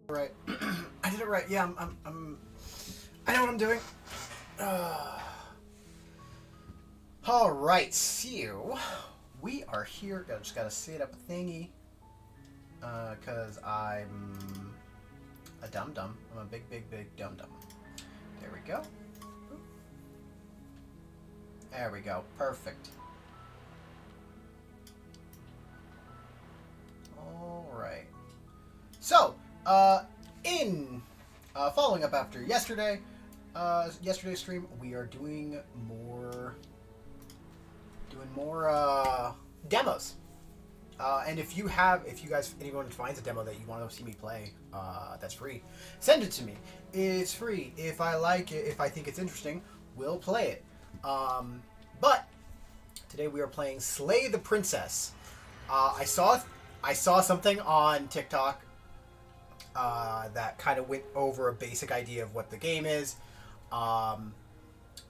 Right. I did it right. Yeah, I know what I'm doing. All right, so we are here. Just gotta set up a thingy. Cause I'm a dum dum. I'm a big dum dum. There we go. There we go. Perfect. All right. So, in following up after yesterday's stream, we are doing more demos. And if anyone finds a demo that you want to see me play, that's free, send it to me. It's free. If I like it, if I think it's interesting, we'll play it. But today we are playing Slay the Princess. I saw something on TikTok that kind of went over a basic idea of what the game is.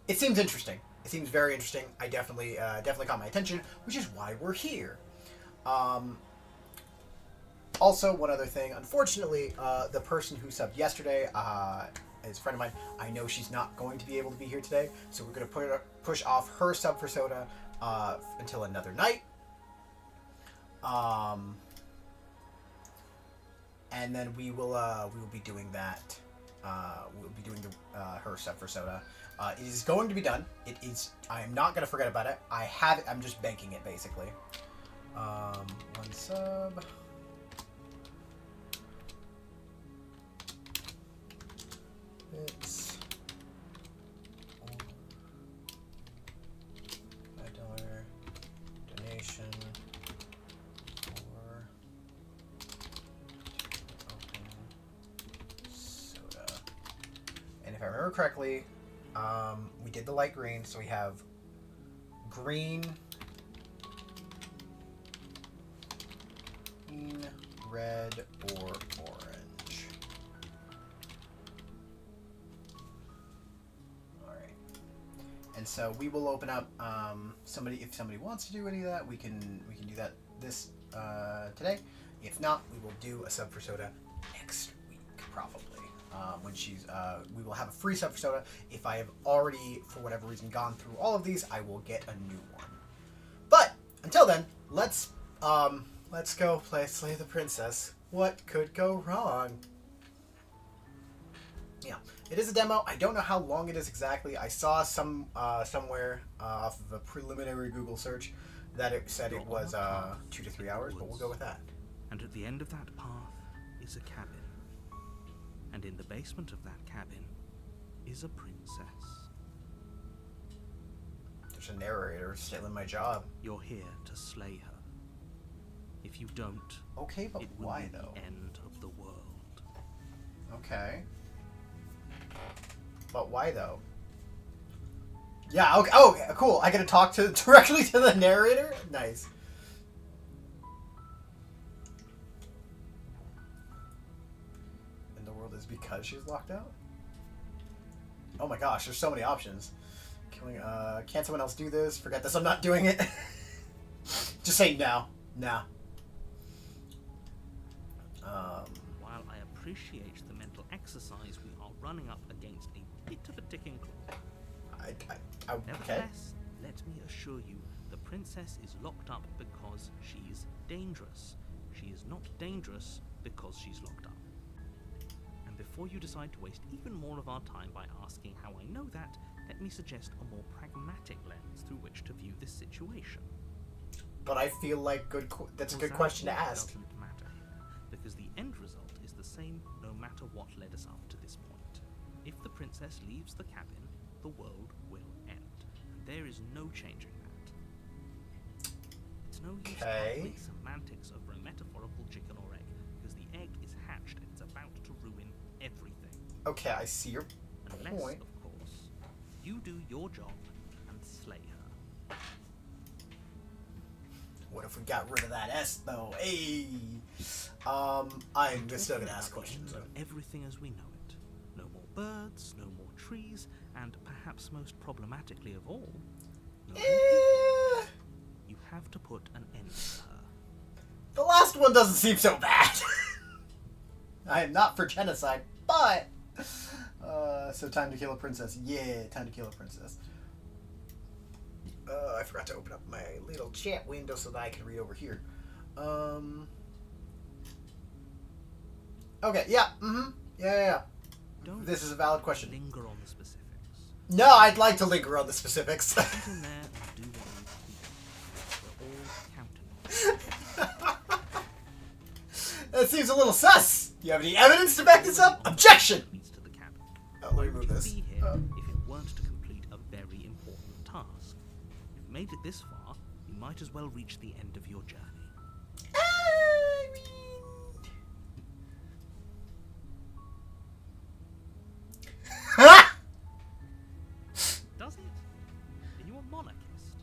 It seems interesting. It seems very interesting. I definitely caught my attention, which is why we're here. Also, one other thing. Unfortunately, the person who subbed yesterday is a friend of mine. I know she's not going to be able to be here today, so we're going to push off her sub for Soda until another night. And then we will be doing that. We'll be doing her sub for Soda. It is going to be done. It is. I am not going to forget about it. I have it. I'm just banking it basically. One sub. It's $5 donation for open soda. And if I remember correctly, we did the light green, so we have green, red, or orange. Alright. And so we will open up if somebody wants to do any of that, we can do that today. If not, we will do a sub for Soda next week, probably. When we will have a free sub for Soda. If I have already, for whatever reason, gone through all of these, I will get a new one. But until then, let's go play Slay the Princess. What could go wrong? Yeah, it is a demo. I don't know how long it is exactly. I saw somewhere off of a preliminary Google search that it said it was 2 to 3 hours, but we'll go with that. And at the end of that path is a cabin. And in the basement of that cabin is a princess. There's a narrator stealing my job. You're here to slay her. If you don't, okay, but it will why be though? the end of the world. Okay. But why though? Yeah, okay. Oh, cool. I get to talk directly to the narrator? Nice. And the world is because she's locked out? Oh my gosh, there's so many options. Can someone else do this? Forget this, I'm not doing it. Just say no. No. While I appreciate the mental exercise, we are running up against a bit of a ticking clock. Okay. Nevertheless, let me assure you, the princess is locked up because she's dangerous. She is not dangerous because she's locked up. And before you decide to waste even more of our time by asking how I know that, let me suggest a more pragmatic lens through which to view this situation. But I feel like that's a good question to ask. Doesn't matter, because the end result is the same no matter what led us up to this point. If the princess leaves the cabin, the world will end, and there is no changing that. It's no use tackling semantics over a metaphorical chicken or egg, because the egg is hatched and it's about to ruin everything. Okay, I see your Unless, point. of course, you do your job and slay her. What if we got rid of that S though? Hey, I'm still gonna ask questions. Everything as we know it. No more birds, no more trees, and perhaps most problematically of all, no more people. You have to put an end to her. The last one doesn't seem so bad. I am not for genocide, but... so time to kill a princess. Yeah, time to kill a princess. I forgot to open up my little chat window so that I can read over here. Okay, yeah, yeah. Don't This is a valid question. linger on the specifics. No, I'd like to linger on the specifics. Get in there and do what you feel. We're all counting on you. That seems a little sus. Do you have any evidence to back this up? Objection! Leads to the cabin. Oh, let me move You'd this. be here if it weren't to complete a very important task. You've made it this far, you might as well reach the end of your journey. I mean... Does it? Are you a monarchist?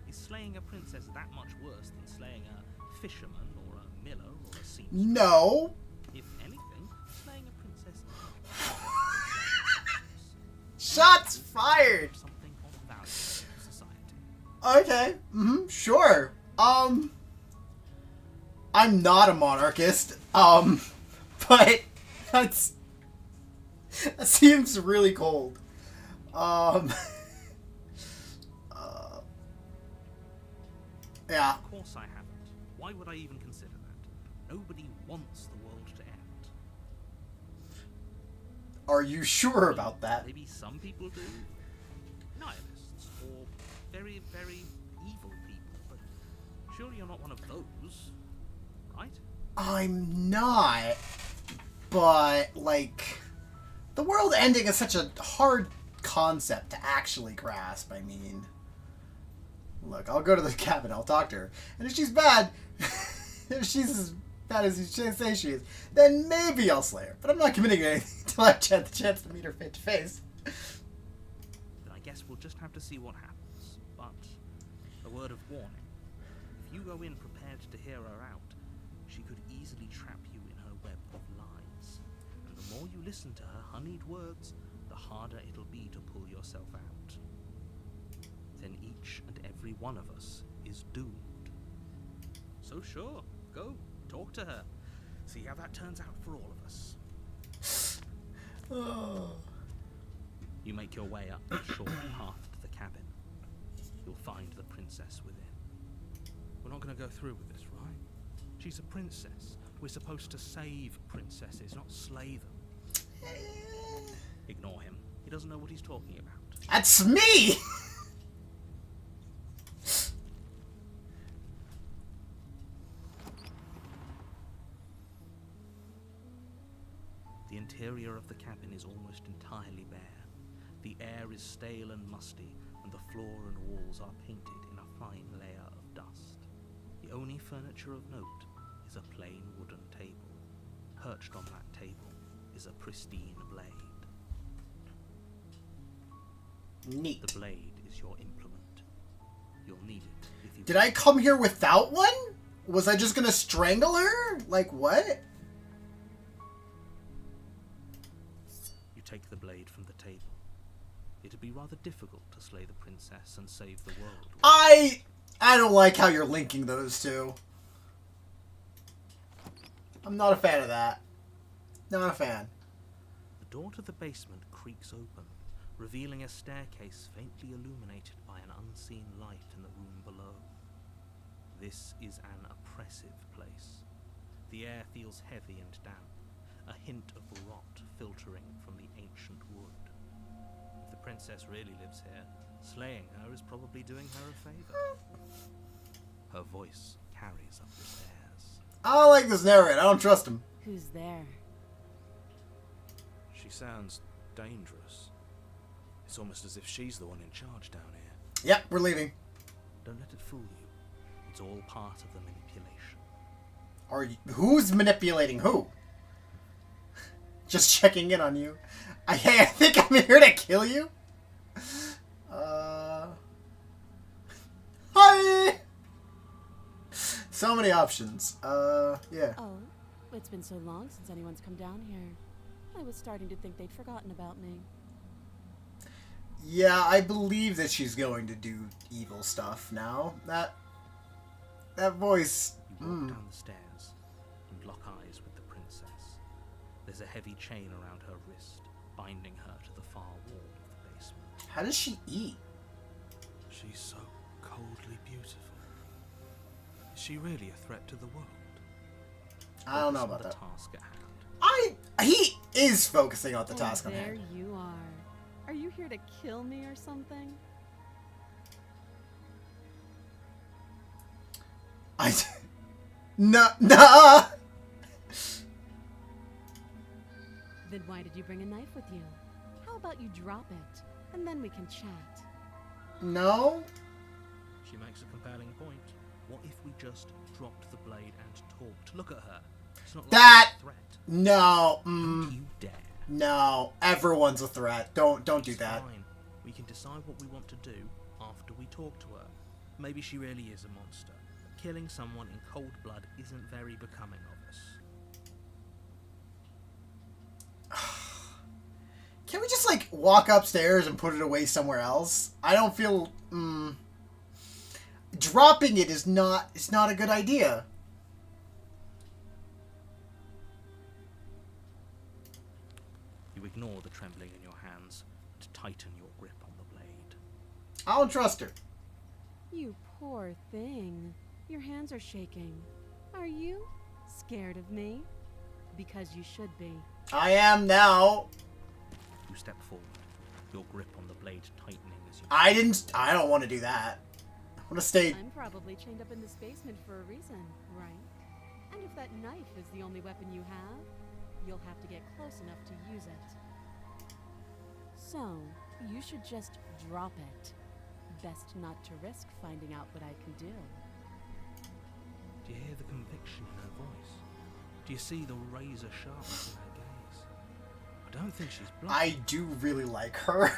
Is slaying a princess that much worse than slaying a fisherman or a miller or a seamstress? No. If anything, slaying a princess Shots fired. is something of value to society. Okay. Sure. I'm not a monarchist. But that seems really cold. Yeah. Of course I haven't. Why would I even consider that? Nobody wants the world to end. Are you sure about that? Maybe some people do. Nihilists, or very, very evil people, but surely you're not one of those, right? I'm not. But, like, the world ending is such a hard concept to actually grasp. I mean, look, I'll go to the cabin, I'll talk to her. And if she's bad, if she's as bad as you say she is, then maybe I'll slay her. But I'm not committing anything until I've had the chance to meet her face to face. Then I guess we'll just have to see what happens. But, a word of warning. If you go in prepared to hear her out, she could easily trap you in her web of lies. And the more you listen to her honeyed words, the harder it'll be to pull yourself out. Then each and every one of us is doomed. So sure, go, talk to her. See how that turns out for all of us. Oh. You make your way up the short path to the cabin. You'll find the princess within. We're not going to go through with this, right? She's a princess. We're supposed to save princesses, not slay them. Ignore him. He doesn't know what he's talking about. That's me! The interior of the cabin is almost entirely bare. The air is stale and musty, and the floor and walls are painted in a fine layer of dust. The only furniture of note is a plain wooden table. Perched on that table is a pristine blade. Neat. The blade is your implement. You'll need it if you... Did I come here without one? Was I just gonna strangle her? Like, what? You take the blade from the table. It'd be rather difficult to slay the princess and save the world. I don't like how you're linking those two. I'm not a fan of that. Not a fan. The door to the basement creaks open, revealing a staircase faintly illuminated by an unseen light in the room below. This is an oppressive place. The air feels heavy and damp, a hint of rot filtering from the ancient wood. If the princess really lives here, slaying her is probably doing her a favor. Her voice carries up the stairs. I don't like this narrator. I don't trust him. Who's there? She sounds dangerous. It's almost as if she's the one in charge down here. Yep, we're leaving. Don't let it fool you. It's all part of the manipulation. Are you, who's manipulating who? Just checking in on you. Hey, I think I'm here to kill you. Hi. So many options. Yeah. Oh, it's been so long since anyone's come down here. I was starting to think they'd forgotten about me. Yeah, I believe that she's going to do evil stuff now. That voice. You walk down the stairs and lock eyes with the princess. There's a heavy chain around her wrist, binding her to the far wall of the basement. How does she eat? She's so coldly beautiful. Is she really a threat to the world? I don't know Focus on about the that. task at hand. He is focusing on the Oh, task on there hand. you are. Are you here to kill me or something? Nah. Then why did you bring a knife with you? How about you drop it, and then we can chat? No. She makes a compelling point. What if we just dropped the blade and talked? Look at her. It's not like That- she's a threat. No. Don't you dare. No. Everyone's a threat. Don't do It's that. Fine. We can decide what we want to do after we talk to her. Maybe she really is a monster. Killing someone in cold blood isn't very becoming of us. Can we just like walk upstairs and put it away somewhere else? I don't feel. Dropping it is not. It's not a good idea. You ignore the trembling in your hands and tighten your grip on the blade. I don't trust her. You poor thing. Your hands are shaking. Are you scared of me? Because you should be. I am now. You step forward, your grip on the blade tightening as you... I don't want to do that. I want to stay. I'm probably chained up in this basement for a reason, right? And if that knife is the only weapon you have, you'll have to get close enough to use it. So, you should just drop it. Best not to risk finding out what I can do. Do you hear the conviction in her voice? Do you see the razor sharpness in her gaze? I don't think she's bluffing. I do really like her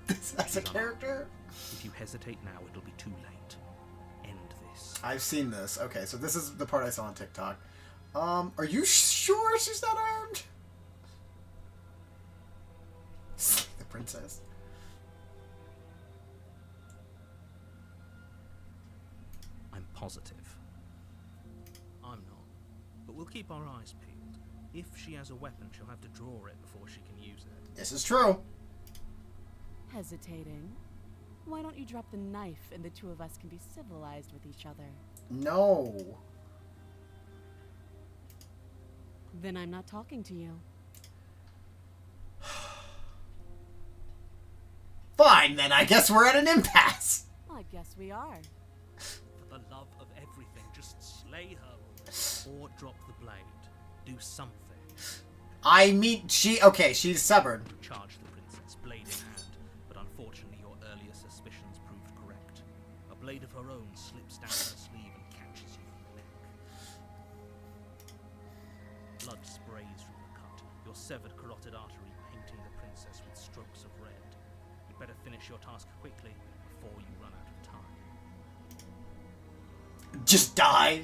as a character. If you hesitate now, it'll be too late. End this. I've seen this. Okay, so this is the part I saw on TikTok. Are you sure she's not armed? The princess. I'm positive. I'm not. But we'll keep our eyes peeled. If she has a weapon, she'll have to draw it before she can use it. This is true. Hesitating? Why don't you drop the knife and the two of us can be civilized with each other? No. Then I'm not talking to you. Fine, then I guess we're at an impasse. I guess we are. For the love of everything, just slay her or drop the blade. Do something. I mean, she's stubborn. Charge the princess, blade in hand, but unfortunately your earlier suspicions proved correct. A blade of her own slips down her sleeve and catches you in the neck. Blood sprays from the cut, your severed carotid artery painting the princess with strokes of red. You'd better finish your task quickly before you run out of time. Just die.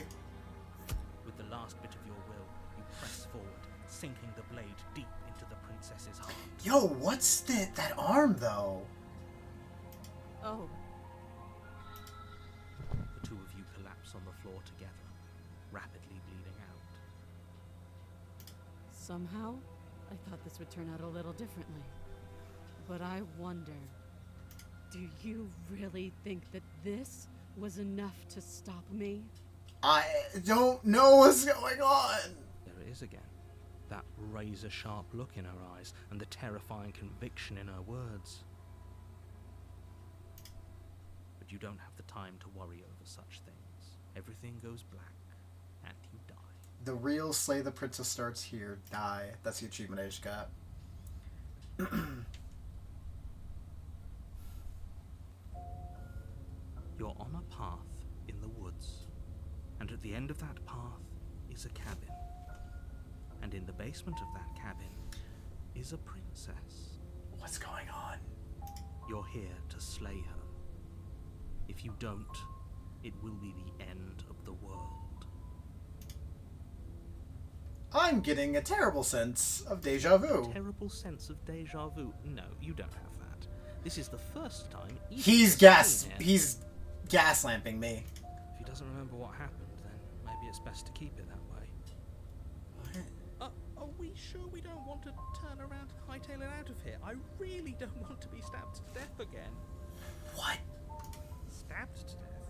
With the last bit of your will, you press forward, sinking the blade deep into the princess's heart. Yo, what's that arm though? Oh, The two of you collapse on the floor together, rapidly bleeding out. somehow, I thought this would turn out a little differently. But I wonder, do you really think that this was enough to stop me? I don't know what's going on. There it is again. That razor-sharp look in her eyes and the terrifying conviction in her words. But you don't have the time to worry over such things. Everything goes black, and you die. The real Slay the Princess starts here. Die. That's the achievement I just got. You're on a path in the woods, and at the end of that path is a cabin. And in the basement of that cabin is a princess. What's going on? You're here to slay her. If you don't, it will be the end of the world. I'm getting a terrible sense of deja vu. Terrible sense of deja vu. No, you don't have that. This is the first time He's He's gaslamping me. If he doesn't remember what happened, then maybe it's best to keep it that way. Are we sure we don't want to turn around and hightail it out of here? I really don't want to be stabbed to death again. What? Stabbed to death?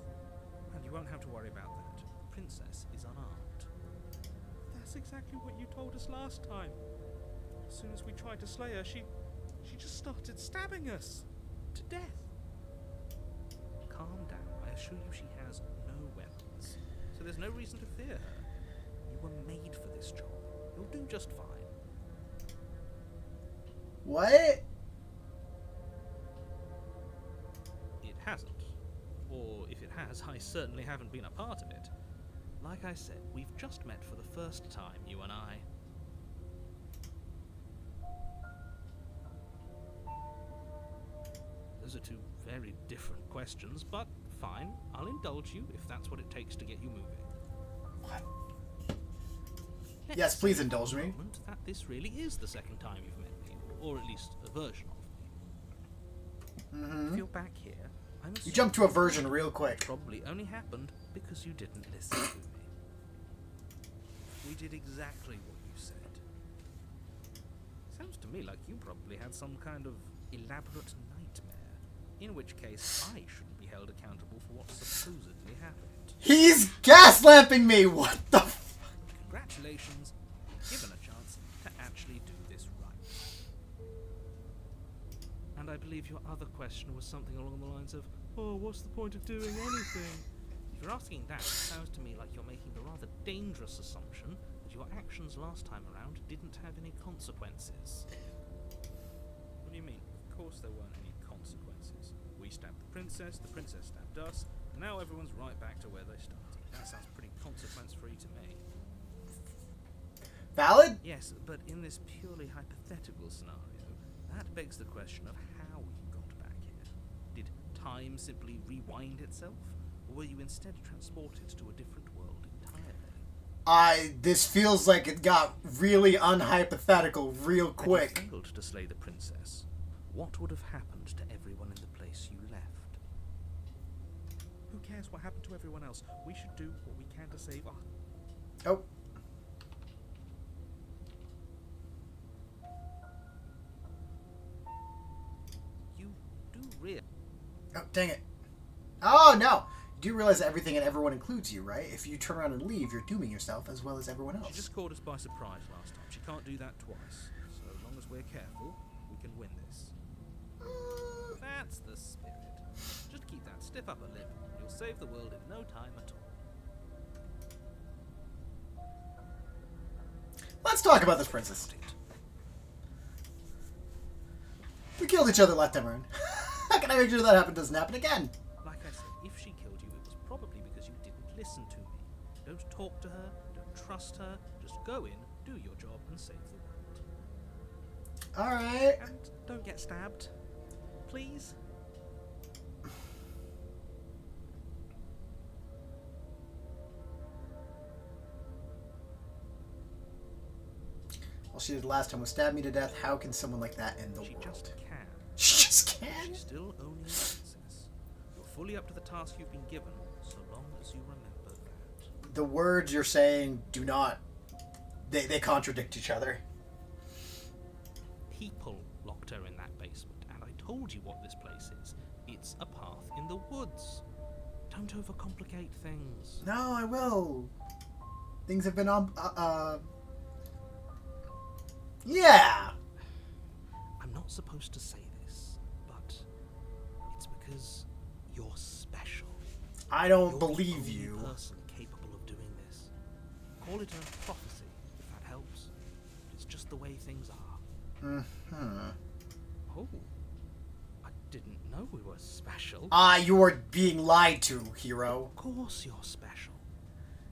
And you won't have to worry about that. Princess is unarmed. That's exactly what you told us last time. As soon as we tried to slay her, she just started stabbing us. To death. Calm down. I assure you she has no weapons. So there's no reason to fear her. You were made for this job. You'll do just fine. What? It hasn't. Or if it has, I certainly haven't been a part of it. Like I said, we've just met for the first time, you and I. Those are two very different questions, but fine. I'll indulge you if that's what it takes to get you moving. What? Let's Yes, please say for indulge the me. moment that this really is the second time you've met me, or at least a version of me. If you're back here, I'm You jumped to a version real quick. probably only happened because you didn't listen to me. We did exactly what you said. Sounds to me like you probably had some kind of elaborate nightmare, in which case I shouldn't be held accountable for what supposedly happened. He's gaslamping me! What the f- Congratulations, you're given a chance to actually do this right. And I believe your other question was something along the lines of, oh, what's the point of doing anything? If you're asking that, it sounds to me like you're making the rather dangerous assumption that your actions last time around didn't have any consequences. What do you mean? Of course there weren't any consequences. We stabbed the princess stabbed us, and now everyone's right back to where they started. That sounds pretty consequence-free to me. Valid? Yes, but in this purely hypothetical scenario, that begs the question of how you got back here. Did time simply rewind itself, or were you instead transported to a different world entirely? This feels like it got really unhypothetical real Had quick. you failed to slay the princess, what would have happened to everyone in the place you left? Who cares what happened to everyone else? We should do what we can to save our... Oh. You do realize... Oh, dang it. Oh, no. You do realize that everything and everyone includes you, right? If you turn around and leave, you're dooming yourself as well as everyone else. She just caught us by surprise last time. She can't do that twice. So as long as we're careful, we can win this. That's the spirit. Just keep that stiff upper lip. You'll save the world in no time at all. Let's talk about this princess. We killed each other left and right. How can I make sure that doesn't happen again? Like I said, if she killed you, it was probably because you didn't listen to me. Don't talk to her, don't trust her, just go in, do your job, and save the world. Alright. And don't get stabbed. Please? All she did last time was stab me to death. How can someone like that end the She world? just can. She just can? She's still only a princess. You're fully up to the task you've been given, so long as you remember that. The words you're saying do not... They contradict each other. People locked her in that basement, and I told you what this place is. It's a path in the woods. Don't overcomplicate things. No, I will. Things have been on... Yeah! I'm not supposed to say this, but it's because you're special. I don't You're believe the you. only person capable of doing this. Call it a prophecy, if that helps. It's just the way things are. Mm-hmm. Oh, I didn't know we were special. You're being lied to, hero. Of course you're special.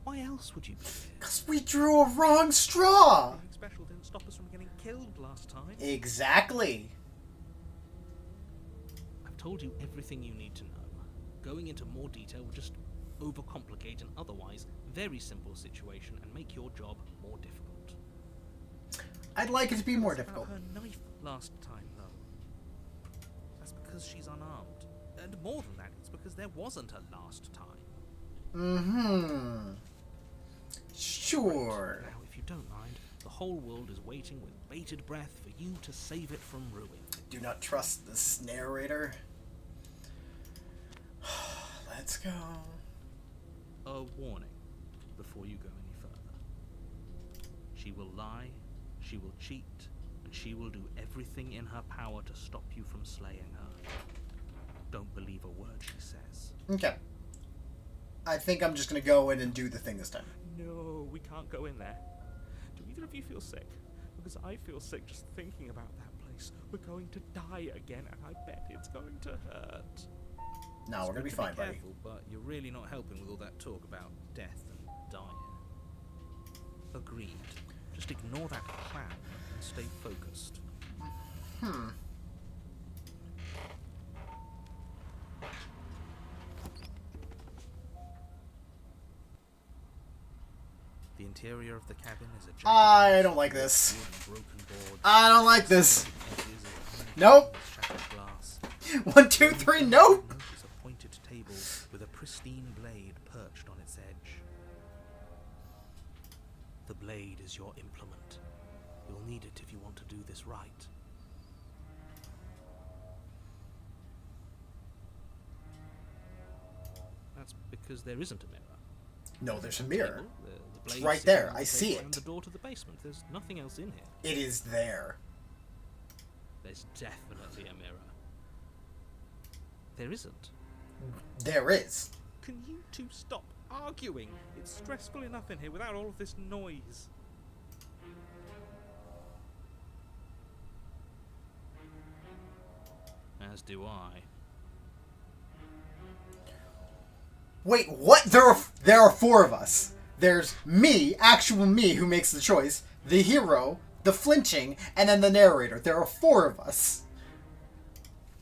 Why else would you be here? Because we drew a wrong straw! Being special didn't stop us from getting killed last time. Exactly. I've told you everything you need to know. Going into more detail would just overcomplicate an otherwise very simple situation and make your job more difficult. I'd like it to be more About difficult. her knife last time, though. That's because she's unarmed. And more than that, it's because there wasn't a last time. Mm-hmm. Sure. Now, if you don't mind, the whole world is waiting with bated breath for you to save it from ruin. Do not trust this narrator. Let's go. A warning before you go any further. She will lie, she will cheat, and she will do everything in her power to stop you from slaying her. Don't believe a word she says. Okay. I think I'm just gonna go in and do the thing this time. No, we can't go in there. Do either of you feel sick? Because I feel sick just thinking about that place. We're going to die again, and I bet it's going to hurt. No, we're gonna be fine, buddy. Careful, but you're really not helping with all that talk about death and dying. Agreed. Just ignore that clown and stay focused. The interior of the cabin is a I don't like this. wood and broken boards, I don't like this. edges of Nope. shattered glass. 1, 2, 3, nope. Notice a pointed table with a pristine blade perched on its edge. The blade is your implement. You'll need it if you want to do this right. That's because there isn't a mirror. No, there's a mirror. Table, the blade right sitting there. on the I see table and it. the door to the basement. There's nothing else in here. It is there. There's definitely a mirror. There isn't. There is. Can you two stop arguing? It's stressful enough in here without all of this noise. As do I. Wait, what? There are 4 of us. There's me, actual me, who makes the choice, the hero, the flinching, and then the narrator. There are 4 of us.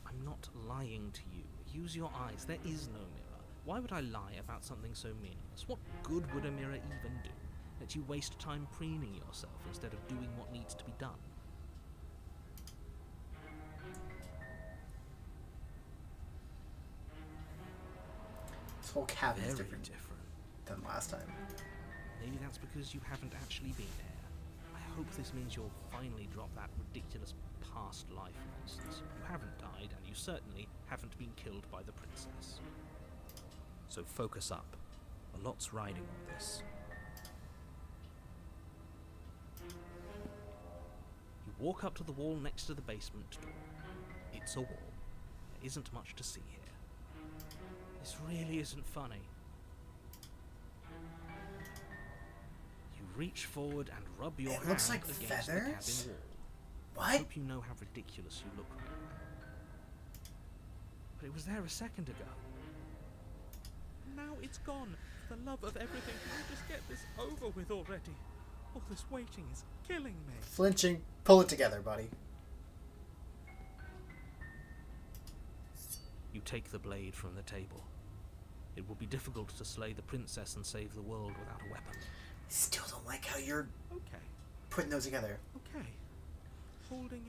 I'm not lying to you. Use your eyes. There is no mirror. Why would I lie about something so meaningless? What good would a mirror even do? Let you waste time preening yourself instead of doing what needs to be done. This whole cabin is Very different different. than last time. Maybe that's because you haven't actually been there. I hope this means you'll finally drop that ridiculous past life nonsense. You haven't died, and you certainly haven't been killed by the princess. So focus up. A lot's riding on this. You walk up to the wall next to the basement door. It's a wall. There isn't much to see here. This really isn't funny. You reach forward and rub your It hand looks like against feathers? the cabin wall. I What? hope you know how ridiculous you look right now. But it was there a second ago. Now it's gone. For the love of everything, can you just get this over with already? All this waiting is killing me. Flinching. Pull it together, buddy. You take the blade from the table. It will be difficult to slay the princess and save the world without a weapon. Still don't like how you're Okay, putting those together. okay. Holding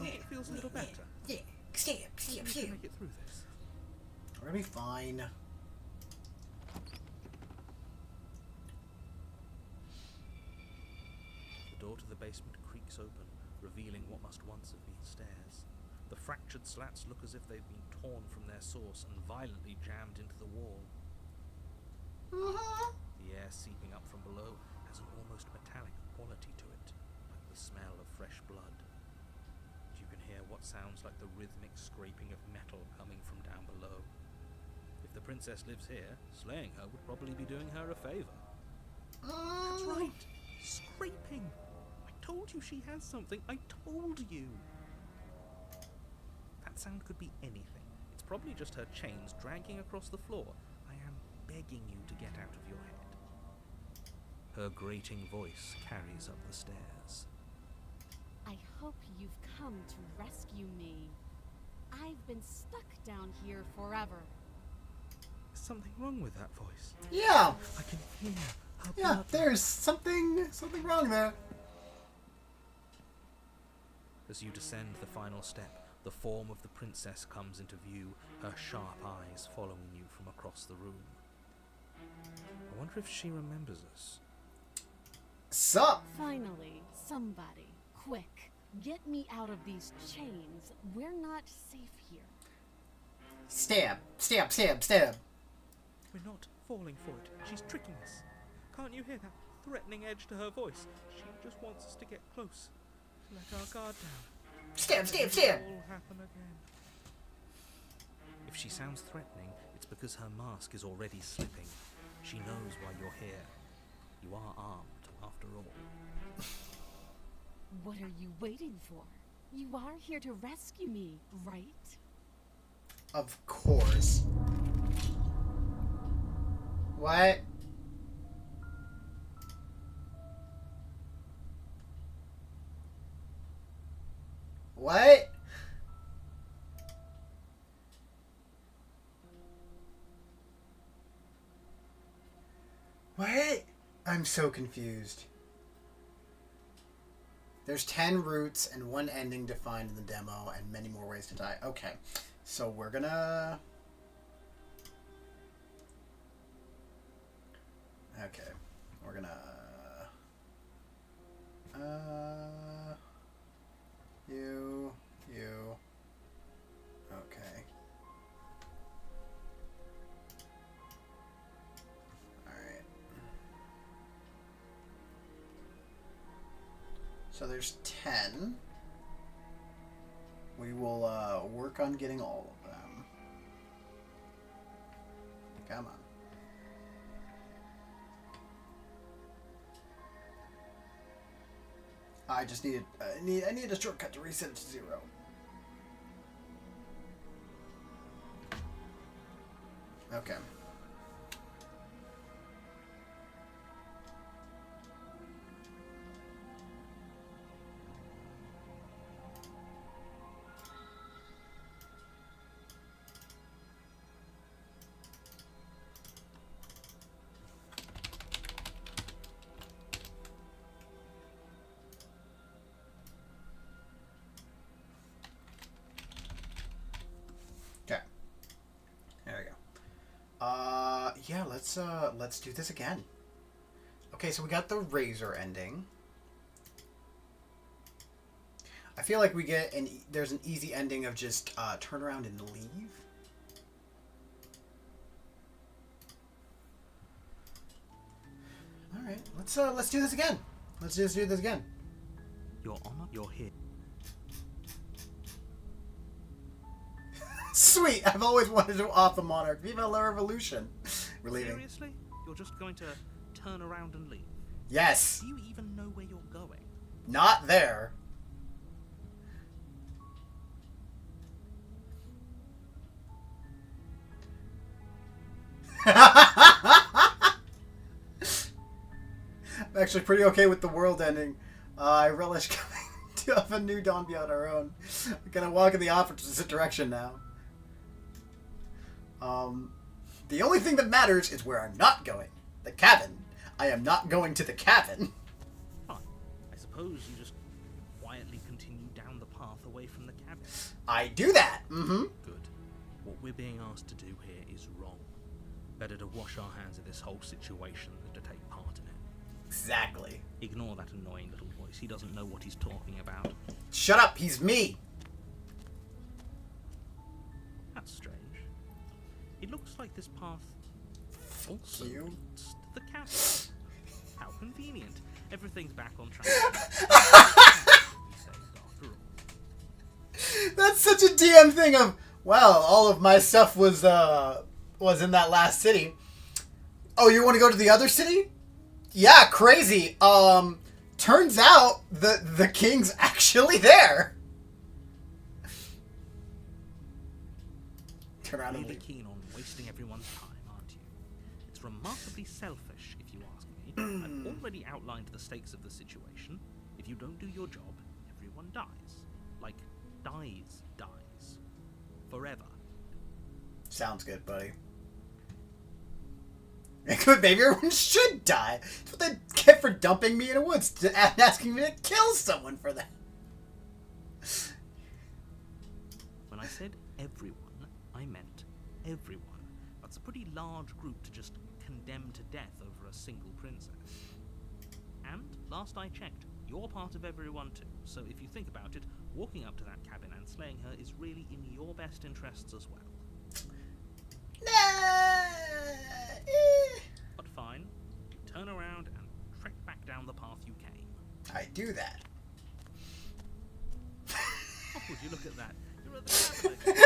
it feels a little better. Yeah. Stab, We can make it through this. We're gonna be fine. The door to the basement creaks open, revealing what must once have been stairs. The fractured slats look as if they've been torn from their source and violently jammed into the wall. The air seeping up from below has an almost metallic quality to it, like the smell of fresh blood. You can hear what sounds like the rhythmic scraping of metal coming from down below. If the princess lives here, slaying her would probably be doing her a favor. That's right! Scraping! I told you she has something. I told you! That sound could be anything. It's probably just her chains dragging across the floor. I am begging you to get out of your head. Her grating voice carries up the stairs. I hope you've come to rescue me. I've been stuck down here forever. Is something wrong with that voice? Yeah. I can hear her Yeah. blood. There's something wrong there. As you descend the final step, the form of the princess comes into view, her sharp eyes following you from across the room. I wonder if she remembers us. Sup? Finally, somebody. Quick. Get me out of these chains. We're not safe here. Stab. Stab, stab, stab. We're not falling for it. She's tricking us. Can't you hear that threatening edge to her voice? She just wants us to get close. To let our guard down. Stab, stab, It stab. will all happen again. If she sounds threatening, it's because her mask is already slipping. She knows why you're here. You are armed, after all. What are you waiting for? You are here to rescue me, right? Of course. What? What? What? I'm so confused. There's 10 routes and 1 ending defined in the demo and many more ways to die. Okay. So we're gonna... Okay. We're gonna... You... Okay. Alright. So there's 10. We will work on getting all of them. Come on. I just needed I need a shortcut to reset it to 0. Okay. Okay. There we go. Yeah, let's do this again. Okay, so we got the Razor ending. I feel like we get there's an easy ending of just turn around and leave. All right, let's do this again. Let's just do this again. Your Honor, you're here. Sweet! I've always wanted to off the Monarch. Viva la Revolution! We're leaving. Seriously? You're just going to turn around and leave? Yes! Do you even know where you're going? Not there. I'm actually pretty okay with the world ending. I relish coming to have a new dawn beyond our own. We're gonna walk in the opposite direction now. The only thing that matters is where I'm not going. The cabin. I am not going to the cabin. Fine. I suppose you just quietly continue down the path away from the cabin. I do that. Mm-hmm. Good. What we're being asked to do here is wrong. Better to wash our hands of this whole situation than to take part in it. Exactly. Ignore that annoying little voice. He doesn't know what he's talking about. Shut up. He's me. That's strange. It looks like this path also you. leads to the cabin. How convenient. Everything's back on track. After all. That's such a DM thing of, well, all of my stuff was in that last city. Oh, you want to go to the other city? Yeah, crazy. Turns out the king's actually there. Turn around and Really leave. keen on wasting everyone's time, aren't you? It's remarkably selfish, if you ask me. I've already outlined the stakes of the situation. If you don't do your job, everyone dies. Like, dies. Forever. Sounds good, buddy. Maybe everyone should die. That's what they get for dumping me in a woods and asking me to kill someone for that. When I said everyone, I meant everyone. That's a pretty large group to just condemn to death over a single princess. And, last I checked, you're part of everyone too. So if you think about it, walking up to that cabin and slaying her is really in your best interests as well. But fine, turn around and trek back down the path you came. I do that. Oh, would you look at that? You're at the cabin again.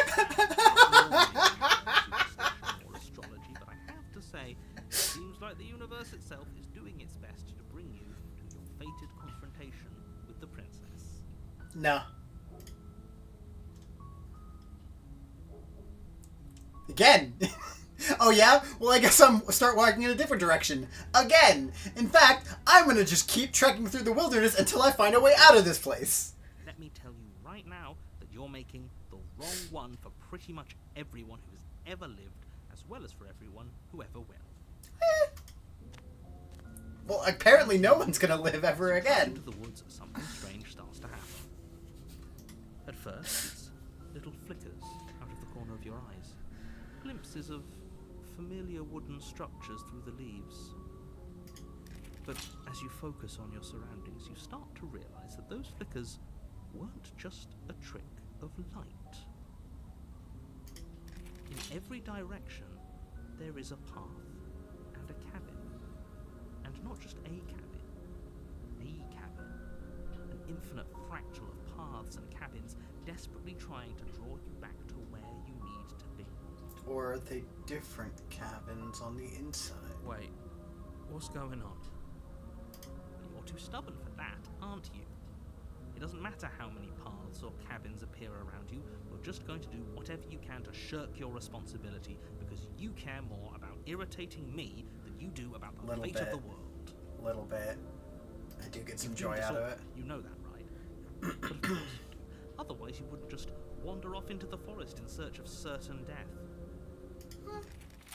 Or astrology, but I have to say, it seems like the universe itself is doing its best to bring you to your fated confrontation with the princess. No. Again. Oh yeah? Well, I guess I'm start walking in a different direction. Again. In fact, I'm gonna just keep trekking through the wilderness until I find a way out of this place. Let me tell you right now that you're making the wrong one for pretty much everyone who has ever lived, as well as for everyone who ever will. Well, apparently no one's gonna live ever again. Into the woods, something strange starts to happen. At first, it's little flickers out of the corner of your eyes. Glimpses of familiar wooden structures through the leaves. But as you focus on your surroundings, you start to realize that those flickers weren't just a trick of light. In every direction, there is a path and a cabin. And not just a cabin, an infinite fractal of paths and cabins desperately trying to draw you back to where you need to be. Or are they different cabins on the inside? Wait, what's going on? You're too stubborn for that, aren't you? It doesn't matter how many paths or cabins appear around you, you're just going to do whatever you can to shirk your responsibility because you care more about irritating me than you do about the fate of the world. Little bit. I do get some joy out of it. You know that, right? But of course you do. Otherwise you wouldn't just wander off into the forest in search of certain death.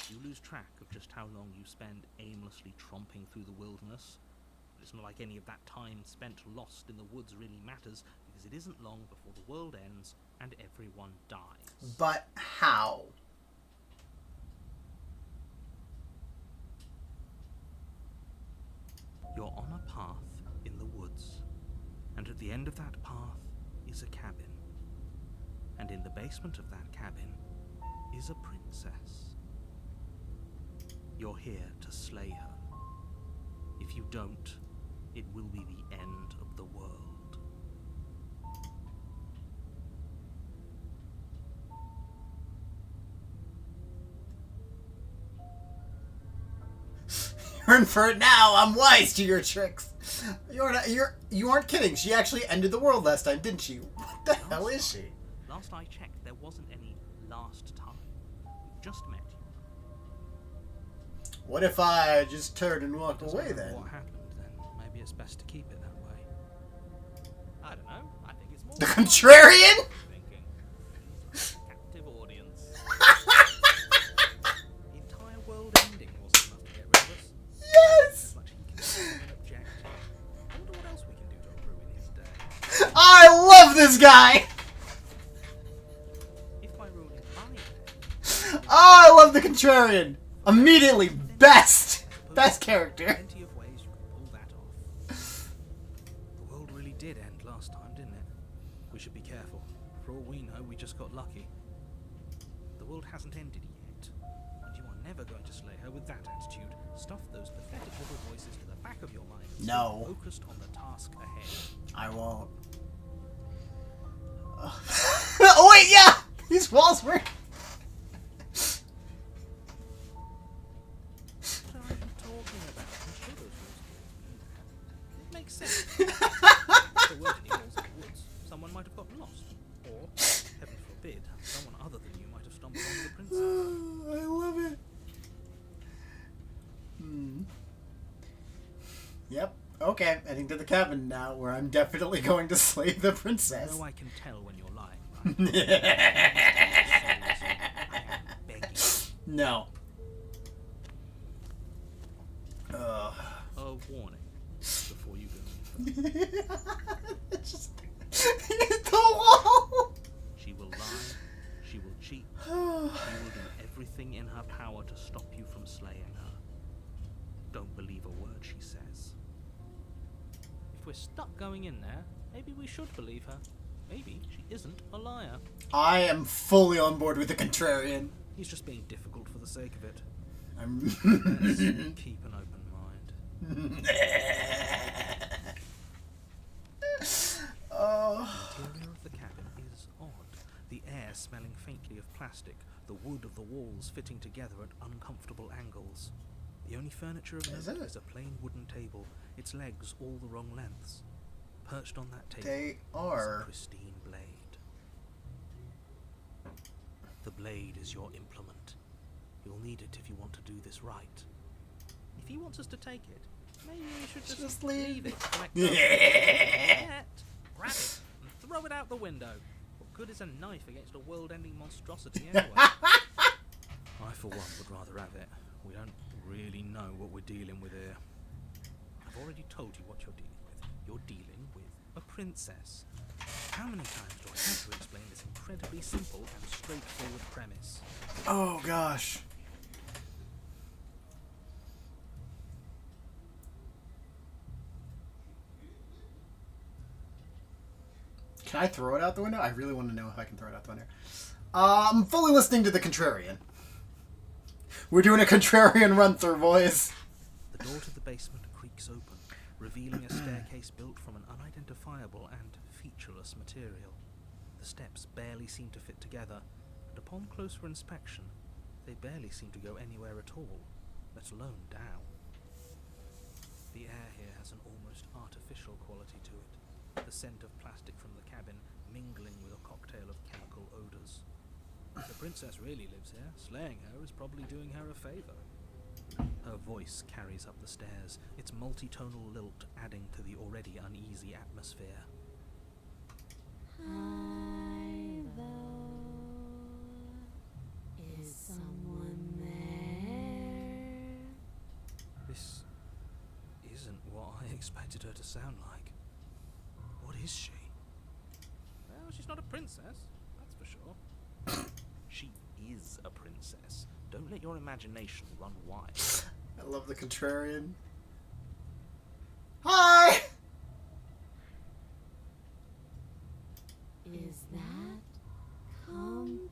You lose track of just how long you spend aimlessly tromping through the wilderness. But it's not like any of that time spent lost in the woods really matters, because it isn't long before the world ends and everyone dies. But how? You're on a path in the woods, and at the end of that path is a cabin. And in the basement of that cabin is a princess. You're here to slay her. If you don't, it will be the end of the world. You're in for it now. I'm wise to your tricks. You aren't kidding. She actually ended the world last time, didn't she? What the hell is she? Last I checked, there wasn't any last time. We've just met you. What if I just turned and walked Doesn't away matter then? what happened, then maybe it's best to keep it that way. I don't know. I think it's more The contrarian? thinking. Captive audience. The entire world ending wasn't enough to get rid of us. Yes! As much he can do and object. I wonder what else we can do to ruin his day. I love this guy! If by ruining my day, Oh, I love the contrarian! Immediately, best! Best character. plenty of ways you can pull that off. The world really did end last time, didn't it? We should be careful. For all we know, we just got lucky. The world hasn't ended yet, and you are never going to slay her with that attitude. Stuff those pathetic little voices to the back of your mind. and stay No. Focused on the task ahead. I won't. Oh wait, yeah! These walls were... What are you talking about? I'm sure those walls it makes sense. If there weren't any walls in the woods, someone might have gotten lost. Or, heaven forbid, someone other than you might have stumbled onto the princess. I love it. Yep. Okay, heading to the cabin now, where I'm definitely going to slay the I princess. know I can tell when you're lying, right? I am begging. No. A warning before you go. It's just the wall. She will lie. She will cheat. She will do everything in her power to stop you from slaying her. Don't believe a word she says. we're stuck going in there, maybe we should believe her. Maybe she isn't a liar. I am fully on board with the contrarian. He's just being difficult for the sake of it. I'm. Let's keep an open mind. Oh. The interior of the cabin is odd. The air smelling faintly of plastic, the wood of the walls fitting together at uncomfortable angles. The only furniture of Is note it? is a plain wooden table, its legs all the wrong lengths. Perched on that table They is a are. pristine blade. The blade is your implement. You'll need it if you want to do this right. If he wants us to take it, maybe we should just leave it. Yet, grab it and throw it out the window. What good is a knife against a world-ending monstrosity anyway? I, for one, would rather have it. We don't really know what we're dealing with here. I've already told you what you're dealing with. You're dealing with a princess. How many times do I have to explain this incredibly simple and straightforward premise? Oh gosh. Can I throw it out the window? I really want to know if I can throw it out the window. I'm fully listening to the contrarian. We're doing a contrarian run through, boys. The door to the basement creaks open, revealing a staircase built from an unidentifiable and featureless material. The steps barely seem to fit together, and upon closer inspection, they barely seem to go anywhere at all, let alone down. The air here has an almost artificial quality to it, the scent of plastic from the cabin mingling with a cocktail of chemical odors. If the princess really lives here, slaying her is probably doing her a favor. Her voice carries up the stairs, its multitonal lilt adding to the already uneasy atmosphere. Hi, though. Is someone there? This isn't what I expected her to sound like. What is she? Well, she's not a princess, that's for sure. She is a princess. Don't let your imagination run wild. I love the contrarian. Hi! Is that company?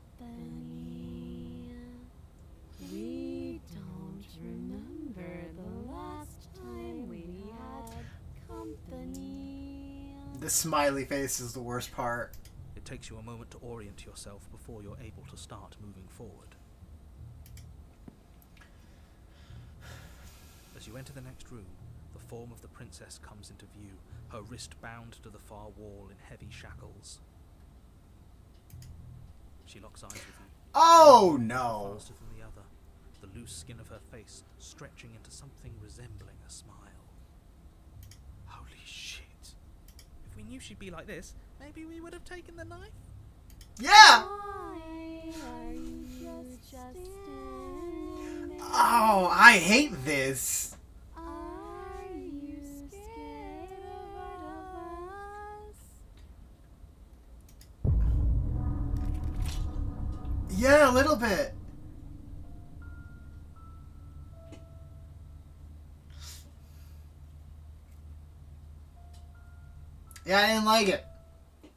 We don't remember the last time we had company. The smiley face is the worst part. It takes you a moment to orient yourself before you're able to start moving forward. As you enter the next room, the form of the princess comes into view, her wrist bound to the far wall in heavy shackles. She locks eyes with you. Oh one no! faster than the other, the loose skin of her face stretching into something resembling a smile. Holy shit. If we knew she'd be like this, maybe we would have taken the knife? Yeah! Why are you just standing there? Oh, I hate this. Are you scared of us? Yeah, a little bit. Yeah, I didn't like it.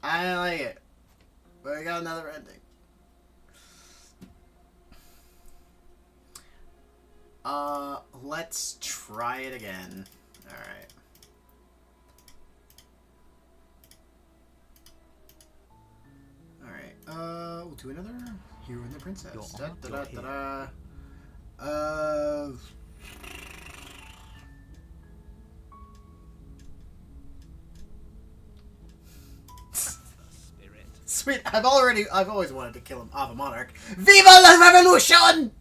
I didn't like it. But we got another ending. Let's try it again. Alright. Alright, we'll do another Hero and the Princess. You're on, you're here. Spirit. Sweet, I've always wanted to kill him. Ava Monarch. Viva la Revolution!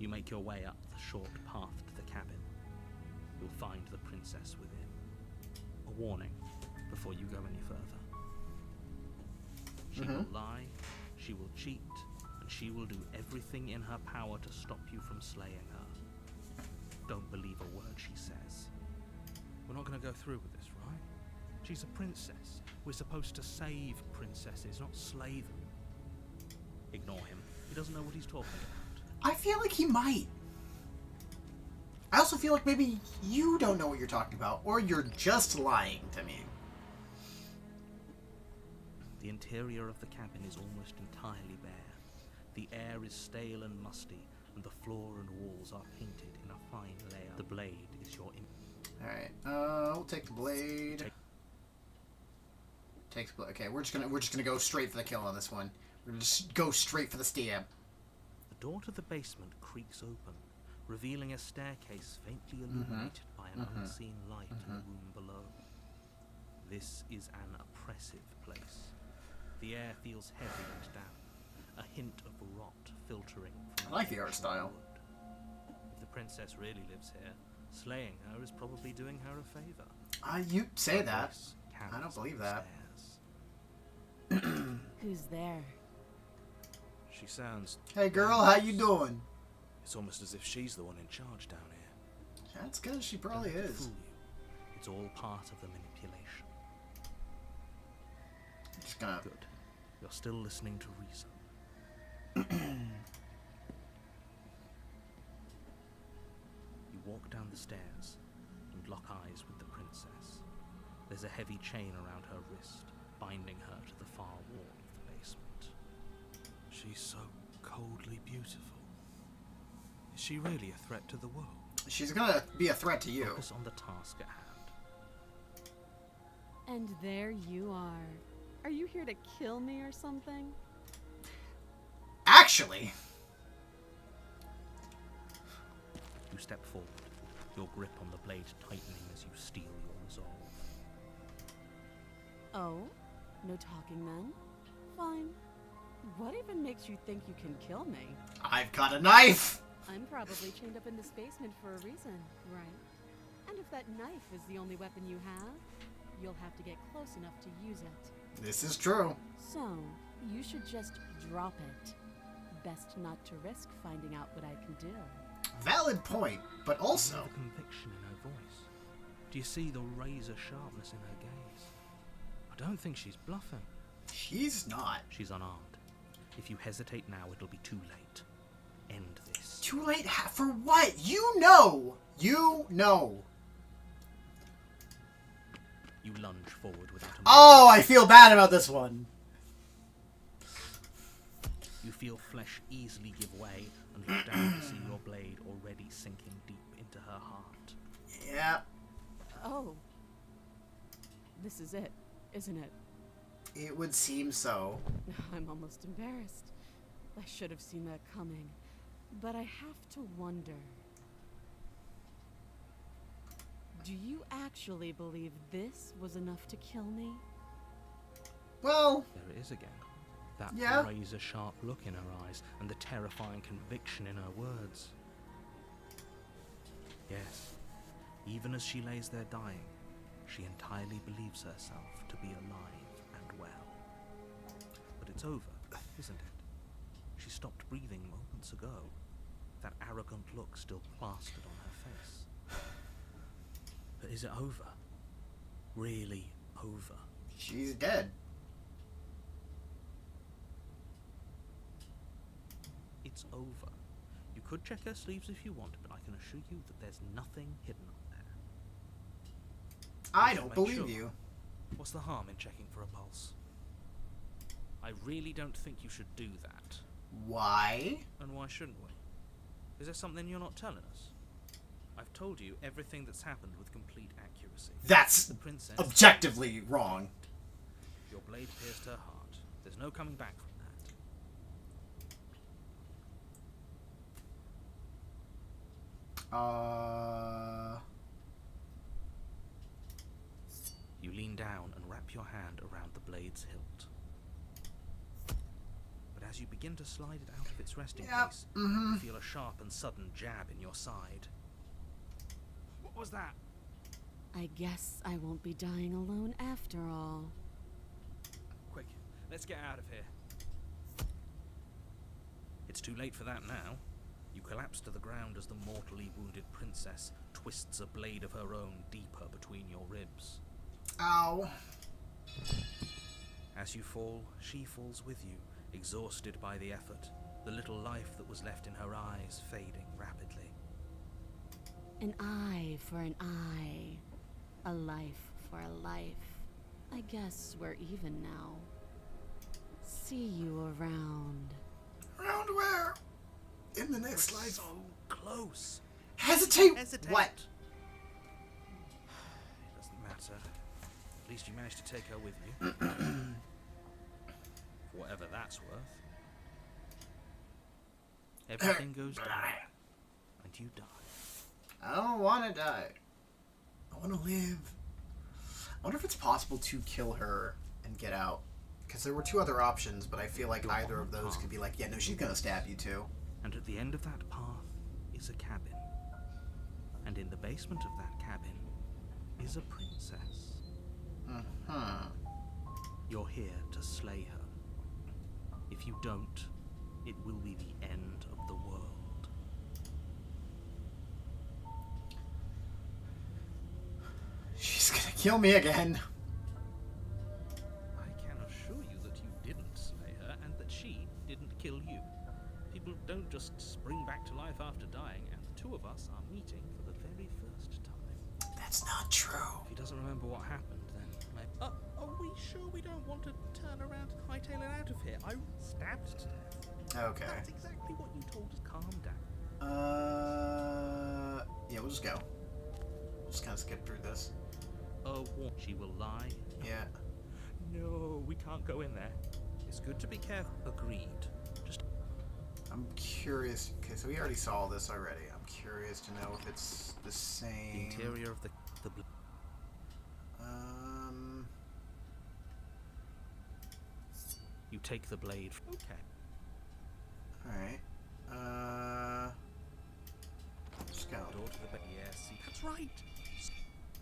You make your way up the short path to the cabin. You'll find the princess within. A warning before you go any further. She will lie, she will cheat, and she will do everything in her power to stop you from slaying her. Don't believe a word she says. We're not going to go through with this, right? She's a princess. We're supposed to save princesses, not slay them. Ignore him. He doesn't know what he's talking about. I feel like he might. I also feel like maybe you don't know what you're talking about, or you're just lying to me. The interior of the cabin is almost entirely bare. The air is stale and musty, and the floor and walls are painted in a fine layer. The blade is your Alright, we'll take the blade. Takes blade. Okay, we're just gonna go straight for the kill on this one. We're gonna just go straight for the stab. The door to the basement creaks open, revealing a staircase faintly illuminated by an unseen light in the room below. This is an oppressive place. The air feels heavy and damp, a hint of rot filtering from I like the art style. wood. If the princess really lives here, slaying her is probably doing her a favor. You say Her that. voice I carries don't believe up that. the stairs. Who's there? She sounds... Hey girl, how you doing? It's almost as if she's the one in charge down here. That's good, she probably Don't let it is. fool you. It's all part of the manipulation. Just gonna... Good. You're still listening to reason. You walk down the stairs and lock eyes with the princess. There's a heavy chain around her wrist, binding her to the far wall of the basement. She's so coldly beautiful. Is she really a threat to the world? She's gonna be a threat to you. Focus on the task at hand. And there you are. Are you here to kill me or something? Actually, You step forward, your grip on the blade tightening as you steel your resolve. Oh? No talking then? Fine. What even makes you think you can kill me? I've got a knife! I'm probably chained up in this basement for a reason, right? And if that knife is the only weapon you have, you'll have to get close enough to use it. This is true. So, you should just drop it. Best not to risk finding out what I can do. Valid point, but You also... hear the conviction in her voice. Do you see the razor sharpness in her gaze? I don't think she's bluffing. She's not. She's unarmed. If you hesitate now, it'll be too late. End this. Too late for what? You know! You know. You lunge forward without a Oh, I feel bad about this one. You feel flesh easily give way and look down to see your blade already sinking deep into her heart. Yeah, Oh. This is it, isn't it? it would seem so. I'm almost embarrassed. I should have seen that coming. But I have to wonder. Do you actually believe this was enough to kill me? Well, There it is again. That Yeah. razor-sharp look in her eyes and the terrifying conviction in her words. Yes, even as she lays there dying, she entirely believes herself to be alive and well. But it's over, isn't it? She stopped breathing moments ago. That arrogant look still plastered on her face. But is it over? Really over? she's dead. It's over. You could check her sleeves if you want, but I can assure you that there's nothing hidden up there. I You don't should believe make sure. you. What's the harm in checking for a pulse? I really don't think you should do that. Why? And why shouldn't we? Is there something you're not telling us? I've told you everything that's happened with complete accuracy. That's The princess... objectively wrong. Your blade pierced her heart. There's no coming back from that. You lean down and wrap your hand around the blade's hilt. But as you begin to slide it out of its resting Yep, place, mhm. you feel a sharp and sudden jab in your side. What was that? I guess I won't be dying alone after all. Quick, let's get out of here. It's too late for that now. You collapse to the ground as the mortally wounded princess twists a blade of her own deeper between your ribs. Ow. As you fall, she falls with you, exhausted by the effort, the little life that was left in her eyes fading rapidly. An eye for an eye. A life for a life. I guess we're even now. See you around. Around where? In the next life. So close. Hesitate! Hesitate. What? It doesn't matter. At least you managed to take her with you. For whatever that's worth. Everything goes down, and you die. I don't want to die. I want to live. I wonder if it's possible to kill her and get out. Because there were two other options, but I feel like either of those could be like, yeah, no, she's going to stab you too. And at the end of that path is a cabin. And in the basement of that cabin is a princess. You're here to slay her. If you don't, it will be the end of the world. She's going to kill me again. I can assure you that you didn't slay her and that she didn't kill you. People don't just spring back to life after dying, and the two of us are meeting for the very first time. That's not true. If he doesn't remember what happened, then maybe... are we sure we don't want to turn around and hightail it out of here? I stabbed to death. Okay. That's exactly what you told us. Calm down. Yeah, we'll just go. Just kind of skip through this. What? She will lie. Yeah. No, we can't go in there. It's good to be careful. Agreed. Just I'm curious. Okay, so we already saw this already. I'm curious to know if it's the the same. interior of the You take the blade. Okay. Alright. Let's go. Door to the bed. Yes, that's right.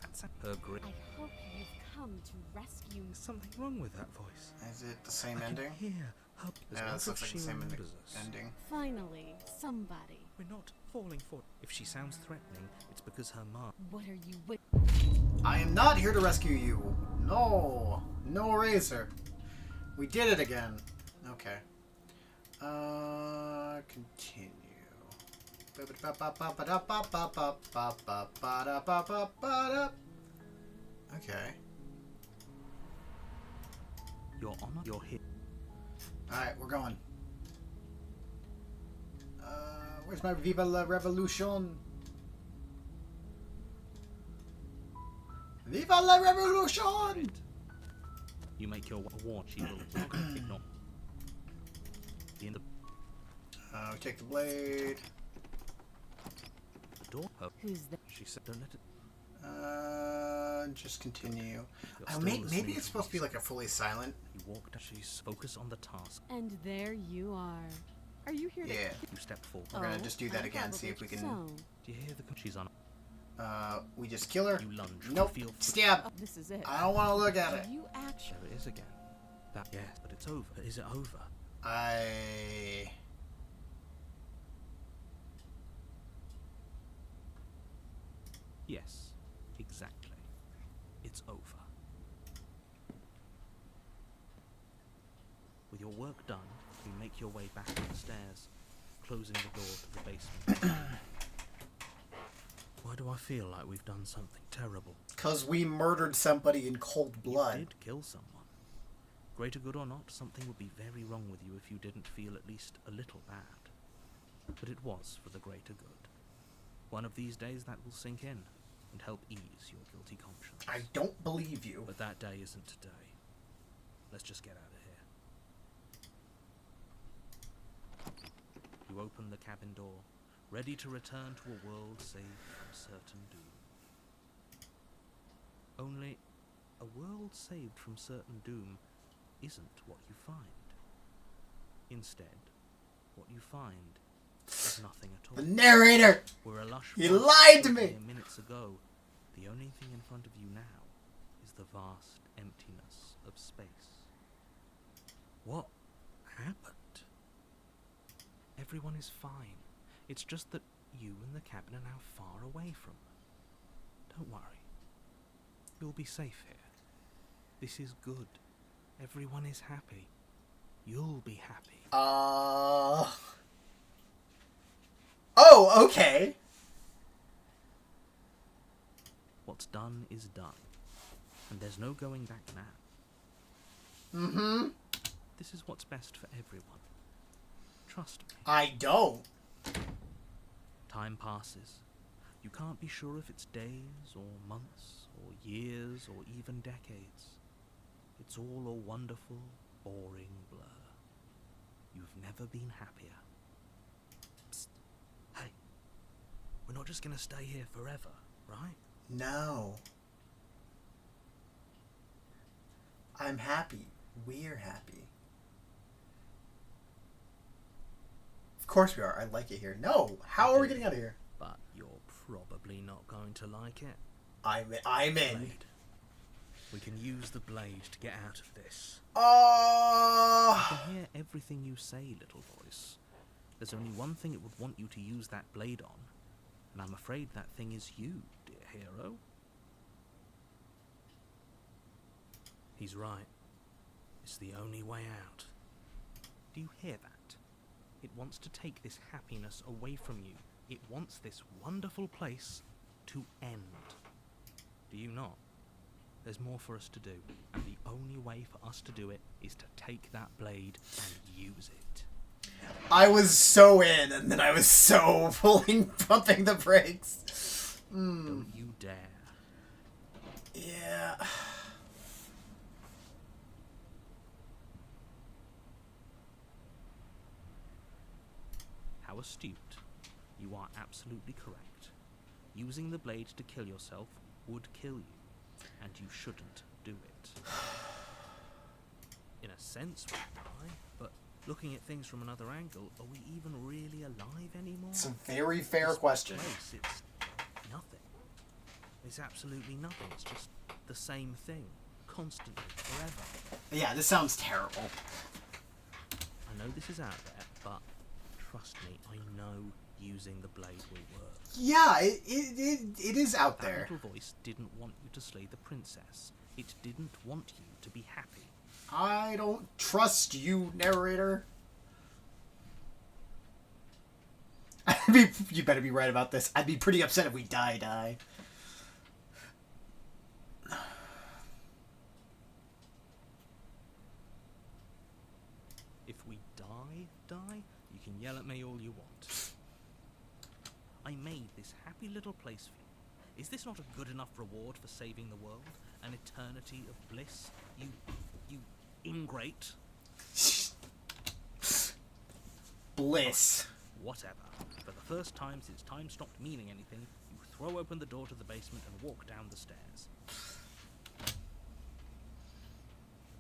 That's her grip. I hope you've come to rescue me. There's something wrong with that voice. Is it the same I can ending? hear her. As Yeah, long this as looks like she the same remembers us. ending. Finally, somebody. We're not falling for. If she sounds threatening, it's because her mom. What are you with? I am not here to rescue you. No. No eraser. We did it again. Okay. Continue. Okay. Your honor, you're hit. Alright, we're going. Where's my Viva la Revolution? Viva la Revolution! You make your warn. She will ignore. In the We take the blade. door. Oh, Who's that? she said, "Don't let it." Just continue. You're still Maybe listening it's to supposed to be me. like a fully silent. You walk down. She's focus on the task. And there you are. Are you here to... Yeah. You step forward. We're gonna just do that again, see if we can- So, Do you hear the? She's on. We just kill her. You lunge. Nope. Feel. Stab. oh, this is it. I don't want to look at it. Do you actually... There it is again. That yes, but it's over. Is it over? Yes, exactly. It's over. With your work done, you make your way back up the stairs, closing the door to the basement. Why do I feel like we've done something terrible? Because we murdered somebody in cold You blood. did kill someone. Greater good or not, something would be very wrong with you if you didn't feel at least a little bad. But it was for the greater good. One of these days that will sink in and help ease your guilty conscience. I don't believe you. But that day isn't today. Let's just get out of here. You open the cabin door, ready to return to a world saved from certain doom. Only, a world saved from certain doom isn't what you find. Instead, what you find is nothing at all. The narrator! Where a lush He forest lied to stood me! here minutes ago, the only thing in front of you now is the vast emptiness of space. What happened? Everyone is fine. It's just that you and the cabin are now far away from them. Don't worry. You'll be safe here. This is good. Everyone is happy. You'll be happy. Oh, okay. what's done is done. And there's no going back now. Mm-hmm. This is what's best for everyone. Trust me. I don't. Time passes. You can't be sure if it's days or months or years or even decades. It's all a wonderful, boring blur. You've never been happier. Psst. Hey, we're not just gonna stay here forever, right? No. I'm happy. We're happy. Of course we are. I like it here. No! How are we getting out of here? But you're probably not going to like it. I'm in. Blade. We can use the blade to get out of this. Oh! I can hear everything you say, little voice. There's only one thing it would want you to use that blade on, and I'm afraid that thing is you, dear hero. He's right. It's the only way out. Do you hear that? It wants to take this happiness away from you. It wants this wonderful place to end. Do you not? There's more for us to do, and the only way for us to do it is to take that blade and use it. I was so in, and then I was so pumping the brakes. Don't you dare. Yeah. How astute. You are absolutely correct. Using the blade to kill yourself would kill you, and you shouldn't do it. In a sense, we die, but looking at things from another angle, are we even really alive anymore? It's a very fair This question. place, it's nothing. It's absolutely nothing. It's just the same thing, constantly, forever. Yeah, this sounds terrible. I know this is out there, but trust me, I know using the blade will work. Yeah, it is out That there. little voice didn't want you to slay the princess. It didn't want you to be happy. I don't trust you, narrator. You better be right about this. I'd be pretty upset if we die. If we die, you can yell at me all you want. I made this happy little place for you. Is this not a good enough reward for saving the world? An eternity of bliss? You ingrate? Bliss. Whatever. For the first time since time stopped meaning anything, you throw open the door to the basement and walk down the stairs. The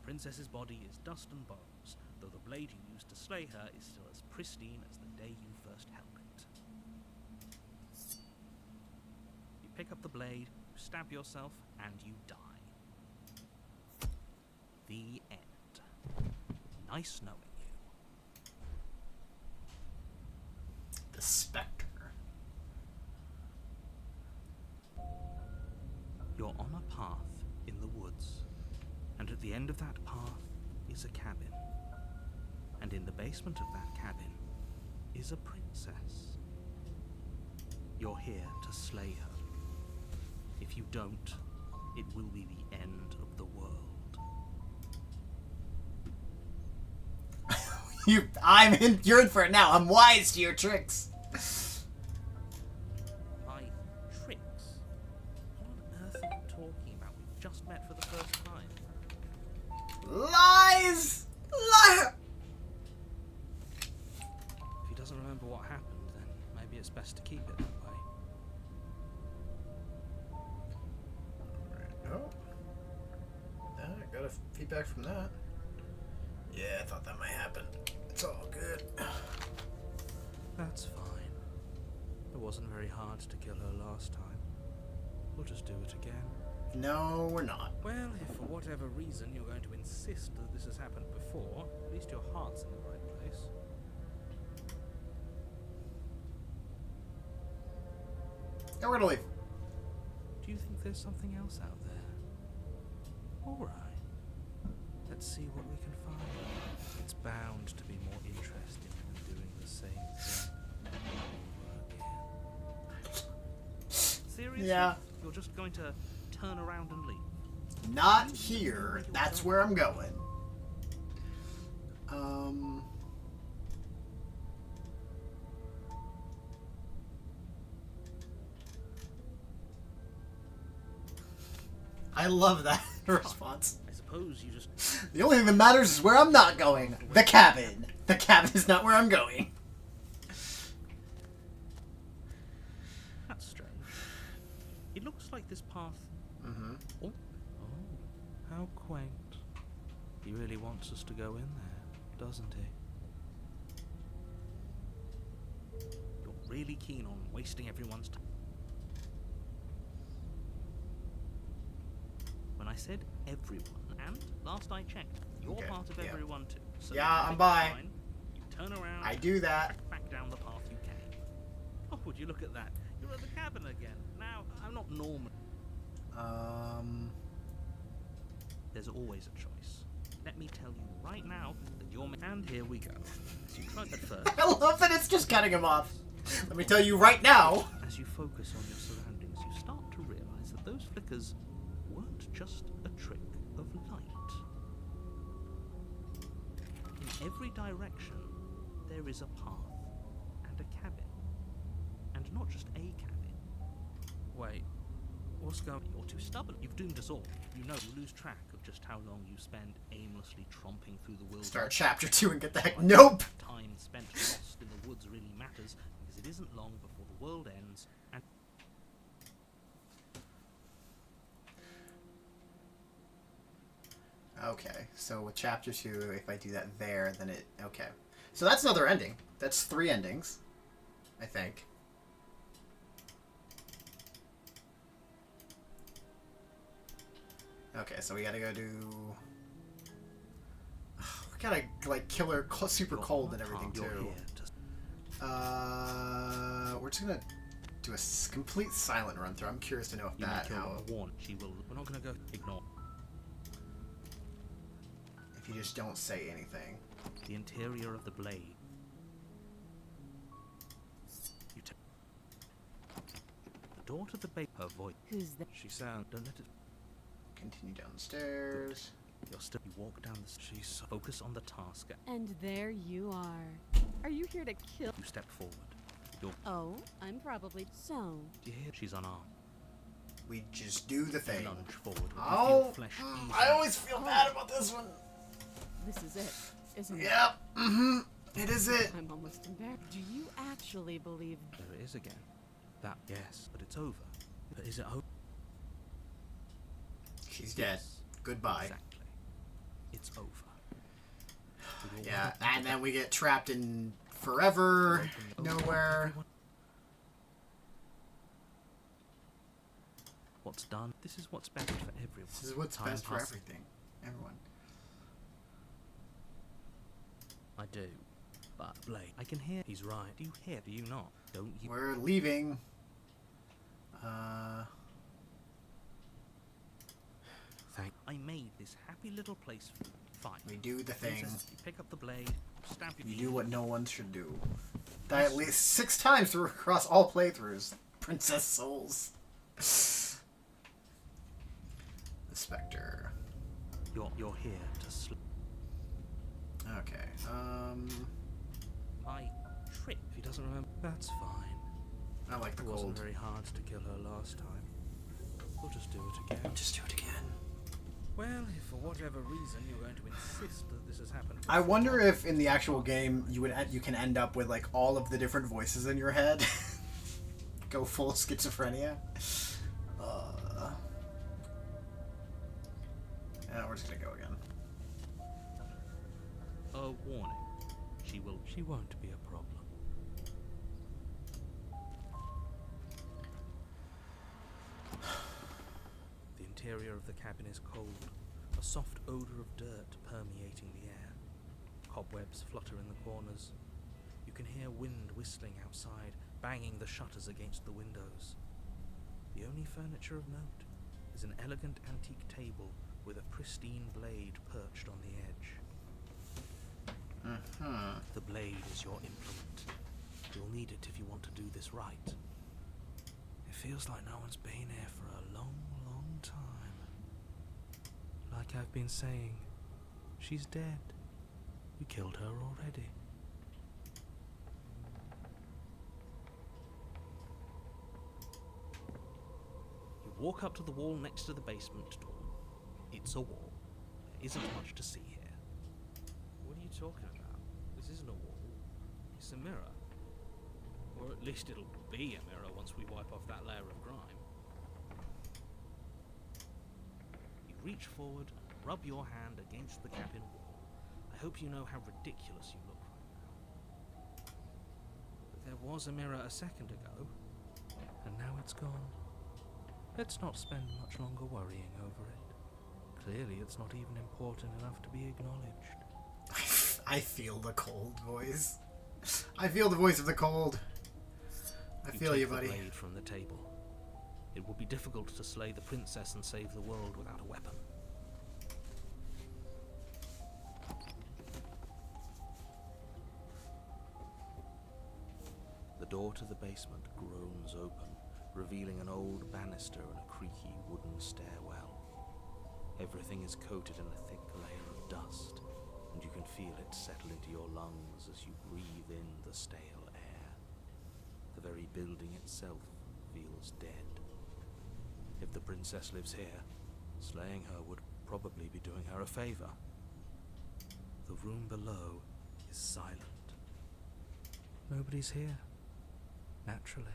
princess's body is dust and bones, though the blade you used to slay her is still as pristine as the day you first held it. You pick up the blade, you stab yourself, and you die. The end. Nice knowing you. The Spectre. You're on a path in the woods, and at the end of that path is a cabin. And in the basement of that cabin is a princess. You're here to slay her. If you don't, it will be the end of the world. You're in for it now. I'm wise to your tricks. My tricks? What on earth are you talking about? We've just met for the first time. Lies! Liar! If he doesn't remember what happened, then maybe it's best to keep it that way. Oh. Got a feedback from that. Yeah, I thought that might happen. It's all good. That's fine. It wasn't very hard to kill her last time. We'll just do it again. No, we're not. Well, if for whatever reason you're going to insist that this has happened before, at least your heart's in the right place. And we're gonna leave. Do you think there's something else out there? Alright. Let's see what we can find. It's bound to be more interesting than doing the same thing over again. Seriously? Yeah. You're just going to turn around and leave. Not here. That's where I'm going. I love that response. I suppose you just... The only thing that matters is where I'm not going. The cabin. The cabin is not where I'm going. That's strange. It looks like this path... Mm-hmm. Oh, How quaint. He really wants us to go in there, doesn't he? you're really keen on wasting everyone's time. When I said everyone, and last I checked, you're Okay, part of yeah. everyone too. So Yeah, if I'm it's by. fine, you turn around. I do that. Back down the path you came. Oh, would you look at that? You're at the cabin again. Now, I'm not normal. There's always a choice. Let me tell you right now that you're... And here we go. As you tried at first, I love that it's just cutting him off. Let me tell you right now. as you focus on your surroundings, you start to realize that those flickers weren't just a trick of light. In every direction, there is a path and a cabin. And not just a cabin. Wait, what's going... You're too stubborn. You've doomed us all. You know, you lose track of just how long you spend aimlessly tromping through the wilderness. Start chapter 2 and get the heck. Nope. Time spent lost in the woods really matters, because it isn't long before the world ends, and Okay, so with chapter 2, if I do that there, then it... Okay. So that's another ending. That's 3 endings, I think. Okay, so we gotta go do... We gotta, like, kill her super cold and everything, you're too. here to We're just gonna do a complete silent run through. I'm curious to know if you may that... kill How, her. Warn. She will. We're not going to go. Ignore. if you just don't say anything. The interior of the blade. You take the door to the base. Her voice. Who's that? She sound... Don't let it. Continue down the stairs. You're still. You walk down the. She's so... Focus on the task. And there you are. Are you here to kill? You step forward. You're. Oh, I'm probably... So, Do you hear? She's unarmed. We just do the thing. Lunge forward. With Oh, your flesh easy. I always feel bad about this one. this is it, isn't it? Yep. Mm-hmm. It is it. I'm almost embarrassed. Do you actually believe... There it is again. That. Yes, but it's over. But is it over? She's dead. Goodbye. Exactly. It's over. We will Yeah, work and then we get trapped in forever, nowhere. What's done? This is what's best for everyone. This is what's Time best for passes. everything. Everyone. I do. But Blake, I can hear. He's right. Do you hear? Do you not? Don't you? We're leaving. Thank. I made this happy little place for you. Fine. We do the thing. You pick up the blade. Stab your. You do what no one should do. Die at least 6 times through across all playthroughs. Princess Souls. The Spectre. You're here to sleep. Okay. My trick. If he doesn't remember... That's fine. I like the It wasn't cold. very hard to kill her last time. We'll just do it again. Just do it again. Well, if for whatever reason you're going to insist that this has happened... I wonder if in the actual game you can end up with like all of the different voices in your head. Go full schizophrenia. Yeah, we're just gonna go again. A warning. She will. She won't be a problem. The interior of the cabin is cold, a soft odour of dirt permeating the air. Cobwebs flutter in the corners. You can hear wind whistling outside, banging the shutters against the windows. The only furniture of note is an elegant antique table with a pristine blade perched on the edge. The blade is your implement. You'll need it if you want to do this right. feels like no one's been here for a long, long time. Like I've been saying, she's dead. We killed her already. You walk up to the wall next to the basement door. It's a wall. There isn't much to see here. What are you talking about? This isn't a wall. It's a mirror. Or at least it'll be a mirror once we wipe off that layer of grime. You reach forward and rub your hand against the cabin wall. I hope you know how ridiculous you look right now. There was a mirror a second ago, and now it's gone. Let's not spend much longer worrying over it. Clearly, it's not even important enough to be acknowledged. I feel the cold voice. I feel the voice of the cold. I feel take you, the buddy. blade from the table. It will be difficult to slay the princess and save the world without a weapon. The door to the basement groans open, revealing an old banister and a creaky wooden stairwell. Everything is coated in a thick layer of dust, and you can feel it settle into your lungs as you breathe in the stale air. The very building itself feels dead. If the princess lives here, slaying her would probably be doing her a favor. The room below is silent. Nobody's here. Naturally.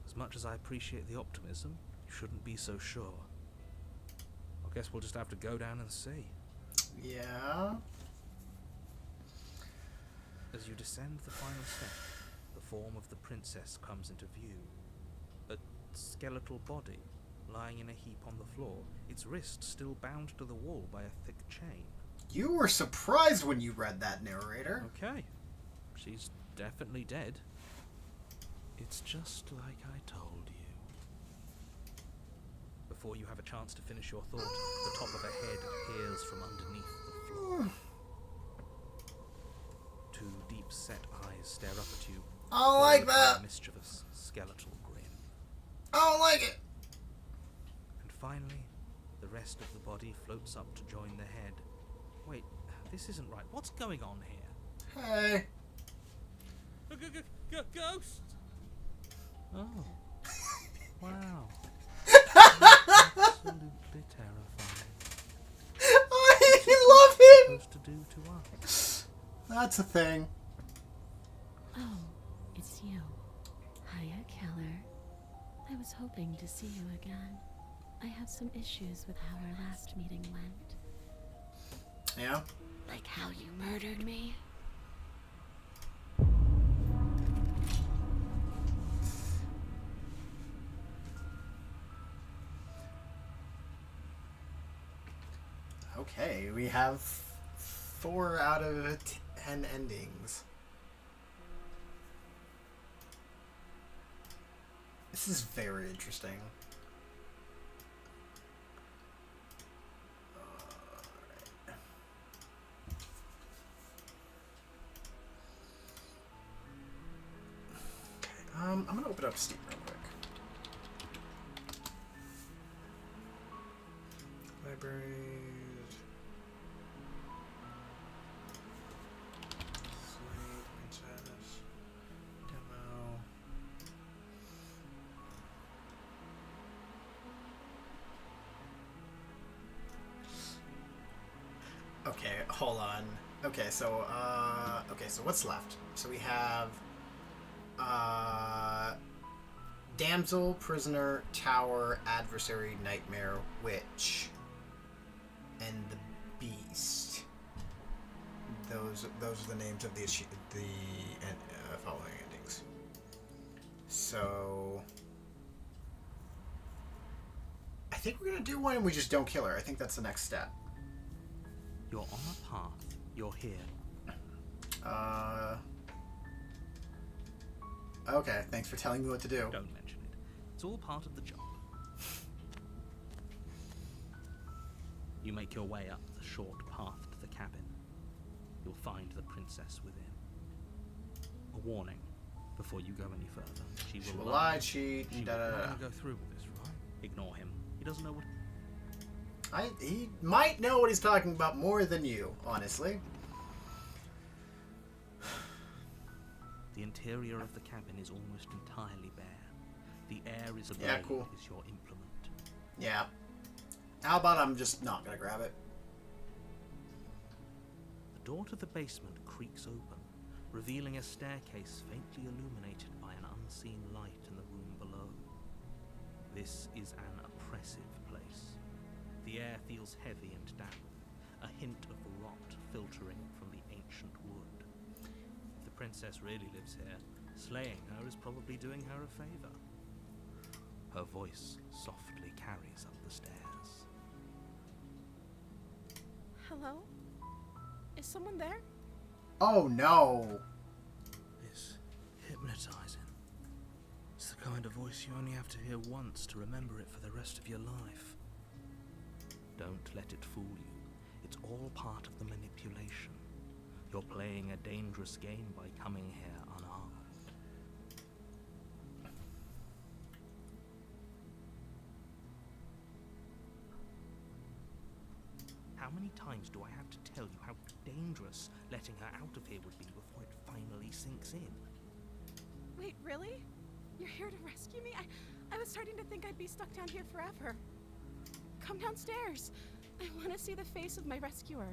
As much as I appreciate the optimism, you shouldn't be so sure. I guess we'll just have to go down and see. Yeah. As you descend the final step, the form of the princess comes into view. A skeletal body, lying in a heap on the floor, its wrist still bound to the wall by a thick chain. You were surprised when you read that, narrator. Okay, she's definitely dead. It's just like I told you. Before you have a chance to finish your thought, the top of a head appears from underneath the floor. Two deep-set eyes stare up at you. I don't like followed by that. a mischievous skeletal grin. I don't like it. And finally, the rest of the body floats up to join the head. Wait, this isn't right. What's going on here? Hey. Ghost! Oh. Wow. Absolutely terrifying. I love him. Supposed to do to us. That's a thing. Oh, it's you. Hiya, Keller. I was hoping to see you again. I have some issues with how our last meeting went. Yeah. Like how you murdered me. Okay, we have 4 out of 10 endings. This is very interesting. I'm gonna open up Steam real quick. Libraries. Slate, Princess. Demo. Okay, hold on. Okay, so what's left? So we have Damsel, Prisoner, Tower, Adversary, Nightmare, Witch, and the Beast. Those are the names of the following endings. So I think we're gonna do one and we just don't kill her. I think that's the next step. You're on a path. You're here. Okay, thanks for telling me what to do. Don't mention it. It's all part of the job. You make your way up the short path to the cabin. You'll find the princess within. A warning. Before you go any further, she She will will lie, cheat, She da will da I'm da. gonna go through with this, right? Ignore him. He doesn't know what. He might know what he's talking about more than you, honestly. The interior of the cabin is almost entirely bare. The air is a Yeah, blade, cool. is your implement. Yeah. How about I'm just not gonna grab it? The door to the basement creaks open, revealing a staircase faintly illuminated by an unseen light in the room below. This is an oppressive place. The air feels heavy and damp, a hint of rot filtering from the ancient wood. If the princess really lives here, slaying her is probably doing her a favor. Her voice softly carries up the stairs. Hello? Is someone there? Oh no. It's hypnotizing. It's the kind of voice you only have to hear once to remember it for the rest of your life. Don't let it fool you. It's all part of the manipulation. You're playing a dangerous game by coming here unarmed. How many times do I have to tell you how dangerous letting her out of here would be before it finally sinks in? Wait, really? You're here to rescue me? I was starting to think I'd be stuck down here forever. Come downstairs. I want to see the face of my rescuer.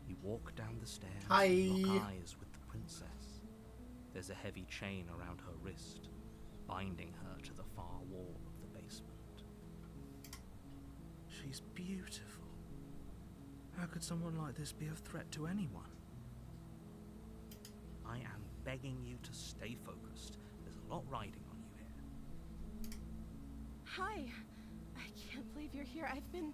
You walk down the stairs Hi. and lock eyes with the princess. There's a heavy chain around her wrist, binding her to the far wall of the basement. She's beautiful. How could someone like this be a threat to anyone? I am begging you to stay focused. There's a lot riding on you here. Hi. I can't believe you're here. I've been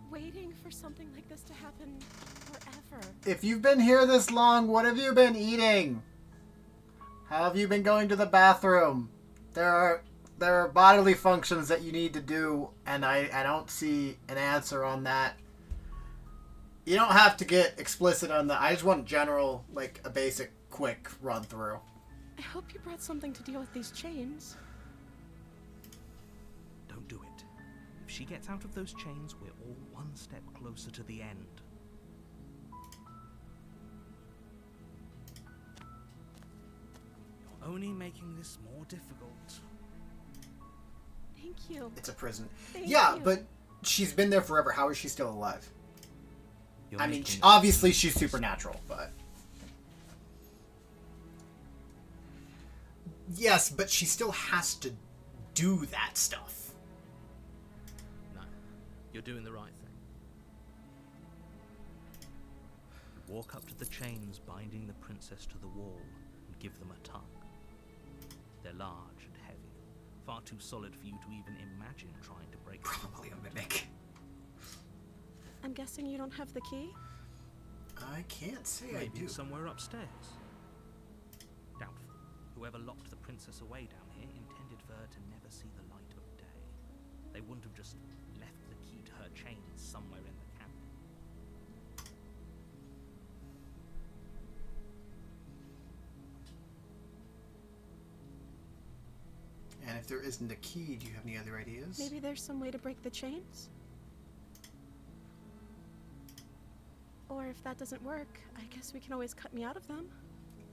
waiting for something like this to happen forever. If you've been here this long, what have you been eating? How have you been going to the bathroom? There are bodily functions that you need to do, and I don't see an answer on that. You don't have to get explicit on that. I just want general, like a basic, quick run through. I hope you brought something to deal with these chains. Don't do it. If she gets out of those chains, we're all one step closer to the end. You're only making this more difficult. Thank you. It's a prison. Thank Yeah, you. but she's been there forever. How is she still alive? You're I mean, making- obviously she's supernatural, but... Yes, but she still has to do that stuff. No, you're doing the right thing. You walk up to the chains binding the princess to the wall and give them a tug. They're large and heavy, far too solid for you to even imagine trying to break them Probably a apart. mimic. I'm guessing you don't have the key? I can't say I Maybe do. somewhere upstairs. Doubtful. Whoever locked the princess away down here intended for her to never see the light of day. They wouldn't have just left the key to her chains somewhere in the cabin. And if there isn't a key, do you have any other ideas? Maybe there's some way to break the chains? Or if that doesn't work, I guess we can always cut me out of them.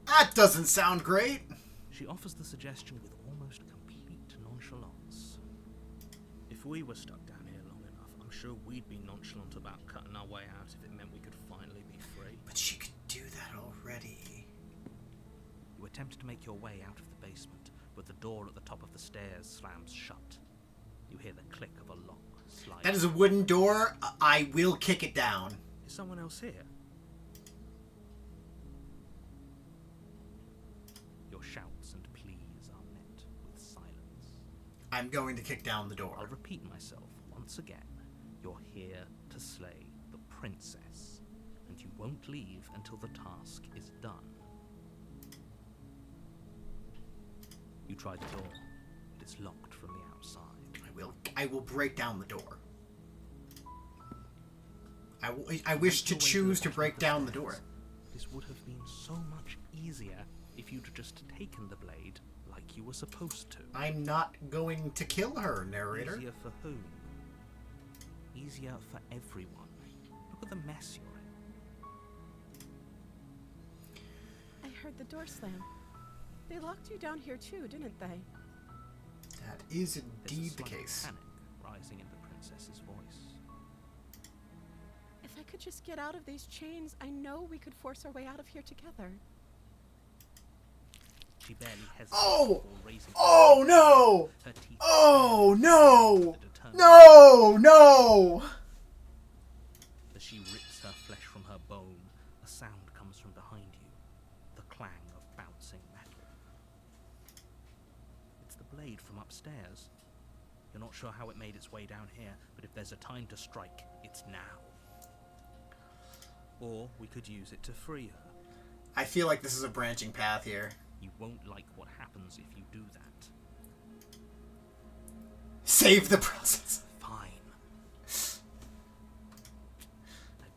That doesn't sound great. She offers the suggestion with almost complete nonchalance. If we were stuck down here long enough, I'm sure we'd be nonchalant about cutting our way out if it meant we could finally be free. But she could do that already. You attempt to make your way out of the basement, but the door at the top of the stairs slams shut. You hear the click of a lock slide. That is a wooden door. I will kick it down. Is someone else here? Your shouts and pleas are met with silence. I'm going to kick down the door. I'll repeat myself once again. You're here to slay the princess, and you won't leave until the task is done. You try the door. It is locked from the outside. I will break down the door. I wish Make to your way the choose to bottom break of the down the stairs. door. This would have been so much easier if you'd just taken the blade like you were supposed to. I'm not going to kill her, narrator. Easier for whom? Easier for everyone. Look at the mess you're in. I heard the door slam. They locked you down here too, didn't they? That is There's indeed a the slight case. panic rising in the princess's voice. If I could just get out of these chains, I know we could force our way out of here together. She barely hesitated Oh! before raising Oh no! her teeth. Oh no! The determined No! No! As she rips her flesh from her bone, a sound comes from behind you. The clang of bouncing metal. It's the blade from upstairs. You're not sure how it made its way down here, but if there's a time to strike, it's now. Or we could use it to free her. I feel like this is a branching path here. You won't like what happens if you do that. Save the process. Fine.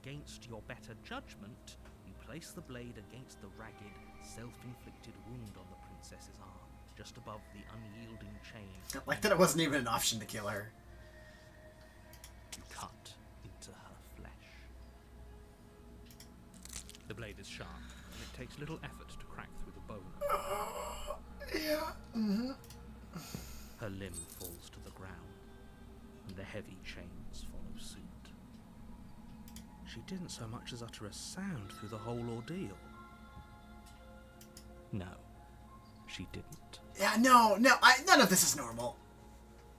Against your better judgment, you place the blade against the ragged, self-inflicted wound on the princess's arm, just above the unyielding chain. I like that it wasn't even an option to kill her. You cut into her flesh. The blade is sharp, and it takes little effort to crack through the bone. Yeah. Mm-hmm. Her limb falls to the ground, and the heavy chains follow suit. She didn't so much as utter a sound through the whole ordeal. No, she didn't. Yeah, no, none of this is normal.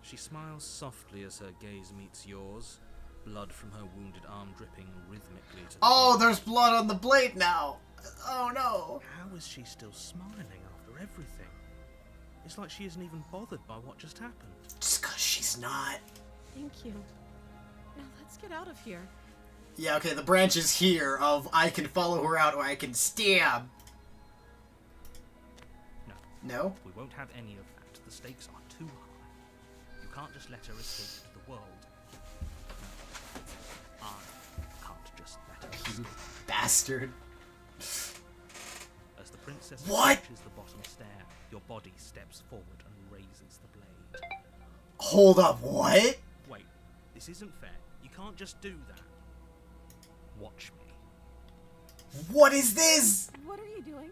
She smiles softly as her gaze meets yours, blood from her wounded arm dripping rhythmically to the Oh, ground. there's blood on the blade now. Oh no. How is she still smiling after everything? It's like she isn't even bothered by what just happened. Just 'cause she's not. Thank you. Now let's get out of here. Yeah, okay, the branches here of I can follow her out or I can stab. No, No? we won't have any of that. The stakes are too high. You can't just let her escape to the world. No, I can't just let her escape. Bastard. As the princess What? approaches the bottom stair, your body steps forward and raises the blade. Hold up, what? Wait, this isn't fair. You can't just do that. Watch me. What is this? What are you doing?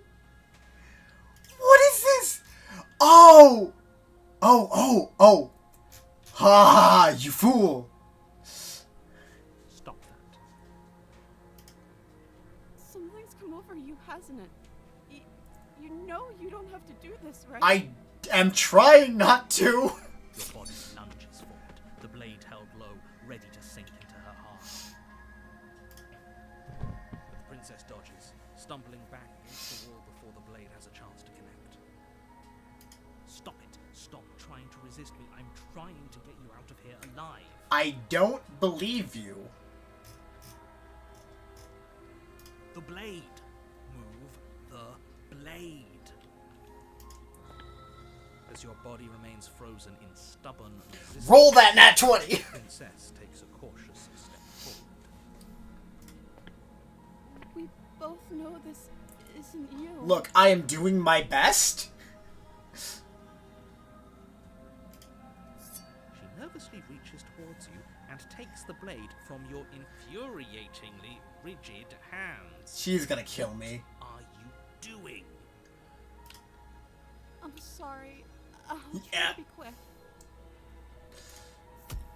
What is this? Oh! Oh! Ha! You fool! Stop that. Something's come over you, hasn't it? You know you don't have to do this, right? I am trying not to. Your body lunges forward, the blade held low, ready to sink into her heart. The princess dodges, stumbling back against the wall before the blade has a chance to connect. Stop it. Stop trying to resist me. I'm trying to get you out of here alive. I don't believe you. The blade. Move the blade. As your body remains frozen in stubborn resistance, Roll that nat 20. the princess takes a cautious step forward. We both know this isn't you. Look, I am doing my best. She nervously reaches towards you and takes the blade from your infuriatingly rigid hands. She's gonna kill me. What are you doing? I'm sorry. I'll try Yeah. to be quick.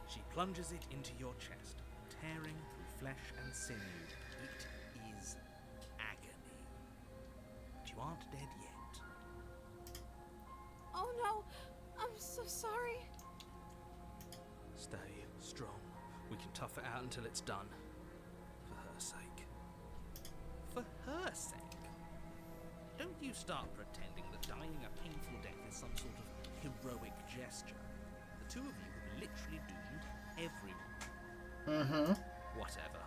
She plunges it into your chest, tearing through flesh and sinew. It is agony. But you aren't dead yet. Oh no! I'm so sorry. Stay strong. We can tough it out until it's done. For her sake. For her sake? Don't you start pretending that dying a painful death is some sort of heroic gesture. The two of you have literally doomed everyone. Mm-hmm. Whatever.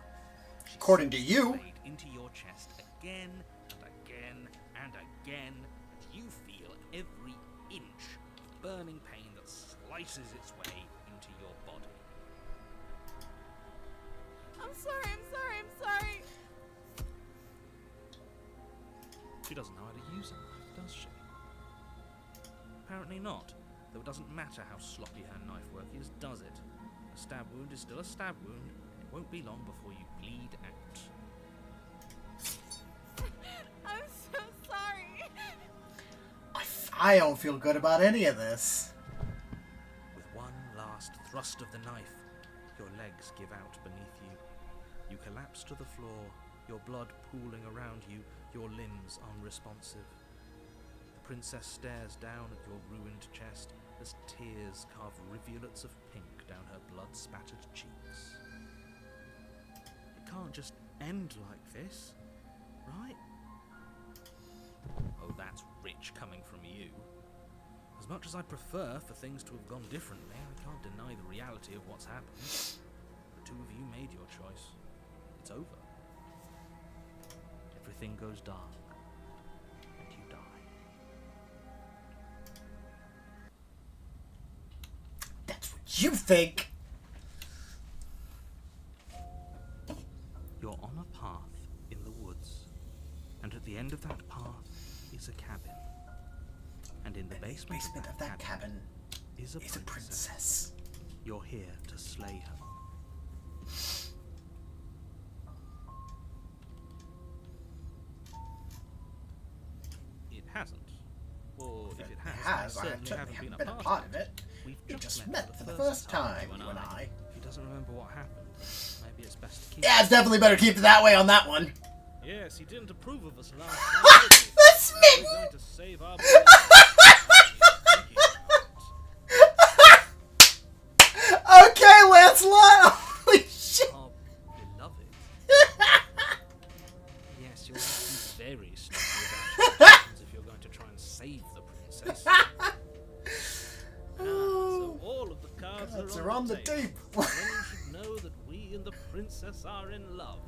She According to sinks you. the blade into your chest again and again and again, and you feel every inch of burning pain that slices its way into your body. I'm sorry, I'm sorry, I'm sorry. She doesn't know how to use a knife, does she? Apparently not, though it doesn't matter how sloppy her knife work is, does it? A stab wound is still a stab wound. It won't be long before you bleed out. I'm so sorry. I don't feel good about any of this. With one last thrust of the knife, your legs give out beneath you. You collapse to the floor, your blood pooling around you, your limbs unresponsive. The princess stares down at your ruined chest as tears carve rivulets of pink down her blood-spattered cheeks. It can't just end like this, right? Oh, that's rich coming from you. As much as I prefer for things to have gone differently, I can't deny the reality of what's happened. The two of you made your choice. It's over. Everything goes dark, and you die. That's what you think. You're on a path in the woods, and at the end of that path is a cabin. And in the basement of that cabin is a princess. You're here to slay her. It hasn't. Or if it has, I certainly haven't haven't been a part of it. We've We just met for the first time, you and I. If he doesn't remember what happened, maybe it's best to keep Yeah, it's definitely better keep it that way on that one. Yes, he didn't approve of us last time, did he? That's me! We're going to save our Okay, Lancelot! Holy shit! our beloved. Yes, you'll have to be very sneaky about your actions if you're going to try and save the princess. So all of the cards are on the table. table. Then you should know that we and the princess are in love,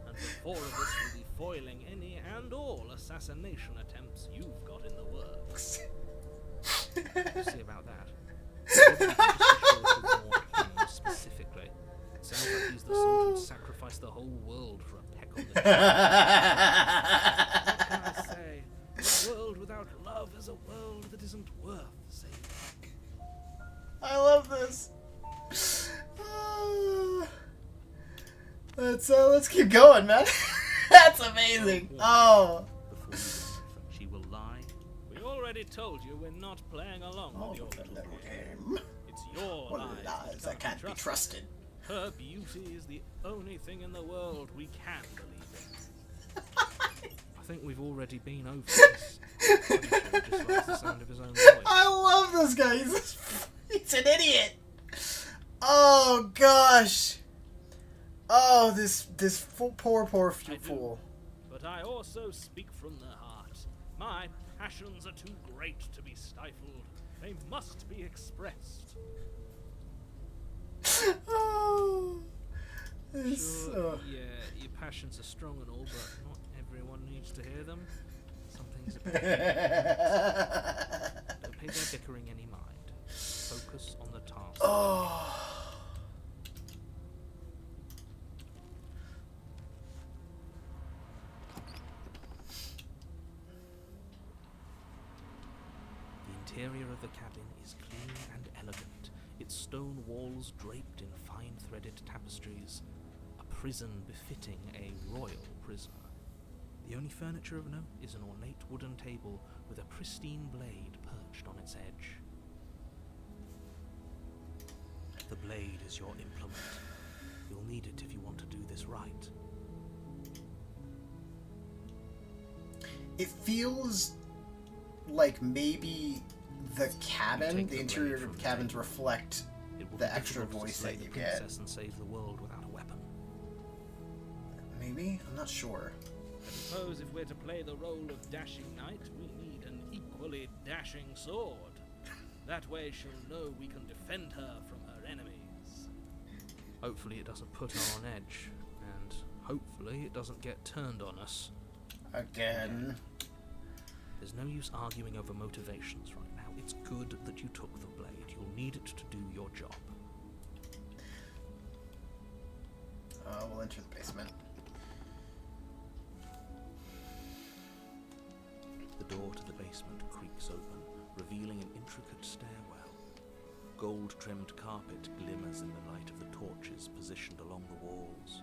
and the four of us will be foiling any and all assassination attempts you've got in the works. We'll see about that. Maybe we can just be sure to warn him specifically. It sounds like he's the sort who'd sacrifice the whole world for a peck on the cheek. What can I say? A world without love is a world that isn't worth saving. I love this. Let's keep going, man. That's amazing. Oh. Before you leave, she will lie. We already told you we're not playing along with your little game. It's your What lies lies that that can't be trusted. Her beauty is the only thing in the world we can believe in. I think we've already been over this. Pretty sure he just likes the sound of his own voice. I love this guy. He's an idiot. Oh gosh. Oh, this poor fool. But I also speak from the heart. My passions are too great to be stifled. They must be expressed. Oh. It's, Sure, yeah, your passions are strong and all, but not everyone needs to hear them. Some things are better. Don't pay their bickering any mind. Focus on the task. Oh. The interior of the cabin is clean and elegant, its stone walls draped in fine-threaded tapestries, a prison befitting a royal prisoner. The only furniture of note is an ornate wooden table with a pristine blade perched on its edge. The blade is your implement. You'll need it if you want to do this right. It feels like maybe the cabin, take the the interior blade of from cabins the reflect It will the be extra difficult to voice slay that the you get. princess and save the world without a weapon. Maybe? I'm not sure. I suppose if we're to play the role of dashing knight, we need an equally dashing sword. That way she'll know we can defend her from her enemies. Hopefully it doesn't put her on edge, and hopefully it doesn't get turned on us. Again. There's no use arguing over motivations right now. It's good that you took the blade. You'll need it to do your job. We'll enter the basement. The door to the basement creaks open, revealing an intricate stairwell. Gold-trimmed carpet glimmers in the light of the torches positioned along the walls.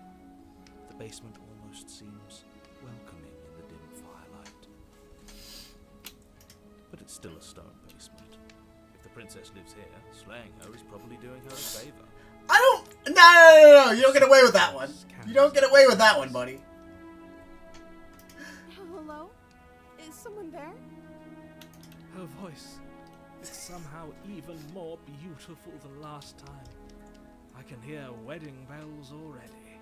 The basement almost seems welcoming in the dim firelight. But it's still a stone basement. If the princess lives here, slaying her is probably doing her a favor. I don't. No. You don't get away with that one. You don't get away with that one, buddy. Hello? Is someone there? Her voice is somehow even more beautiful than last time. I can hear wedding bells already.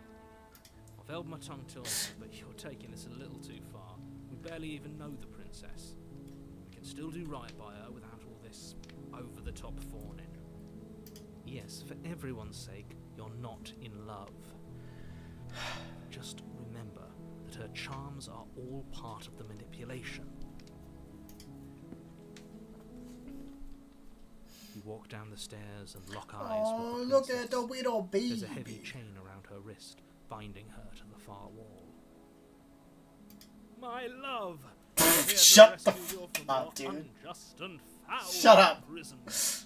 I've held my tongue till now, but you're taking this a little too far. We barely even know the princess. We can still do right by her without all this over-the-top fawning. Yes, for everyone's sake, you're not in love. Just remember that her charms are all part of the manipulation. You walk down the stairs and lock eyes Oh, with the look princess. at the little baby. There's a heavy chain around her wrist, binding her to the far wall. My love! I'm here to Shut the rescue you from up, your dude. unjust and foul Shut up. imprisonment.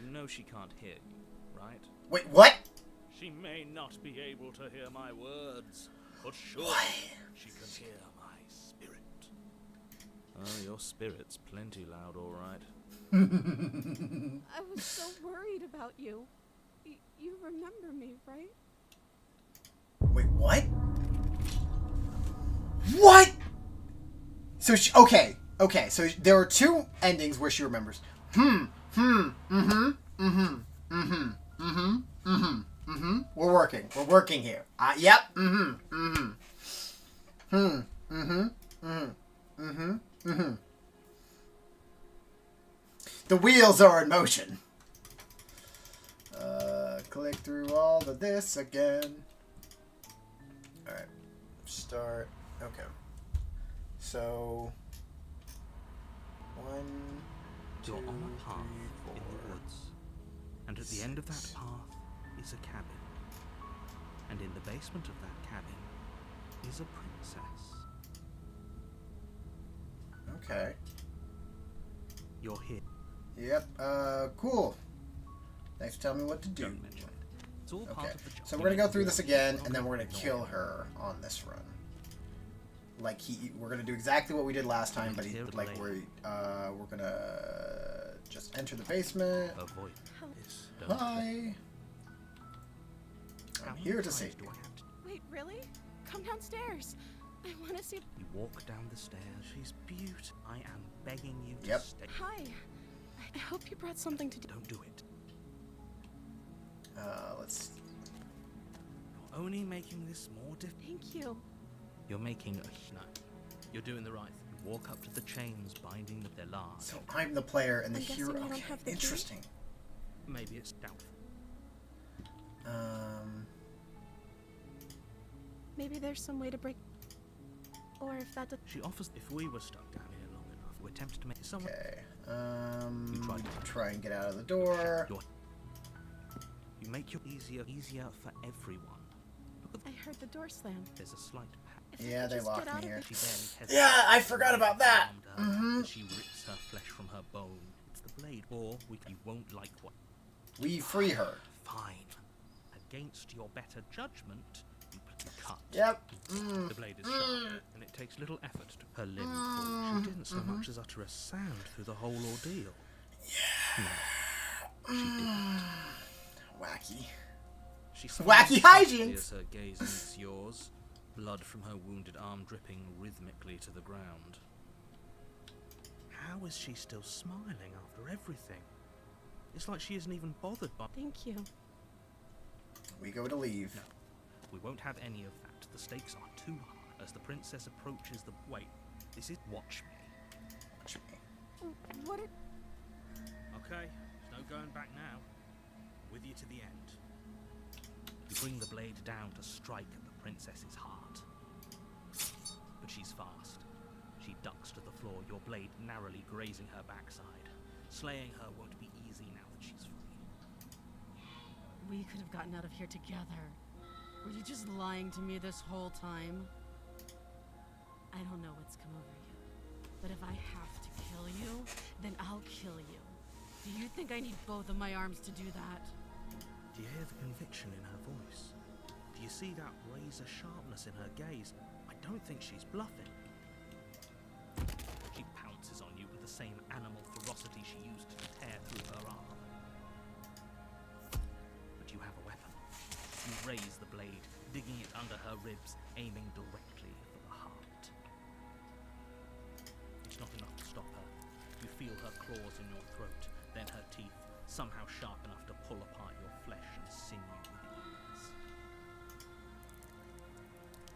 You know she can't hear you, right? Wait, what? She may not be able to hear my words, but surely What? she can hear my spirit. Oh, your spirit's plenty loud, all right. I was so worried about you. You remember me, right? Wait, what? What? So she, okay, so there are two endings where she remembers. We're working here. Yep. The wheels are in motion. Click through all of this again. Alright. Start. Okay. So. 1, 2, You're on a path 3, 4. in the woods, and at the end of that path is a cabin. And in the basement of that cabin is a princess. Okay. You're here. Yep. Cool. Thanks for telling me what to do. Don't mention it. It's all part Okay. of the job. So we're gonna go through this again, and then we're gonna kill her on this run. Like we're gonna do exactly what we did last time, but we're gonna just enter the basement. Avoid this. Don't Hi. How I'm many here to times save do you. I have to- Wait, really? Come downstairs. I want to see. You walk down the stairs. She's beautiful. I am begging you to Yep. stay. Hi. I hope you brought something to do. Don't do it. Let's. You're only making this more difficult. Thank you. You're making a... No. You're doing the right thing. You walk up to the chains binding their large. So I'm the player and the I'm guessing hero. you don't Okay, have the key? interesting. Maybe it's doubtful. Maybe there's some way to break. Or if that. She offers... If we were stuck down here long enough, we're tempted to make someone... Okay. You tried to- Try and get out of the door. You make your easier for everyone. Look at I heard the door slam. There's a slight pat. If I Yeah, could they just locked get out me of here. this- She barely hesitates. Yeah, I forgot about that. Armed her, Mhm. as She rips her flesh from her bone. It's the blade. Or you won't like what. We free her. Fine. Against your better judgment, you cut. Yep. The blade is sharp, and it takes little effort to her limb fall. She didn't so much as utter a sound through the whole ordeal. No, she didn't. Wacky. She Wacky smiles softly hijinks. as her gaze meets yours, blood from her wounded arm dripping rhythmically to the ground. How is she still smiling after everything? It's like she isn't even bothered by... Thank you. We go to leave. No, we won't have any of that. The stakes are too high. As the princess approaches the... Wait, this is... Watch me. Watch me. What are. Okay, there's no going back now. With you to the end. You bring the blade down to strike at the princess's heart. But she's fast. She ducks to the floor, your blade narrowly grazing her backside. Slaying her won't be easy now that she's free. We could have gotten out of here together. Were you just lying to me this whole time? I don't know what's come over you, but if I have to kill you, then I'll kill you. Do you think I need both of my arms to do that? Do you hear the conviction in her voice? Do you see that razor sharpness in her gaze? I don't think she's bluffing. She pounces on you with the same animal ferocity she used to tear through her arm. But you have a weapon. You raise the blade, digging it under her ribs, aiming directly for the heart. It's not enough to stop her. You feel her claws in your throat, then her teeth, somehow sharp enough to pull apart your flesh and sinew with ease.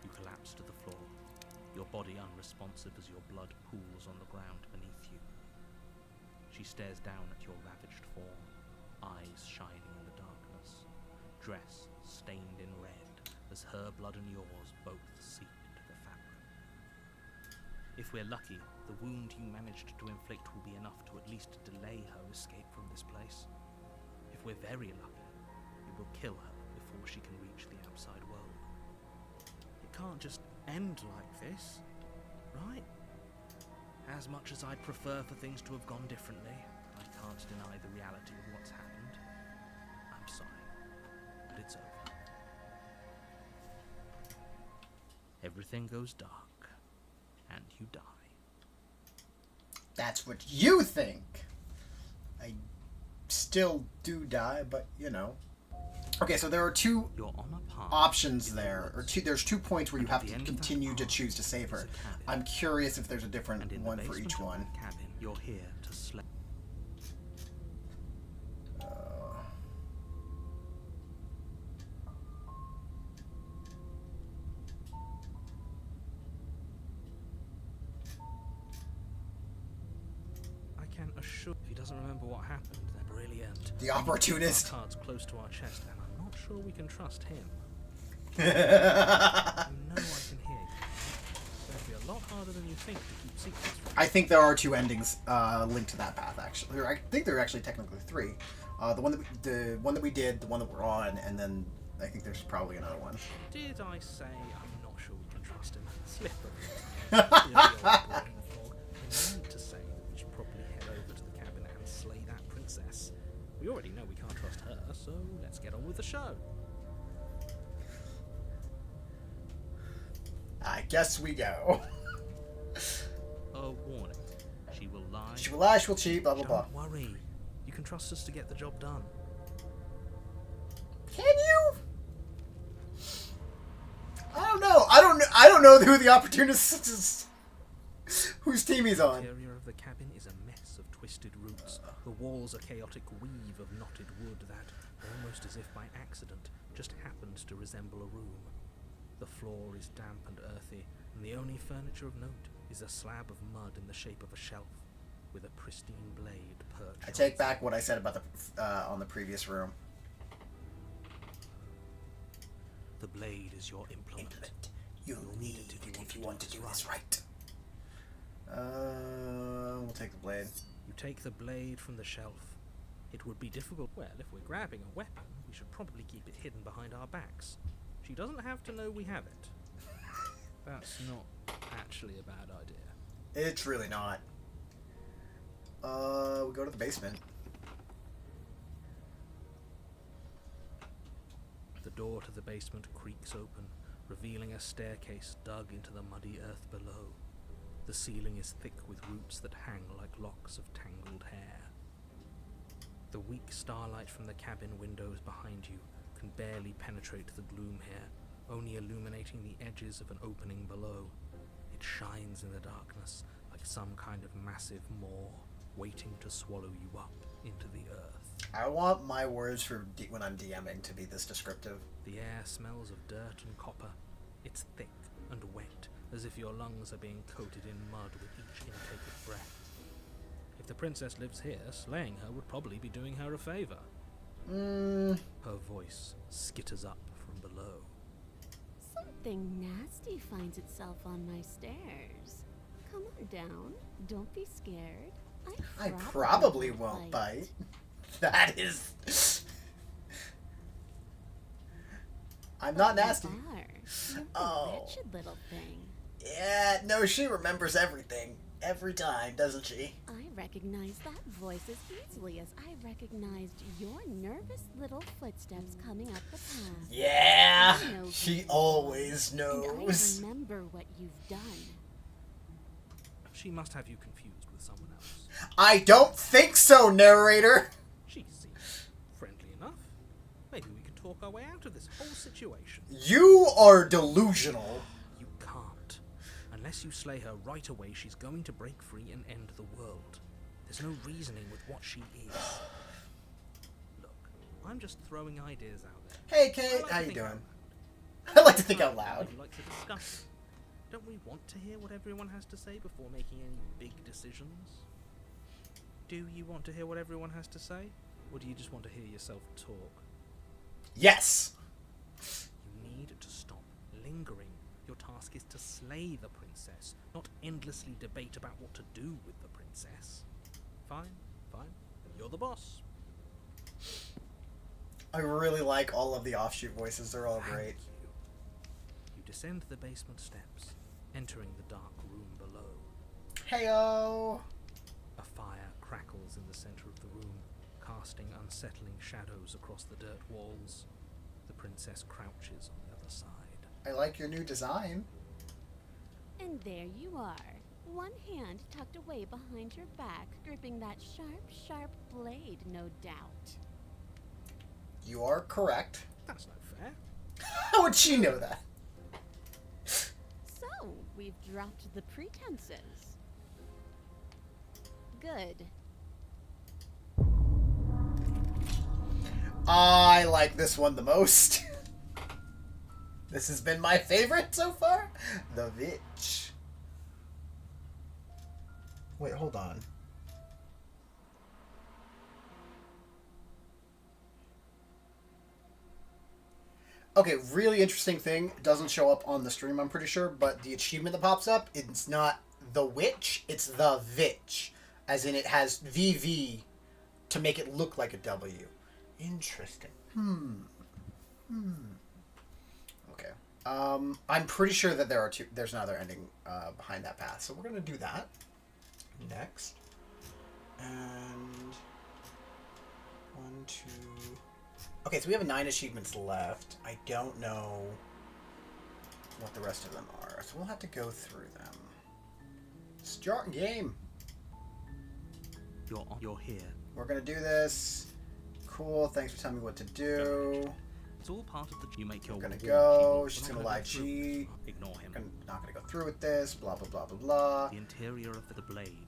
You collapse to the floor, your body unresponsive as your blood pools on the ground beneath you. She stares down at your ravaged form, eyes shining in the darkness, dress stained in red as her blood and yours both seep into the fabric. If we're lucky, the wound you managed to inflict will be enough to at least delay her escape from this place. If we're very lucky, it will kill her before she can reach the outside world. It can't just end like this, right? As much as I'd prefer for things to have gone differently, I can't deny the reality of what's happened. I'm sorry, but it's over. Everything goes dark, and you die. That's what you think. I still do die, but you know. Okay, so there are two You're on a path options in the there, or woods. two. There's 2 points where you And have at the to end of that continue to path choose to save her. is a cabin. I'm curious if there's a different And in one the for basement each of one. that cabin, you're here to slay. I can assure if he doesn't remember what happened, then brilliant. The opportunist. Our cards close to our chest, and I'm not sure we can trust him. I You know I can hear you. It'll be a lot harder than you think to keep secrets from. think there are 2 endings linked to that path. Actually, or I think there are actually technically 3. The one that we did, the one that we're on, and then I think there's probably another one. Did I say I'm not sure we can trust him? Slip of the tongue. Really old brain fog. I meant to say that we should probably head over to the cabin and slay that princess. We already know we can't trust her, so let's get on with the show. I guess we go. A warning. She will lie. She will lie, she will cheat, blah blah blah. Don't worry. You can trust us to get the job done. Can you? I don't know who the opportunist is. Whose team he's The on. interior of the cabin is a mess of twisted roots. The walls a chaotic weave of knotted wood that, almost as if by accident, just happens to resemble a room. The floor is damp and earthy, and the only furniture of note is a slab of mud in the shape of a shelf, with a pristine blade perched I on take its back what I said about the on the previous room. The blade is your implement. You'll need it if you want to do this right. We'll take the blade. You take the blade from the shelf. It would be difficult. Well, if we're grabbing a weapon, we should probably keep it hidden behind our backs. She doesn't have to know we have it. That's not actually a bad idea. It's really not. We go to the basement. The door to the basement creaks open, revealing a staircase dug into the muddy earth below. The ceiling is thick with roots that hang like locks of tangled hair. The weak starlight from the cabin windows behind you can barely penetrate the gloom here, only illuminating the edges of an opening below. It shines in the darkness like some kind of massive maw, waiting to swallow you up into the earth. I want my words for when I'm DMing to be this descriptive. The air smells of dirt and copper. It's thick and wet, as if your lungs are being coated in mud with each intake of breath. If the princess lives here, slaying her would probably be doing her a favor. Her voice skitters up from below. Something nasty finds itself on my stairs. Come on down. Don't be scared. I probably won't bite. That is... I'm not But you nasty. are. You're the Oh. wretched little thing. Yeah, no, she remembers everything. Every time, doesn't she? I recognize that voice as easily as I recognized your nervous little footsteps coming up the path. Yeah, I know she who you always are, and I knows. remember what you've done. She must have you confused with someone else. I don't think so, narrator. She seems friendly enough. Maybe we can talk our way out of this whole situation. You are delusional. You can't. Unless you slay her right away, she's going to break free and end the world. There's no reasoning with what she is. Look, I'm just throwing ideas out there. Hey, I Kate, like how to you think doing? out loud. I like to think out loud. You like to discuss. Don't we want to hear what everyone has to say before making any big decisions? Do you want to hear what everyone has to say? Or do you just want to hear yourself talk? Yes. You need to stop lingering. Your task is to slay the princess, not endlessly debate about what to do with the princess. Fine, fine. You're the boss. I really like all of the offshoot voices. They're all great. Thank you. You descend the basement steps, entering the dark room below. Heyo. A fire crackles in the center of the room, casting unsettling shadows across the dirt walls. The princess crouches on the other side. I like your new design. And there you are. One hand tucked away behind your back, gripping that sharp, sharp blade, no doubt. You are correct. That's no fair. How would she know that? So, we've dropped the pretenses. Good. I like this one the most. This has been my favorite so far. The Witch. Wait, hold on. Okay, really interesting thing. Doesn't show up on the stream, I'm pretty sure, but the achievement that pops up, it's not the Witch, it's the Witch. As in it has VV to make it look like a W. Interesting. Okay. I'm pretty sure that there's another ending behind that path, so we're gonna do that next. And 1, 2. Okay, so we have 9 achievements left. I don't know what the rest of them are, so we'll have to go through them. Start game. You're here. We're gonna do this. Cool. Thanks for telling me what to do. It's all part of the. You make your. We're gonna war go. cheat. She's We're gonna not lie go through with cheat. this. Ignore him. Not gonna go through with this. Blah blah blah blah blah. The interior of the blade.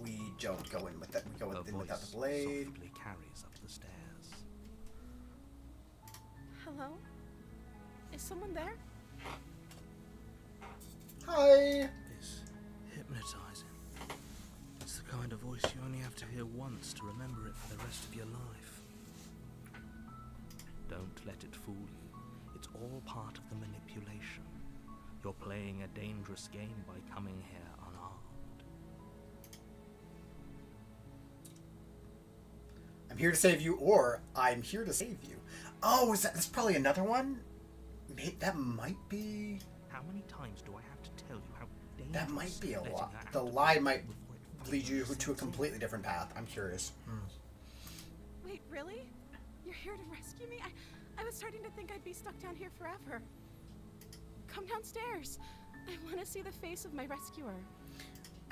We don't go in with that. We go Her in without voice the blade. softly carries up the stairs. Hello? Is someone there? Hi. It's hypnotizing. It's the kind of voice you only have to hear once to remember it for the rest of your life. Don't let it fool you. It's all part of the manipulation. You're playing a dangerous game by coming here unarmed. I'm here to save you, or I'm here to save you. Oh, that's probably another one? That might be... How many times do I have to tell you how dangerous That might be a letting lot. her out The of lie bed might before it lead you finally to a sets completely in? different path. I'm curious. Wait, really? You're here to rescue me? I was starting to think I'd be stuck down here forever. Come downstairs. I want to see the face of my rescuer.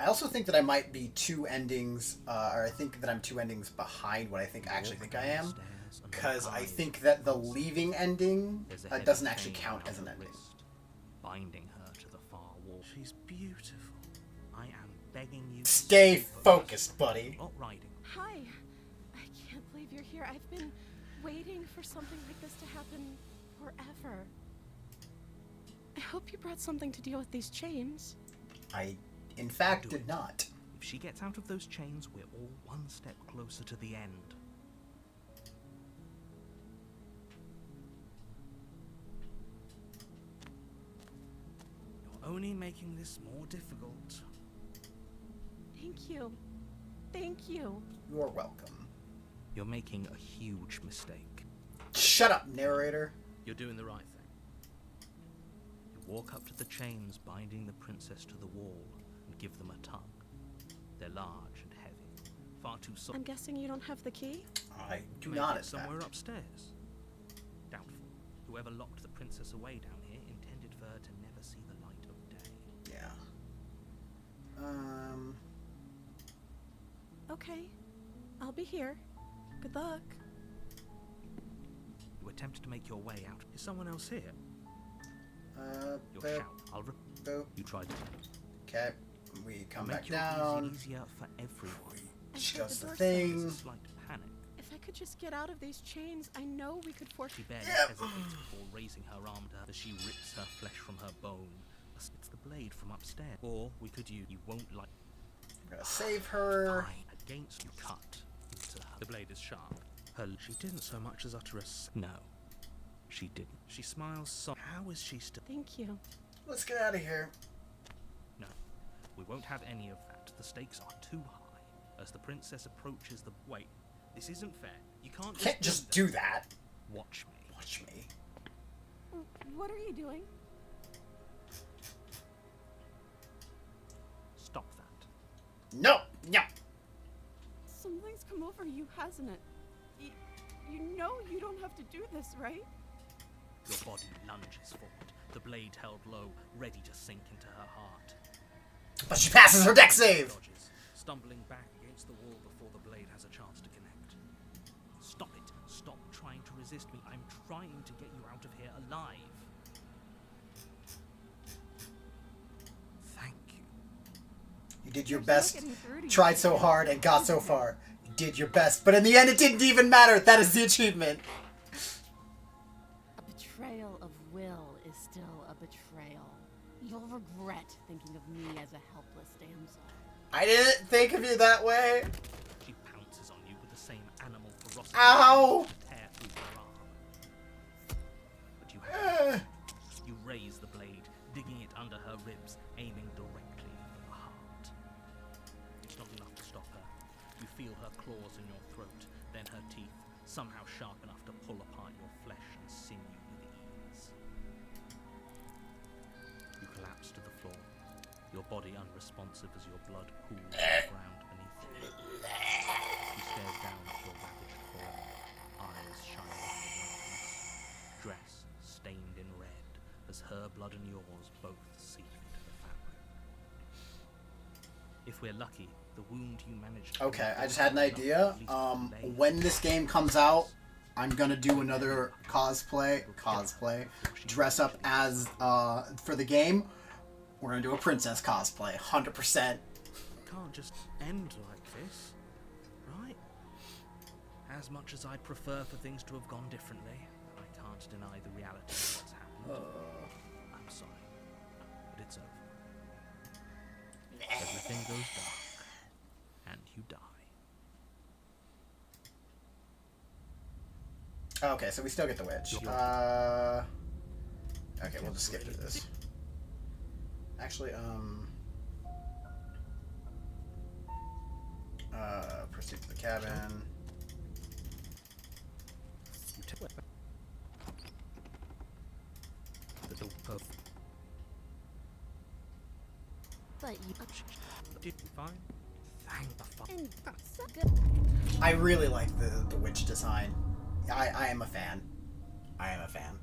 I also think that I might be 2 endings, or I think that I'm 2 endings behind what I actually think I am. Because I think that the leaving ending There's a heavy doesn't actually chain count around as an her ending. wrist, binding her to the far wall. She's beautiful. I am begging you. to Stay focused. focused, buddy. Not riding. Hi. I can't believe you're here. I've been waiting for something like this to happen forever. I hope you brought something to deal with these chains. I, in fact, Do did it. not. If she gets out of those chains, we're all one step closer to the end. You're only making this more difficult. Thank you. Thank you. You're welcome. You're making a huge mistake. Shut up, narrator. You're doing the right thing. You walk up to the chains binding the princess to the wall and give them a tug. They're large and heavy, far too soft. I'm guessing you don't have the key? I do Maybe not it's at that. somewhere upstairs. Doubtful. Whoever locked the princess away down here intended for her to never see the light of day. Yeah. Okay. I'll be here. Good luck. You attempt to make your way out. Is someone else here? Your Boop, shout. boop. You tried to. Okay. We come Make back your down. easier for everyone. She heard does the the door There's thing. a slight panic. If I could just get out of these chains, I know we could force. She barely Yep. hesitates before raising her arm to her as she rips her flesh from her bone. It's the blade from upstairs. Or we could use. You won't like. We're gonna save her. Fine. Against you cut into her. The blade is sharp. She didn't so much as utter a No, she didn't. She smiles soft. How is she still? Thank you. Let's get out of here. No, we won't have any of that. The stakes are too high. As the princess approaches the. Wait, this isn't fair. You Can't just do that. Watch me. Watch me. What are you doing? Stop that. No. No. Something's come over you, hasn't it? You know you don't have to do this, right? Your body lunges forward, the blade held low, ready to sink into her heart. But she passes her deck save. Dodges, stumbling back against the wall before the blade has a chance to connect. Stop it. Stop trying to resist me. I'm trying to get you out of here alive. Thank you. You did your There's no best. getting through to you. Tried so hard and got so far. You did your best, but in the end, it didn't even matter. That is the achievement. A betrayal of will is still a betrayal. You'll regret thinking of me as a helpless damsel. I didn't think of you that way. She pounces on you with the same animal ferocity. Ow! Tear through her arm. But you have. You raise the blade, digging it under her ribs, aiming directly for the heart. It's not enough to stop her. You feel her claws in your throat, then her teeth, somehow sharp enough to pull apart your flesh and sinew with ease. You collapse to the floor, your body unresponsive as your blood pools on the ground beneath you. She stares down at your ravaged form, eyes shining in the darkness, dress stained in red as her blood and yours both seep into the fabric. If we're lucky, the wound you managed to Okay, I inflict just had an enough to idea. at least delay When this game comes out, I'm gonna do another cosplay, dress up as, for the game. We're gonna do a princess cosplay, 100%. Can't just end like this, right? As much as I'd prefer for things to have gone differently, I can't deny the reality of what's happened. I'm sorry, but it's over. Everything goes dark, and you die. Okay, so we still get the witch. Okay, we'll just skip through this. Actually, proceed to the cabin. You take the door of. But you Did you fine? Thank the fuck. and so good. I really like the witch design. I am a fan. I am a fan.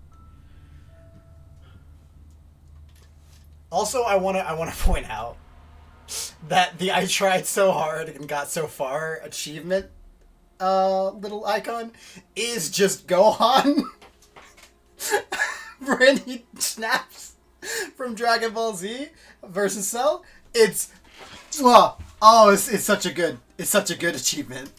Also, I wanna point out that the I tried so hard and got so far achievement little icon is just Gohan when he snaps from Dragon Ball Z versus Cell. It's it's such a good achievement.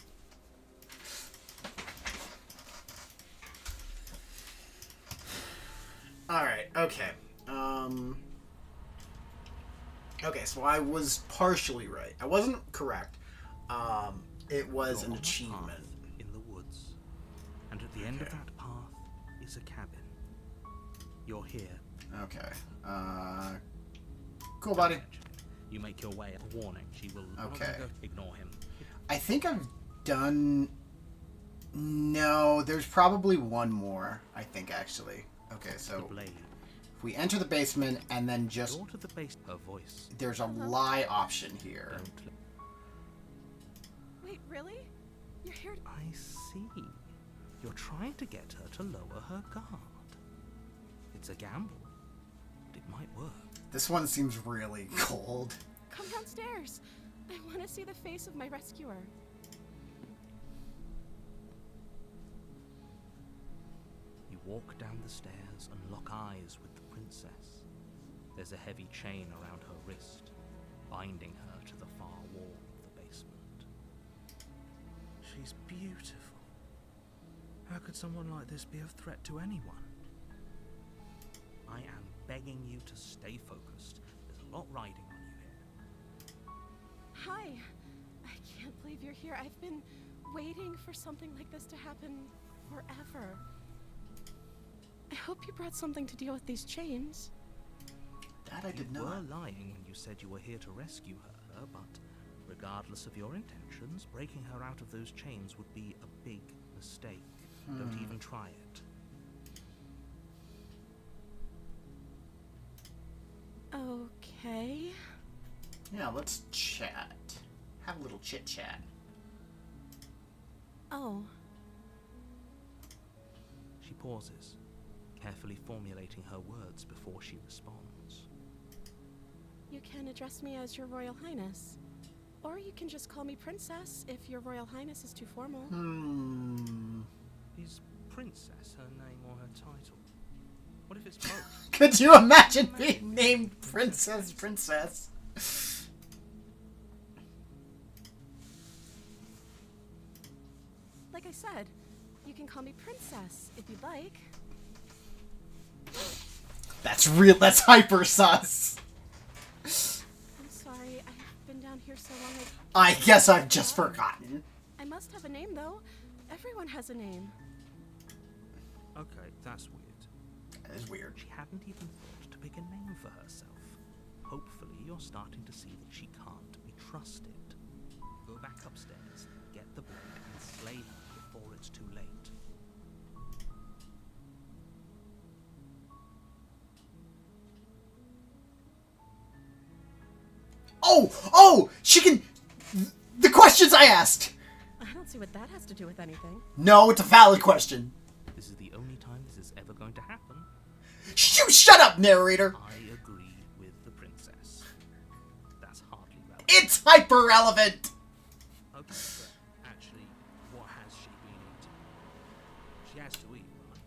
Alright, okay. Okay, so I was partially right. I wasn't correct. It was You're an on a achievement. path in the woods, and at the end of Okay. that path is a cabin. You're here. Okay. Cool, buddy. Mention it. You make your way. A warning. She will. Okay. Ignore him. I think I've done No, there's probably one more, I think, actually. Okay, The so blade. if we enter the basement and then just... Door to the base. Her voice. There's a lie option here. Don't let- Wait, really? You're here to... I see. You're trying to get her to lower her guard. It's a gamble, but it might work. This one seems really cold. Come downstairs. I want to see the face of my rescuer. You walk down the stairs and lock eyes with the princess. There's a heavy chain around her wrist, binding her to the far wall of the basement. She's beautiful. How could someone like this be a threat to anyone? I am begging you to stay focused. There's a lot riding on you here. Hi. I can't believe you're here. I've been waiting for something like this to happen forever. I hope you brought something to deal with these chains. That I did You not. were lying when you said you were here to rescue her, but regardless of your intentions, breaking her out of those chains would be a big mistake. Don't even try it. Okay. Yeah, let's chat. Have a little chit chat. Oh. She pauses, carefully formulating her words before she responds. You can address me as Your Royal Highness. Or you can just call me Princess if Your Royal Highness is too formal. Is Princess her name or her title? What if it's both? Could you imagine being named Princess? Like I said, you can call me Princess if you'd like. That's hyper sus. I'm sorry, I've been down here so long. I guess I've just forgotten. I must have a name, though. Everyone has a name. Okay, that's weird. That is weird. She hadn't even thought to pick a name for herself. Hopefully, you're starting to see that she can't be trusted. Go back upstairs, get the blade, and slay her before it's too late. Oh! She can... The questions I asked! I don't see what that has to do with anything. No, it's a valid question. This is the only time this is ever going to happen. You shut up, narrator! I agree with the princess. That's hardly relevant. It's hyper relevant! Okay, but actually, what has she been eating? She has to eat, right?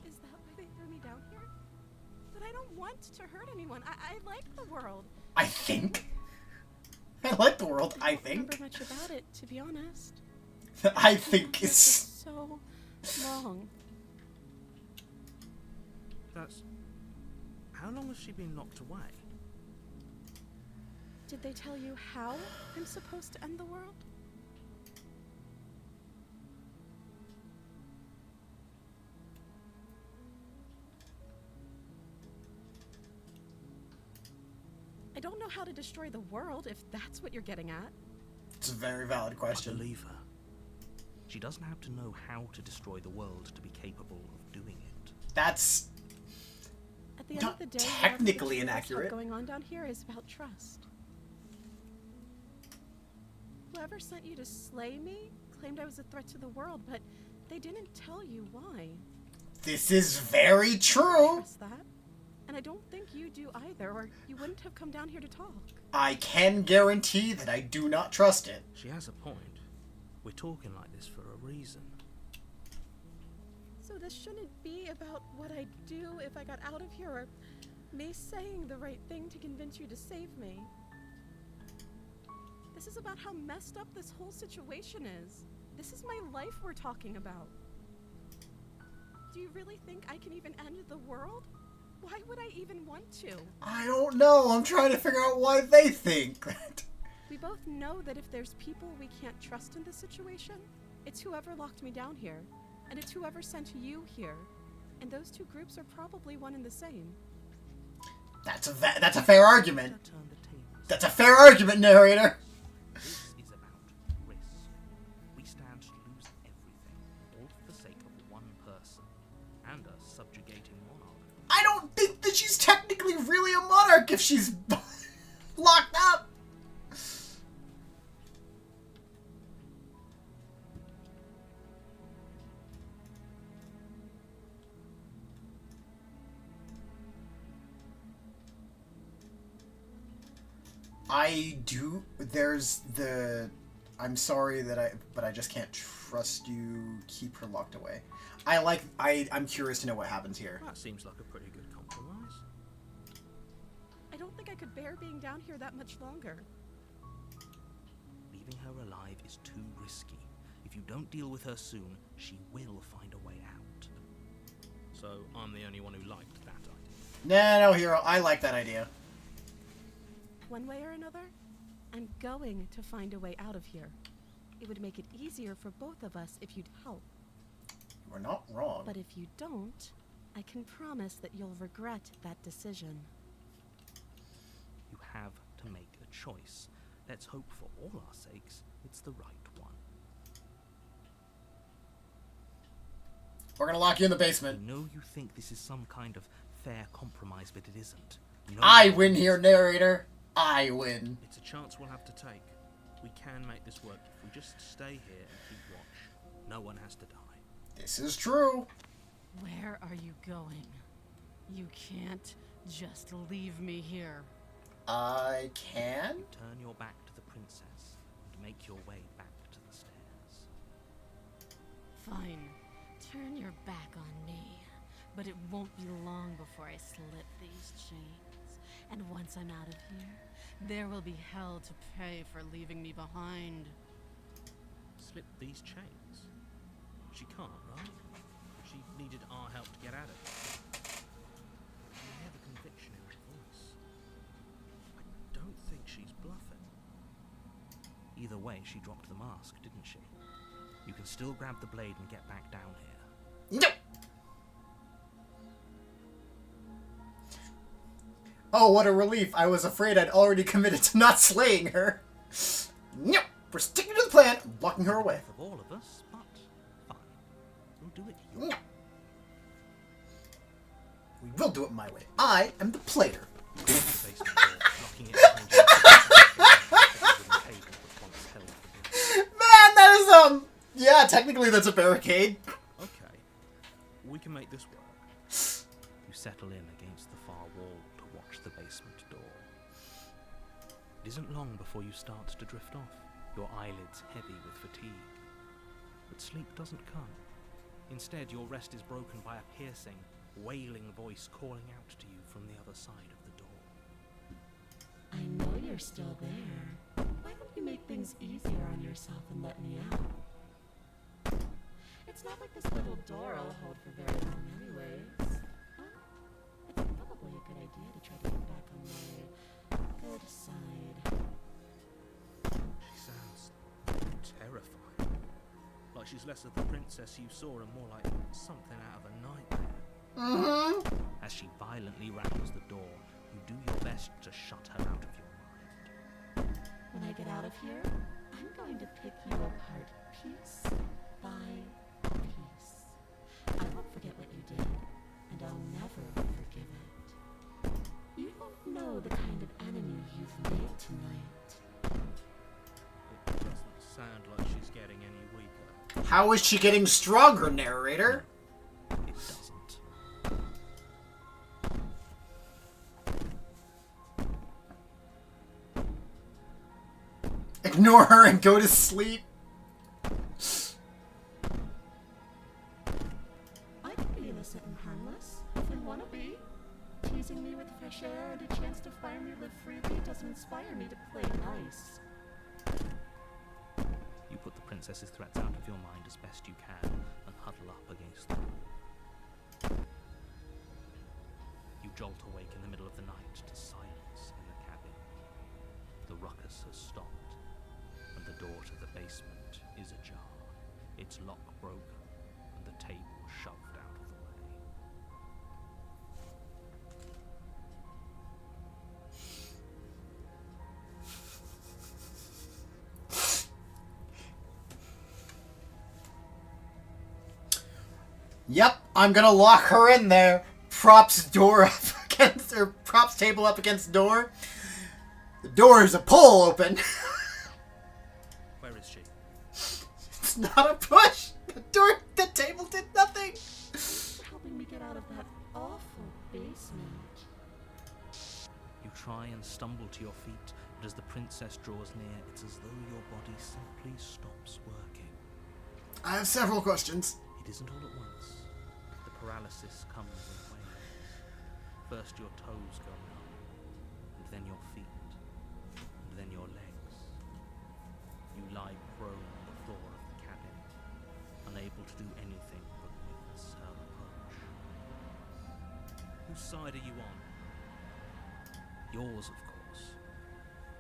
Is that why they threw me down here? But I don't want to hurt anyone. I like the world. I think. I like the world, I don't remember think. much about it, to be honest. I think This is... so long. That's... How long has she been locked away? Did they tell you how I'm supposed to end the world? I don't know how to destroy the world, if that's what you're getting at. It's a very valid I question. believe her. She doesn't have to know how to destroy the world to be capable of doing it. That's... At the end Not of the day, technically whatever the truth is inaccurate. Going on down here is about trust. Whoever sent you to slay me claimed I was a threat to the world, but they didn't tell you why. This is very true. Trust that. And I don't think you do either, or you wouldn't have come down here to talk. I can guarantee that I do not trust it. She has a point. We're talking like this for a reason. So this shouldn't be about what I'd do if I got out of here, or me saying the right thing to convince you to save me. This is about how messed up this whole situation is. This is my life we're talking about. Do you really think I can even end the world? Why would I even want to? I don't know. I'm trying to figure out why they think that. We both know that if there's people we can't trust in this situation, it's whoever locked me down here, and it's whoever sent you here. And those two groups are probably one and the same. That's a fair argument. Turn the tables. That's a fair argument, narrator. This is about risk. We stand to lose everything, all for the sake of one person and a subjugating monarch. I don't think that she's technically really a monarch if she's locked up. I'm sorry but I just can't trust you. Keep her locked away. I'm curious to know what happens here. That seems like a pretty good compromise. I don't think I could bear being down here that much longer. Leaving her alive is too risky. If you don't deal with her soon, she will find a way out. So I'm the only one who liked that idea. No, Hero. I like that idea. One way or another, I'm going to find a way out of here. It would make it easier for both of us if you'd help. We're not wrong. But if you don't, I can promise that you'll regret that decision. You have to make a choice. Let's hope for all our sakes it's the right one. We're gonna lock you in the basement. I know you think this is some kind of fair compromise, but it isn't. No I one- win here, narrator. I win. It's a chance we'll have to take. We can make this work if we just stay here and keep watch. No one has to die. This is true. Where are you going? You can't just leave me here. I can? You turn your back to the princess and make your way back to the stairs. Fine. Turn your back on me. But it won't be long before I slip these chains. And once I'm out of here, there will be hell to pay for leaving me behind. Slip these chains? She can't, right? She needed our help to get at it. You hear the conviction in her voice. I don't think she's bluffing. Either way, she dropped the mask, didn't she? You can still grab the blade and get back down here. No! Oh, what a relief. I was afraid I'd already committed to not slaying her. No! We're sticking to the plan, locking her away. Of all of us, but fine. We'll do it your No. We will do it my way. I am the player. the basement door, locking it behind you. Man, that is, yeah, technically that's a barricade. Okay, we can make this work. You settle in against the far wall to watch the basement door. It isn't long before you start to drift off, your eyelids heavy with fatigue. But sleep doesn't come. Instead, your rest is broken by a piercing, wailing voice calling out to you from the other side of the door. I know you're still there. Why don't you make things easier on yourself and let me out? It's not like this little door will hold for very long anyways. It's probably a good idea to try to get back on my good side. She sounds terrifying. Like she's less of the princess you saw and more like something out of a nightmare. Mm-hmm. As she violently rattles the door, you do your best to shut her out of your mind. When I get out of here, I'm going to pick you apart piece by piece. I won't forget what you did, and I'll never forgive it. You don't know the kind of enemy you've made tonight. It doesn't sound like she's getting any weaker. How is she getting stronger, narrator? It doesn't. Ignore her and go to sleep. I can be innocent and harmless, if I want to be. Teasing me with fresh air and a chance to finally live freely doesn't inspire me to play nice. You put the princess's threats out of your mind as best you can and huddle up against the wall. You jolt awake in the middle of the night to silence in the cabin. The ruckus has stopped, and the door to the basement is ajar, its lock broken, and the table shoved out of the way. Yep, I'm gonna lock her in there. Props door up against, or props table up against door. The door is a pull open. Where is she? It's not a push. The table did nothing. Thanks for helping me get out of that awful basement. You try and stumble to your feet, but as the princess draws near, it's as though your body simply stops working. I have several questions. It isn't all at once. The paralysis comes in waves. First your toes go numb, and then your feet, and then your legs. You lie prone on the floor of the cabin, unable to do anything but witness her approach. Whose side are you on? Yours, of course.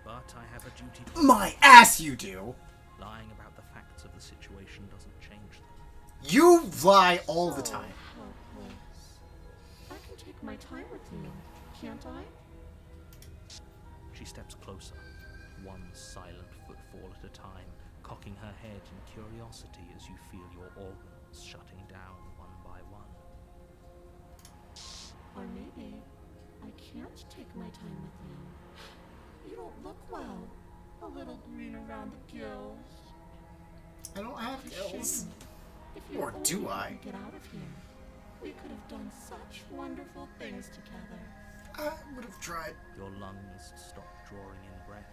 But I have a duty to... My ass you do. Lying about the facts of the situation doesn't change them. You lie all the time. Helpless. I can take my time with you, can't I? She steps closer, one silent footfall at a time, cocking her head in curiosity as you feel your organs shutting down one by one. Or maybe I can't take my time with you. You don't look well. A little green around the gills. I don't have gills. If you Or only do I? could get out of here, we could have done such wonderful things together. I would have tried. Your lungs stop drawing in breath,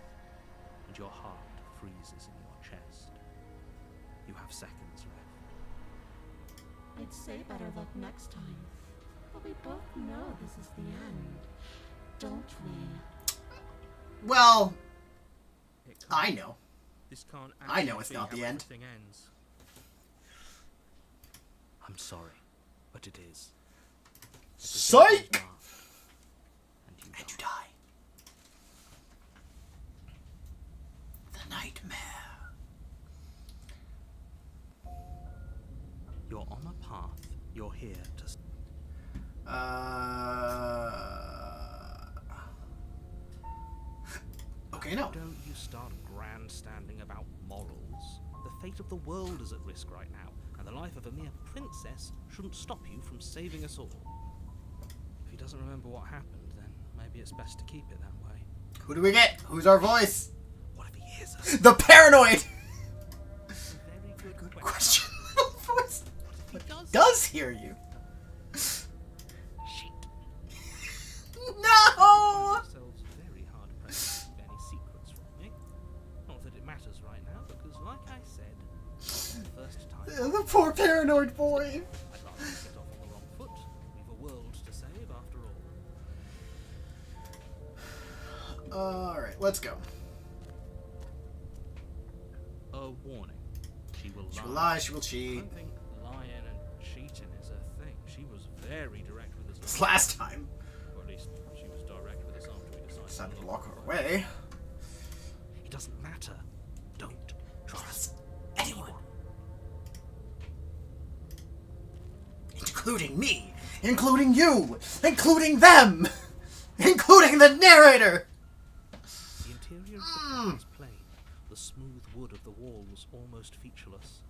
and your heart freezes in your chest. You have seconds left. I'd say better luck next time. But we both know this is the end, don't we? Well, It can't- I know. This can't I know actually it's be not how the end. everything ends. I'm sorry, but it is. At the Psych! devil's laugh, and you And you die. die. The nightmare. You're on a path. You're here to... Okay, no. Don't you start grandstanding about morals. The fate of the world is at risk right now, and the life of a mere princess shouldn't stop you from saving us all. If he doesn't remember what happened, then maybe it's best to keep it that way. Who do we get? Who's our voice? What if he hears us? The paranoid! Very good question. Question. voice What if he does? does hear you. Shit. No! Yourselves very hard pressed to keep any secrets from me. Not that it matters right now, because like I said, the first time, The poor paranoid boy. I'd rather get off on the wrong foot. We've a world to save after all. Alright, let's go. A warning. She will She lie. will lie, she will I cheat. don't think lying and cheating is a thing. She was very direct with us. This last time. Or at least she was direct with us after we decided. Decided to not lock her away. It doesn't matter. Don't trust Anyone. Including me. Including you. Including them. Including the narrator. The interior of the cabin is plain. The smooth wood of the walls almost featureless.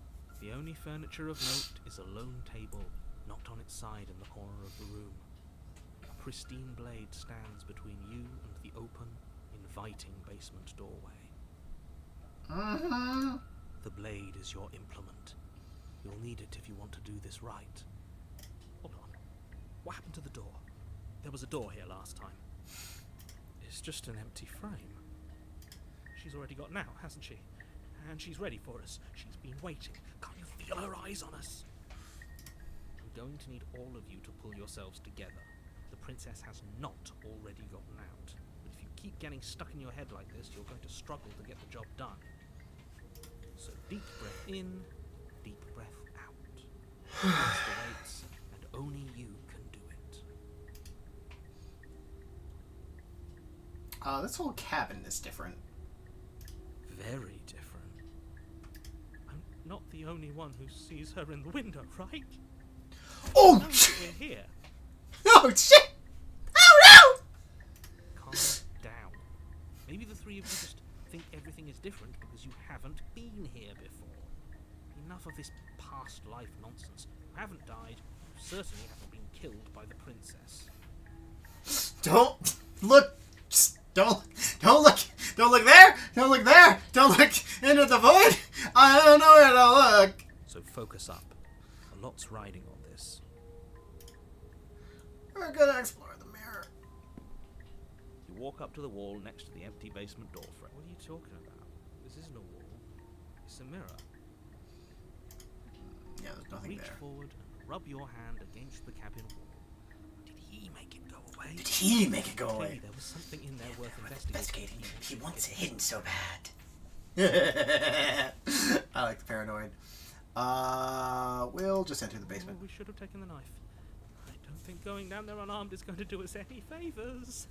The only furniture of note is a lone table, knocked on its side in the corner of the room. A pristine blade stands between you and the open, inviting basement doorway. Mm-hmm. The blade is your implement. You'll need it if you want to do this right. Hold on. What happened to the door? There was a door here last time. It's just an empty frame. She's already got out, hasn't she? And she's ready for us. She's been waiting. Can't you feel her eyes on us? I'm going to need all of you to pull yourselves together. The princess has not already gotten out. But if you keep getting stuck in your head like this, you're going to struggle to get the job done. So deep breath in, deep breath out. Press the weights, and only you can do it. This whole cabin is different. Very different. I'm not the only one who sees her in the window, right? Oh! Now that we're here, Oh shit! Oh calm down. Maybe the three of you just think everything is different because you haven't been here before. Enough of this past life nonsense. You haven't died. You certainly haven't been killed by the princess. no! Don't look! Just don't look! Don't look there! Don't look there! Don't look into the void! I don't know where to look! So focus up. A lot's riding on this. We're gonna explore the mirror. You walk up to the wall next to the empty basement door frame. What are you talking about? This isn't a wall. It's a mirror. Yeah, there's nothing Reach there. forward and rub your hand against the cabin wall. Did he make it go away? Did he make it go Clearly away? there was something in there worth investigating. He wants it hidden so bad. I like the paranoid. We'll just enter the basement. Oh, we should have taken the knife. I don't think going down there unarmed is going to do us any favors.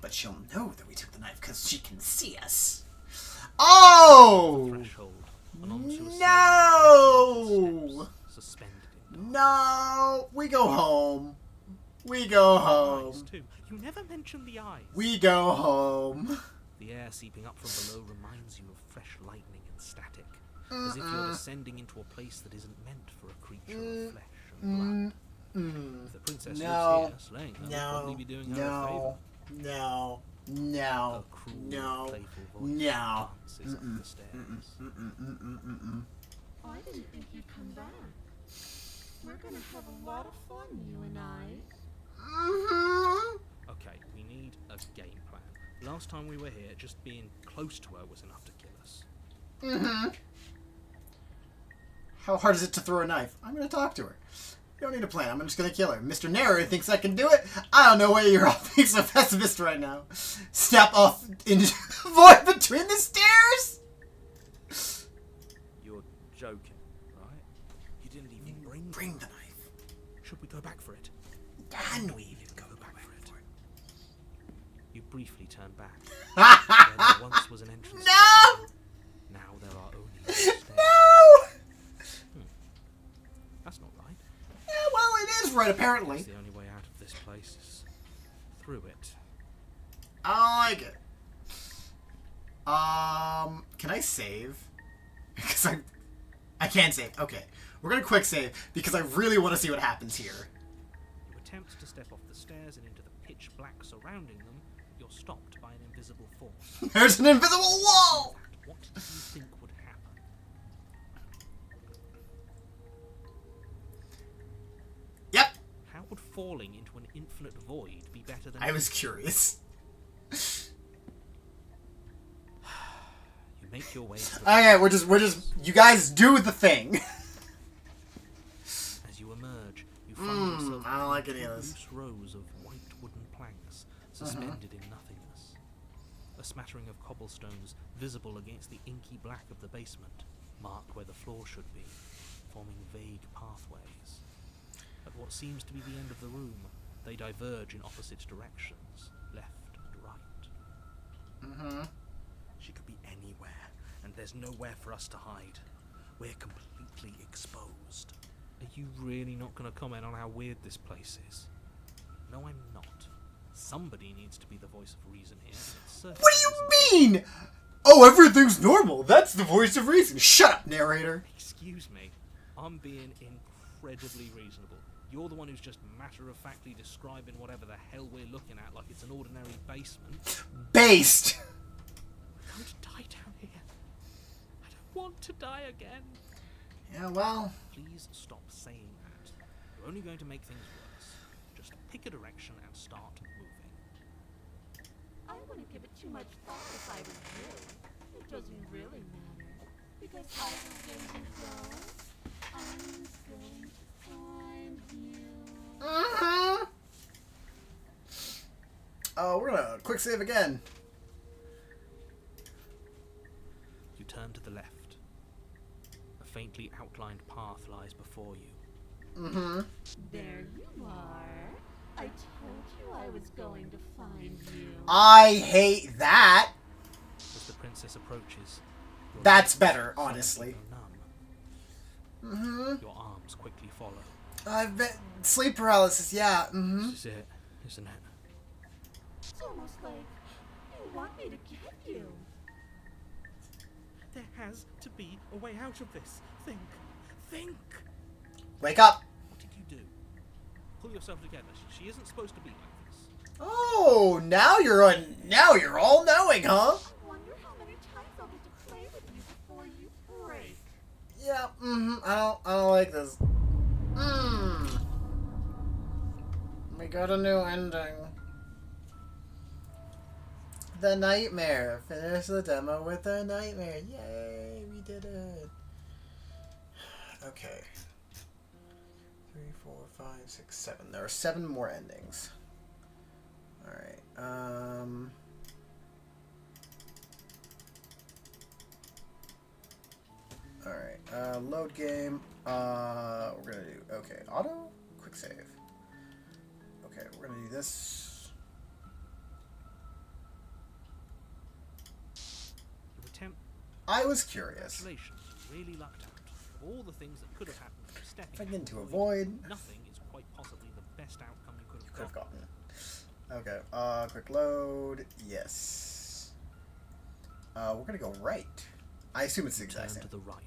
But she'll know that we took the knife because she can see us. Oh! Threshold. And onto a ceiling No! steps, suspended in No! We go home. We go eyes home. too. You never mentioned the eyes. We go home. The air seeping up from below reminds you of fresh lightning and static, as if you're descending into a place that isn't meant for a creature of flesh and blood. If the princess No. lives here, slaying her would probably be doing her a favor. No. A No. cruel, No. playful voice No. dances up the stairs. I didn't think you'd come back. We're gonna have a lot of fun, you and I. Okay, we need a game plan. Last time we were here, just being close to her was enough to kill us. How hard is it to throw a knife? I'm gonna talk to her. You don't need a plan. I'm just gonna kill her. Mr. Narrator thinks I can do it. I don't know why you're all being so pessimist right now. Step off into the void between the stairs. You're joking, right? You didn't even Bring the knife. Should we go back for it? Can we even go back back for it? for it? You briefly turn back. Where there once was an entrance. No! Now there are only stairs. No! That's not right. Yeah, well, it is right, apparently. The only way out of this place is through it. I like it. Can I save? Because I can't save. Okay. We're gonna quick save because I really want to see what happens here. You attempt to step off the stairs and into the pitch black surrounding them. You're stopped by an invisible force. There's an invisible wall! What did you think would happen? Yep. How would falling into an infinite void be better than... I was curious. You make your way to the... Okay, we're just, you guys do the thing. As you emerge, you find yourself I don't like between any of two this. loose rows of white wooden planks suspended in nothingness. A smattering of cobblestones visible against the inky black of the basement mark where the floor should be, forming vague pathways. At what seems to be the end of the room, they diverge in opposite directions, left and right. She could be anywhere, and there's nowhere for us to hide. We're completely exposed. Are you really not going to comment on how weird this place is? No, I'm not. Somebody needs to be the voice of reason here. And it certainly What do isn't you mean? Oh, everything's normal. That's the voice of reason. Shut up, narrator. Excuse me. I'm being incredibly reasonable. You're the one who's just matter-of-factly describing whatever the hell we're looking at like it's an ordinary basement. Based. I'm going to die down here. I don't want to die again. Yeah, well. Please stop saying that. You're only going to make things worse. Just pick a direction and start moving. I wouldn't give it too much thought if I was you. It doesn't really matter. Because I was going to go. I was going to find you. Oh, we're gonna quick save again. You turn to the left. faintly outlined path lies before you. Mm-hmm. There you are. I told you I was going to find you. I hate that. As the princess approaches, your That's limbs better, suddenly honestly. go numb. Mm-hmm. Your arms quickly follow. I've been sleep paralysis. Yeah. Mm-hmm. This is it, isn't it? It's almost like you want me to get you. There has to be a way out of this. Think. Wake up. What did you do? Pull yourself together. She isn't supposed to be like this. Oh, now you're all knowing, huh? I wonder how many times I'll get to play with you before you break. Yeah. Mm-hmm. I don't like this. We got a new ending. The nightmare. Finish the demo with the nightmare. Yay, we did it. Okay. 3, 4, 5, 6, 7. There are 7 more endings. Alright. Alright. Load game. We're gonna do okay. Auto? Quick save. Okay, we're gonna do this. Your attempt. I was curious. Congratulations, you really lucked out. Of all the things that could have happened from stepping If I out get of to the avoid. void, nothing is quite possibly the best outcome you could Could have have gotten. gotten. Okay, quick load. Yes. We're gonna go right. I assume it's the Turn exact same. to the right.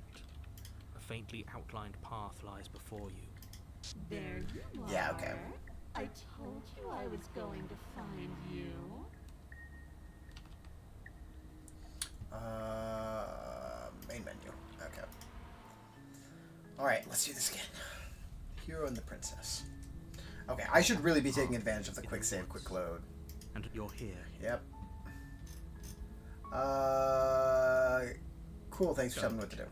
A faintly outlined path lies before you. There you are. Yeah, okay. I told you I was going to find you. Main menu. Okay. Alright, let's do this again. Hero and the Princess. Okay, I should really be taking advantage of the quick save, quick load. And you're here. Yep. Cool, thanks for telling me what to do.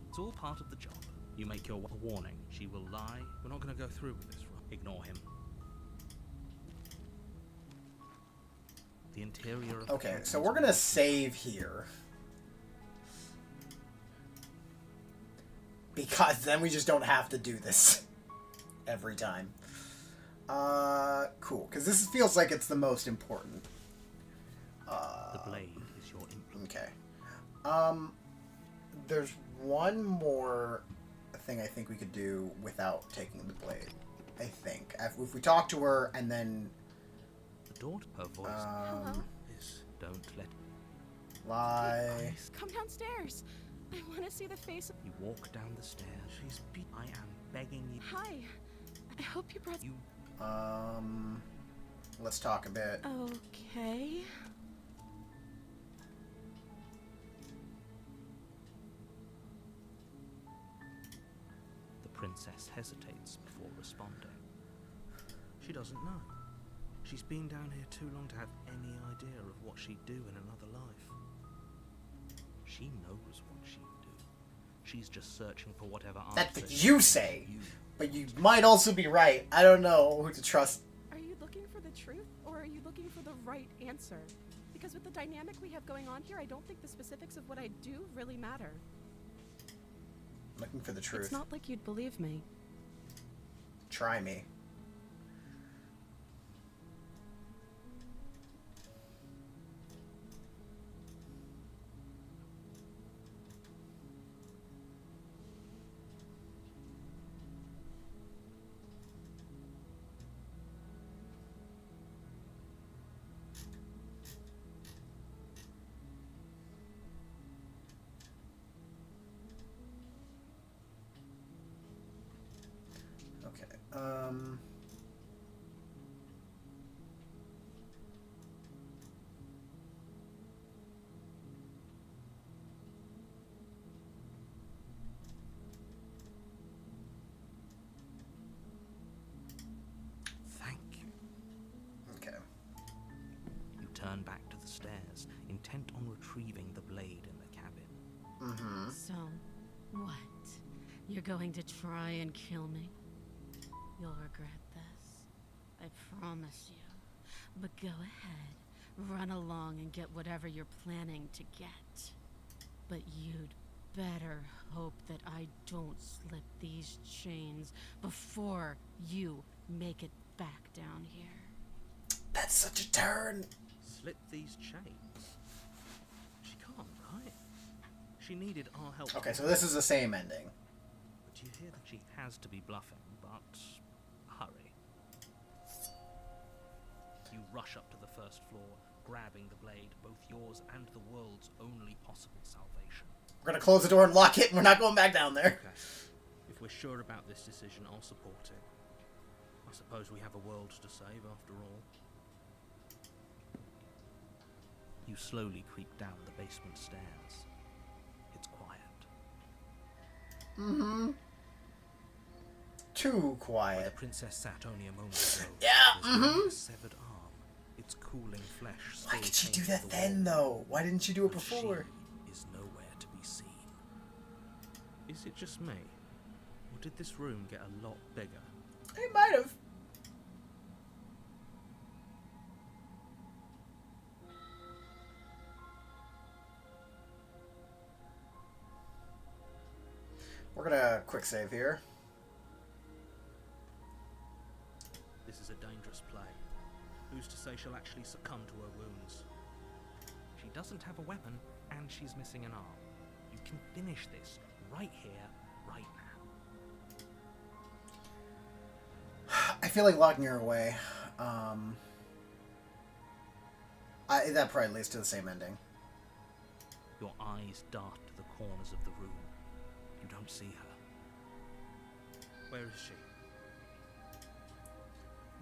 It's all part of the job. You make your a warning. She will lie. We're not going to go through with this, right? Ignore him. The interior of Okay, the so we're gonna save here. Because then we just don't have to do this every time. Cool, because this feels like it's the most important. The blade is your implement. Okay. There's one more thing I think we could do without taking the blade. I think. If we talk to her and then... The daughter, her voice. Hello? is don't let. Lie. Come downstairs. I want to see the face of. You walk down the stairs. I am begging you. Hi. I hope you brought. You Let's talk a bit. Okay. The princess hesitates before responding. She doesn't know. She's been down here too long to have any idea of what she'd do in another life. She knows what she'd do. She's just searching for whatever answer. That's what you say. You. But you might also be right. I don't know who to trust. Are you looking for the truth, or are you looking for the right answer? Because with the dynamic we have going on here, I don't think the specifics of what I do really matter. Looking for the truth. It's not like you'd believe me. Try me. Okay. Thank you. Okay. You turn back to the stairs, intent on retrieving the blade in the cabin. Mm-hmm. So, what? You're going to try and kill me? You'll regret this. I promise you. But go ahead. Run along and get whatever you're planning to get. But you'd better hope that I don't slip these chains before you make it back down here. That's such a turn. Slip these chains? She can't, right? She needed our help. Okay, so this is the same ending. But you hear that she has to be bluffing, but hurry. You rush up to the first floor, grabbing the blade, both yours and the world's only possible salvation. We're gonna close the door and lock it, and we're not going back down there. Okay. If we're sure about this decision, I'll support it. I suppose we have a world to save after all. You slowly creep down the basement stairs. It's quiet. Mm-hmm. Too Where the quiet. princess sat only a moment ago. Yeah, there's only mhm. a severed arm, its cooling flesh Why still did she do chained that to the then, wall. though? Why didn't she do it But before? She is nowhere to be seen. Is it just me? Or did this room get a lot bigger? It might have. We're gonna quick save here. This is a dangerous play. Who's to say she'll actually succumb to her wounds? She doesn't have a weapon, and she's missing an arm. You can finish this right here, right now. I feel like locking her away. That probably leads to the same ending. Your eyes dart to the corners of the room. You don't see her. Where is she?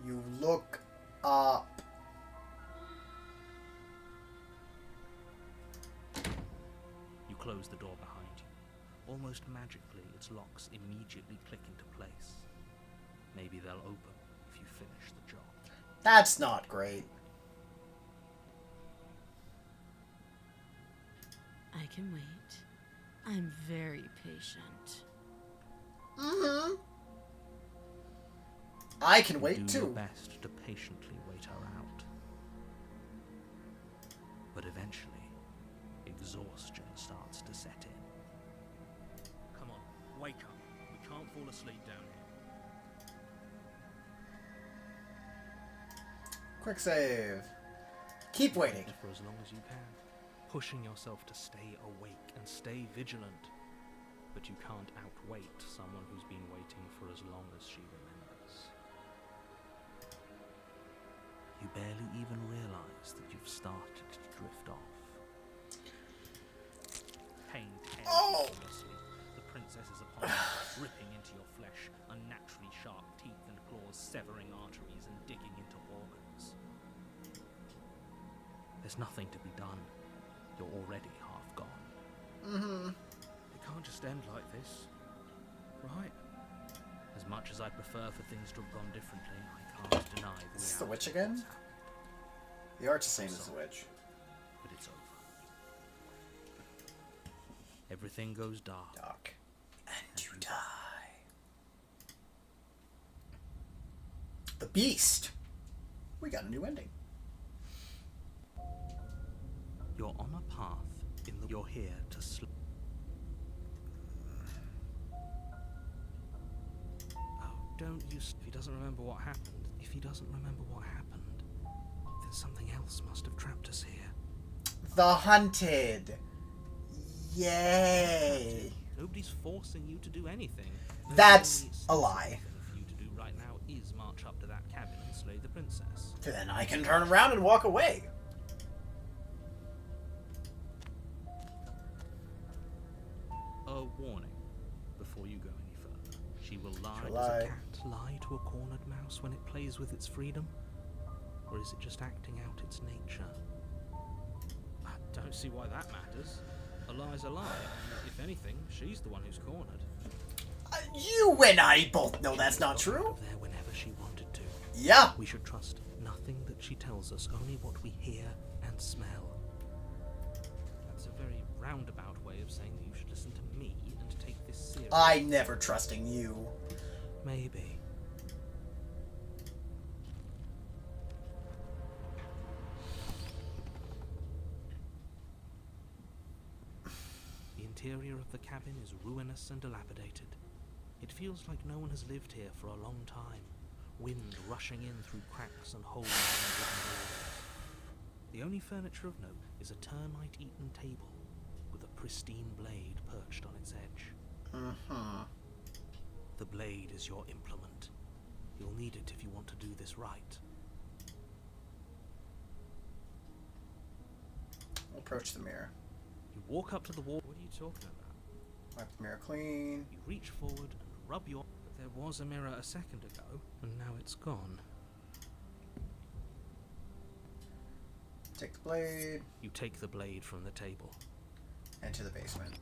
You look up. You close the door behind you. Almost magically, its locks immediately click into place. Maybe they'll open if you finish the job. That's not great. I can wait. I'm very patient. Mm-hmm. I can wait Do your too. best to patiently wait her out. But eventually, exhaustion starts to set in. Come on, wake up. We can't fall asleep down here. Quick save. Keep waiting. For as long as you can, pushing yourself to stay awake and stay vigilant. But you can't outwait someone who's been waiting for as long as she remembers. You barely even realize that you've started to drift off. Pain tears Oh! from your sleep. The princess is upon you, ripping into your flesh, unnaturally sharp teeth and claws severing arteries and digging into organs. There's nothing to be done. You're already half gone. Mm-hmm. It can't just end like this, right? As much as I prefer for things to have gone differently, I can't deny the Is this the witch reality of again? what's happened. The art's the same as the witch. But it's over. Everything goes dark. Doc. And you die. The Beast. We got a new ending. You're on a path in the... You're here to sleep. Oh, don't you... If he doesn't remember what happened, then something else must have trapped us here. The Hunted. Yay. Nobody's forcing you to do anything. The That's only a lie. sensible thing for you to do right now is march up to that cabin and slay the princess. Then I can turn around and walk away. A warning before you go any further. She will lie. She'll Does lie. a cat lie to a cornered mouse when it plays with its freedom? Or is it just acting out its nature? I don't see why that matters. A lie's a lie. If anything, she's the one who's cornered. You and I both know that's not She got out true. of there whenever she wanted to. Yeah. We should trust nothing that she tells us, only what we hear and smell. That's a very roundabout way of saying that you should listen to me and take this seriously. I never trusting you. Maybe. The interior of the cabin is ruinous and dilapidated. It feels like no one has lived here for a long time, wind rushing in through cracks and holes in the wooden walls. The only furniture of note is a termite-eaten table with a pristine blade perched on its edge. Mm-hmm. The blade is your implement. You'll need it if you want to do this right. Approach the mirror. You walk up to the wall. What are you talking about? Wipe the mirror clean. You reach forward and rub your... But there was a mirror a second ago, and now it's gone. Take the blade. You take the blade from the table. Enter the basement.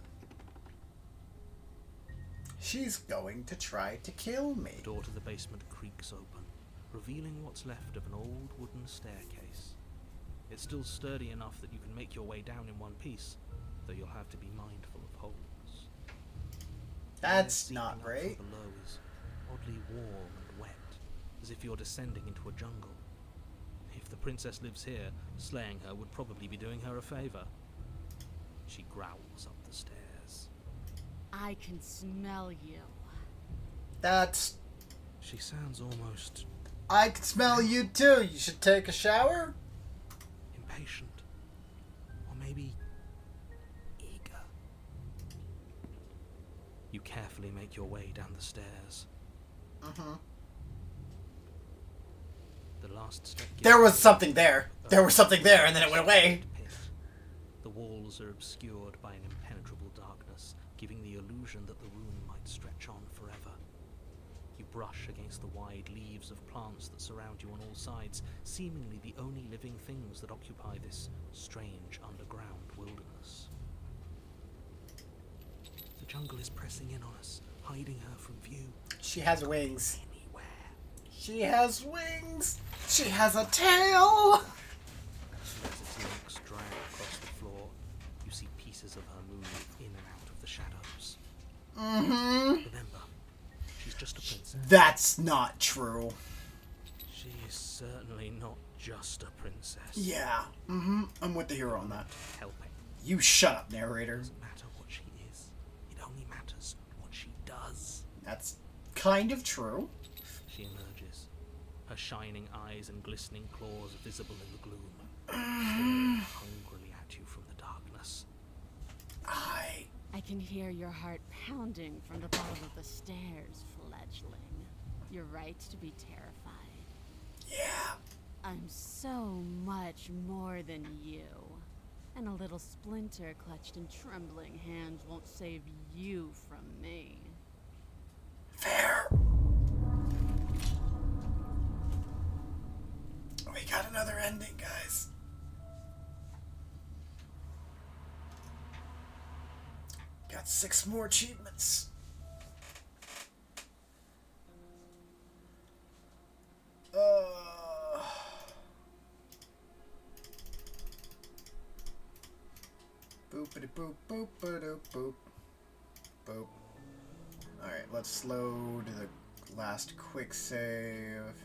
She's going to try to kill me. The door to the basement creaks open, revealing what's left of an old wooden staircase. It's still sturdy enough that you can make your way down in one piece, though you'll have to be mindful of holes. That's Air not seeping up great. from below is oddly warm and wet, as if you're descending into a jungle. If the princess lives here, slaying her would probably be doing her a favor. She growls up the stairs. I can smell you. That's... She sounds almost I can smell you too. You should take a shower? impatient. Or maybe eager. You carefully make your way down the stairs. Mm-hmm. The last step gives There was you something there. There was something there, and then it went away. pit. The walls are obscured by an impenetrable darkness, giving the illusion that the room might stretch on forever. You brush against the wide leaves of plants that surround you on all sides, seemingly the only living things that occupy this strange underground wilderness. The jungle is pressing in on us, hiding her from view. She has wings. Anywhere. She has wings. She has a tail. As its legs drag across the floor, you see pieces of her move in and out of the shadows. Mm-hmm. Remember, she's just a princess. That's not true. She is certainly not just a princess. Yeah. Mm-hmm. I'm with the hero on that. Helping. You shut up, narrator. Doesn't matter what she is. It only matters what she does. That's kind of true. She emerges, her shining eyes and glistening claws visible in the gloom, staring hungrily at you from the darkness. I can hear your heart pounding from the bottom of the stairs, fledgling. You're right to be terrified. Yeah. I'm so much more than you. And a little splinter clutched in trembling hands won't save you from me. Fair. We got another ending, guys. Got 6 more achievements. Boopity boop boop boop boop. Alright, let's load the last quick save.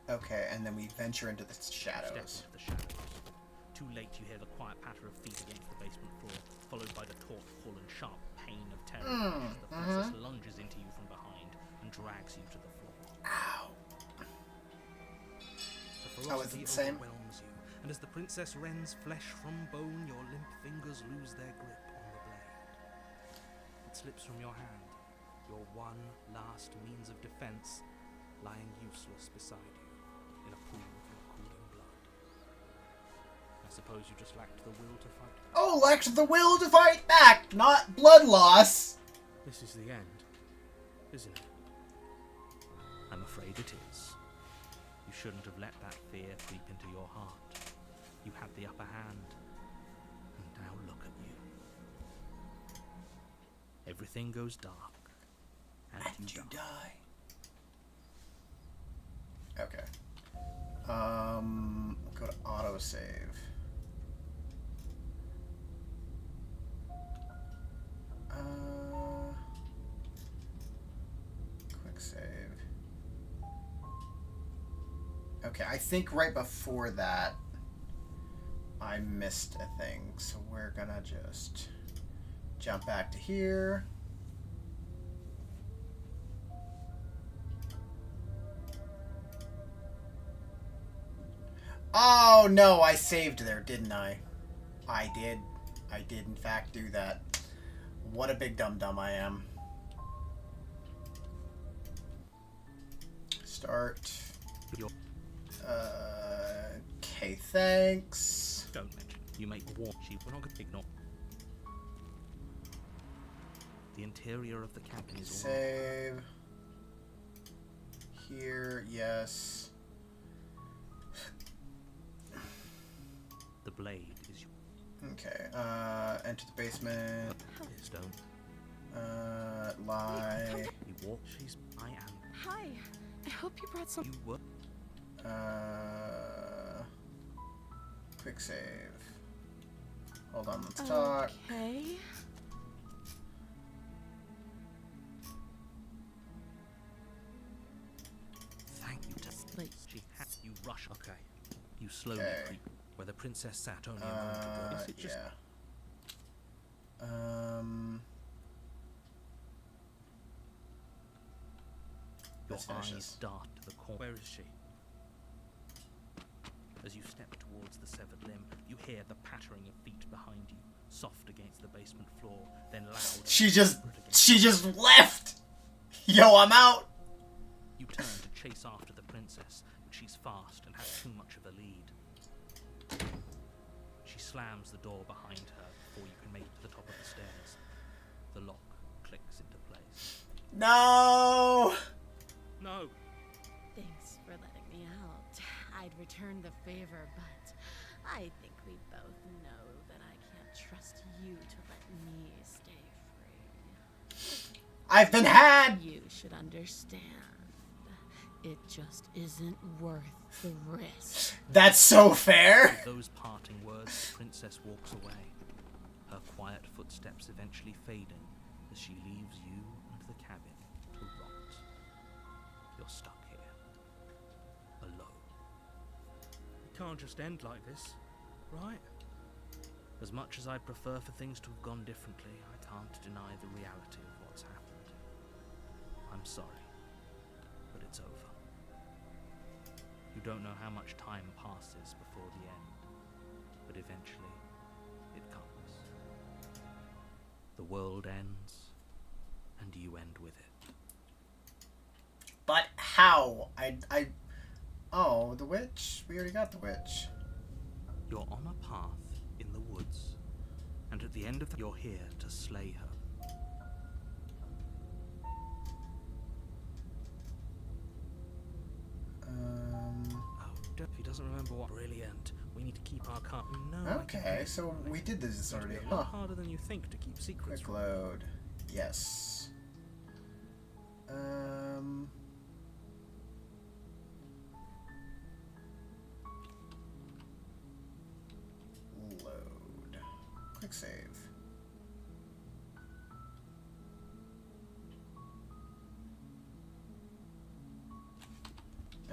Okay, and then we venture into the Step shadows. into the shadows. Too late, you hear the quiet patter of feet against the basement floor, followed by the taut pull and sharp pain of terror as the princess lunges into you from behind and drags you to the floor. Ow. The Oh, is it ferocity the same? overwhelms you, and as the princess rends flesh from bone, your limp fingers lose their grip on the blade. It slips from your hand, your one last means of defense lying useless beside you in a pool of your cooling blood. I suppose you just lacked the will to fight. Oh, lacked the will to fight back, not blood loss. This is the end, isn't it? I'm afraid it is. You shouldn't have let that fear creep into your heart. You had the upper hand. And now look at you. Everything goes dark. And you die. Okay. Go to autosave. Quick save. Okay, I think right before that, I missed a thing, so we're gonna just jump back to here. Oh no, I saved there, didn't I? I did. I did in fact do that. What a big dum-dum I am. Start. Okay, thanks. Don't mention. You make war. We're not going to ignore. The interior of the cabin is all Save. Here, yes. the blade is your Okay, enter the basement. stone. Lie. You walk. I am. Hi. I hope you brought some. You were. Quick save. Hold on, let's talk. Okay. Thank you to She has. You rush. Okay. You slowly Okay. creep where the princess sat only a moment ago. Is it just Yeah. your Let's finish eyes this. dart to the corner? Where is she? As you step towards the severed limb, you hear the pattering of feet behind you, soft against the basement floor, then loud. She just deliberate against- left. Yo, I'm out. You turn to chase after the princess, but she's fast and has too much of a lead. She slams the door behind her before you can make it to the top of the stairs. The lock clicks into place. No. No! Thanks for letting me out. I'd return the favor, but I think we both know that I can't trust you to let me stay free. I've been had. You should understand. It just isn't worth the risk. That's so fair. With those parting words, the princess walks away, her quiet footsteps eventually fading as she leaves you and the cabin to rot. You're stuck here, alone. It can't just end like this, right? As much as I'd prefer for things to have gone differently, I can't deny the reality of what's happened. I'm sorry, but it's over. You don't know how much time passes before the end, but eventually it comes. The world ends, and you end with it. But how? Oh, the witch. We already got the witch. You're on a path in the woods, and at the end of you're here to slay her. Oh, if he doesn't remember what brilliant, we need to keep our car. No. Okay, so we did this already. It's a Huh. lot harder than you think to keep secrets. Quick load. Yes. Load. Quick save.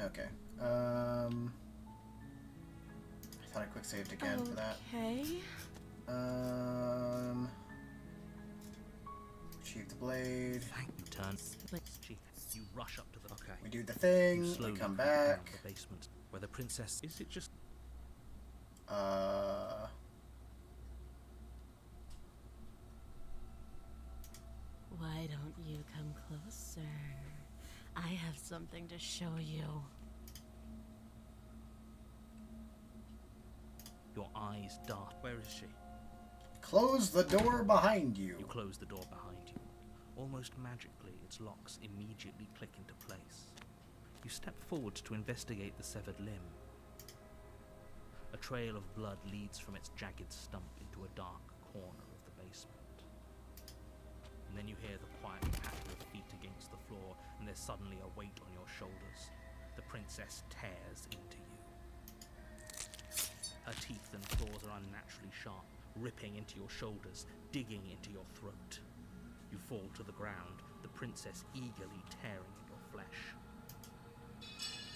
Okay. I thought I quick saved again for that. Okay. Retrieve the blade. Thank you, turn. You rush up to the. Okay. We do the thing. You We slowly come creep down back. the basement where the princess. Is it just Why don't you come closer? I have something to show you. Your eyes dart. where is she? Close the door behind you. You close the door behind you. Almost magically, its locks immediately click into place. You step forward to investigate the severed limb. A trail of blood leads from its jagged stump into a dark corner of the basement. And then you hear the quiet patter of feet against the floor, and there's suddenly a weight on your shoulders. The princess tears into you. Her teeth and claws are unnaturally sharp, ripping into your shoulders, digging into your throat. You fall to the ground, the princess eagerly tearing at your flesh.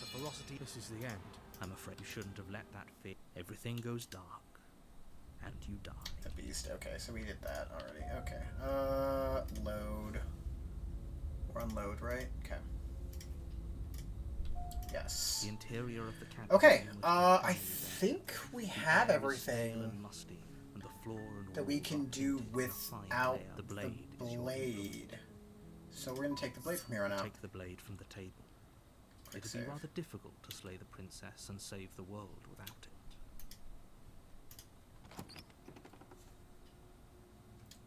The ferocity. This is the end. I'm afraid you shouldn't have let that fear. Everything goes dark, and you die. The beast. Okay, so we did that already. Okay. Load. We're on load, right? Okay. Yes. The interior of the cabin. Okay. is almost I entirely think we red. have The air is stale everything and musty, and the floor and that we walls can are do coated with a fine without layer. the The blade. is your blade. So we're gonna take the blade from here on hero. out. Take the blade from the table. Quick It'd save. be rather difficult to slay the princess and save the world without it.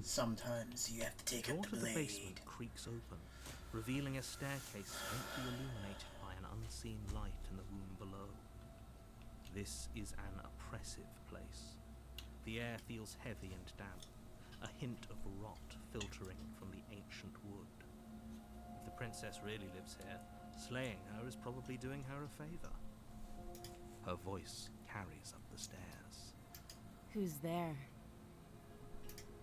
Sometimes you have to The take door up to the the blade. basement creaks open, revealing a staircase faintly illuminated by an unseen light in the room below. This is an oppressive place. The air feels heavy and damp, a hint of rot filtering from the ancient wood. If the princess really lives here, slaying her is probably doing her a favor. Her voice carries up the stairs. Who's there?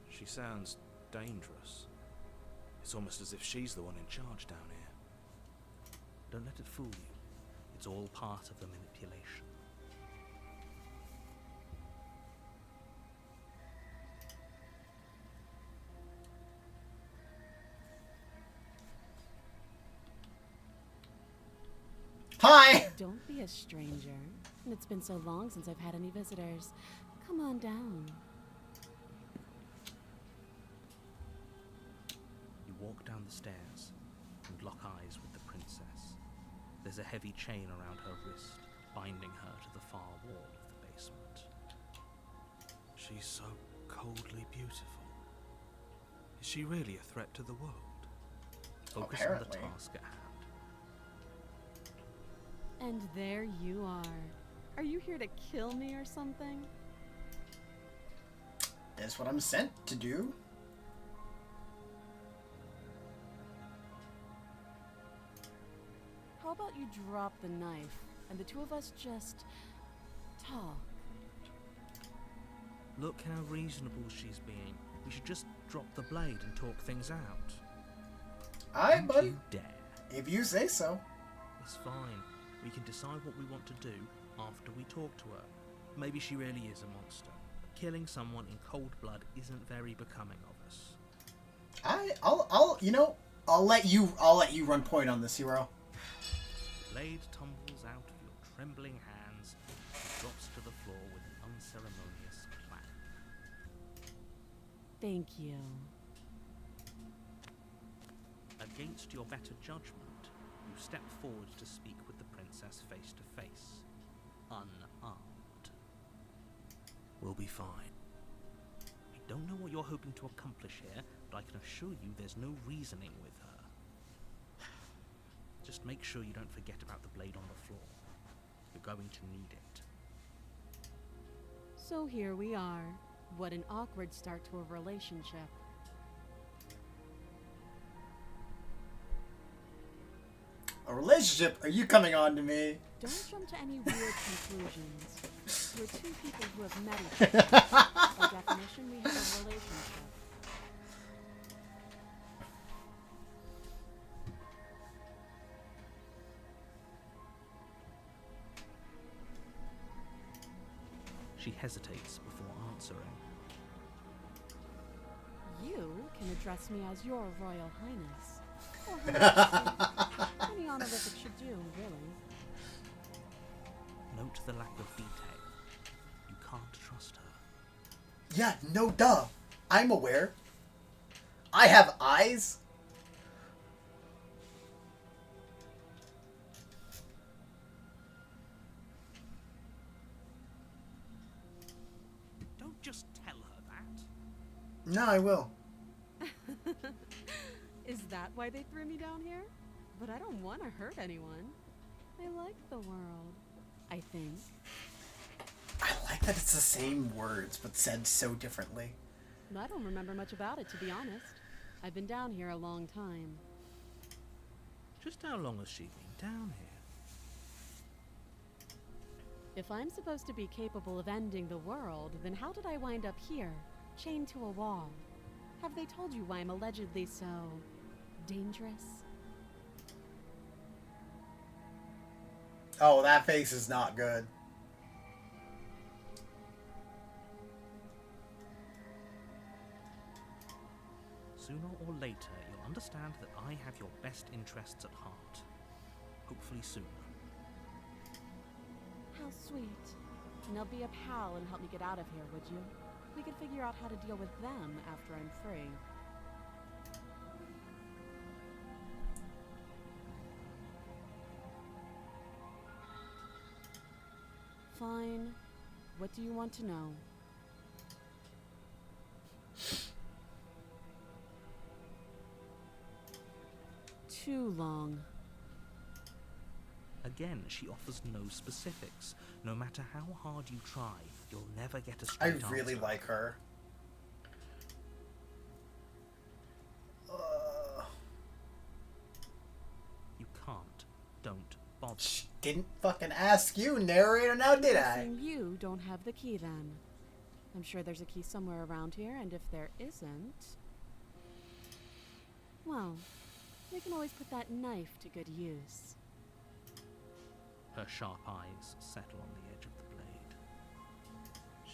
She sounds dangerous. It's almost as if she's the one in charge down here. Don't let it fool you. It's all part of the manipulation. Hi! Don't be a stranger. It's been so long since I've had any visitors. Come on down. You walk down the stairs and lock eyes with the princess. There's a heavy chain around her wrist, binding her to the far wall of the basement. She's so coldly beautiful. Is she really a threat to the world? Focus on Apparently. the task at hand. And there you are. Are you here to kill me or something? That's what I'm sent to do. How about you drop the knife and the two of us just talk? Look how reasonable she's being. We should just drop the blade and talk things out. Aye, Don't buddy. you dare. If you say so. It's fine. We can decide what we want to do after we talk to her. Maybe she really is a monster. But killing someone in cold blood isn't very becoming of us. I'll let you run point on this, hero. The blade tumbles out of your trembling hands and drops to the floor with an unceremonious clap. Thank you. Against your better judgment, you step forward to speak with the princess face to face, unarmed. We'll be fine. I don't know what you're hoping to accomplish here, but I can assure you there's no reasoning with her. Just make sure you don't forget about the blade on the floor. You're going to need it. So here we are. What an awkward start to a relationship. A relationship? Are you coming on to me? Don't jump to any weird conclusions. We're two people who have met each other. By definition, we have a relationship. She hesitates before answering. You can address me as your Royal Highness. Or Her Majesty. Any honorific should do, really. Note the lack of detail. You can't trust her. Yeah, no duh. I'm aware. I have eyes. Don't just tell her that. No, I will. Is that why they threw me down here? But I don't want to hurt anyone. I like the world, I think. I like that it's the same words, but said so differently. I don't remember much about it, to be honest. I've been down here a long time. Just how long has she been down here? If I'm supposed to be capable of ending the world, then how did I wind up here, chained to a wall? Have they told you why I'm allegedly so dangerous? Oh, that face is not good. sooner or later you'll understand that I have your best interests at heart. Hopefully sooner. How sweet. Now be a pal and help me get out of here, would you? We could figure out how to deal with them after I'm free. Fine. What do you want to know? Too long. Again, she offers no specifics. No matter how hard you try, you'll never get a I straight answer. really like her. You can't. Don't bother. Didn't fucking ask you, narrator, now did I? Guessing you don't have the key then. I'm sure there's a key somewhere around here, and if there isn't... well, we can always put that knife to good use. Her sharp eyes settle on the edge of the blade.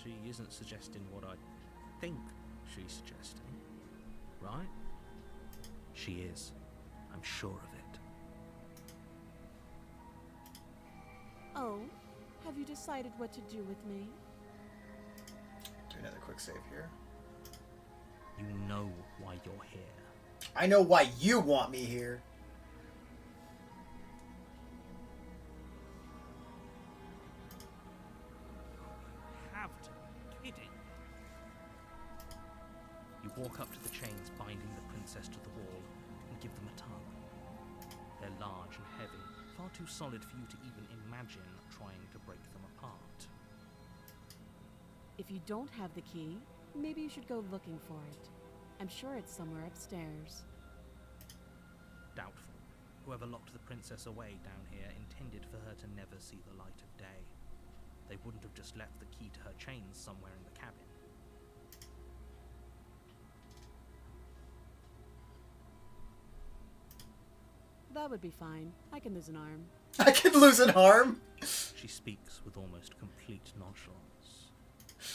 She isn't suggesting what I think she's suggesting, right? She is. I'm sure of it. Oh, have you decided what to do with me? Do another quick save here. You know why you're here. I know why you want me here. Have to be kidding. You walk up to the chains binding the princess to the wall and give them a tug. They're large and heavy, far too solid for you to even imagine trying to break them apart. If you don't have the key, maybe you should go looking for it. I'm sure it's somewhere upstairs. Doubtful. Whoever locked the princess away down here intended for her to never see the light of day. They wouldn't have just left the key to her chains somewhere in the cabin. That would be fine. I can lose an arm. I could lose an arm. She speaks with almost complete nonchalance.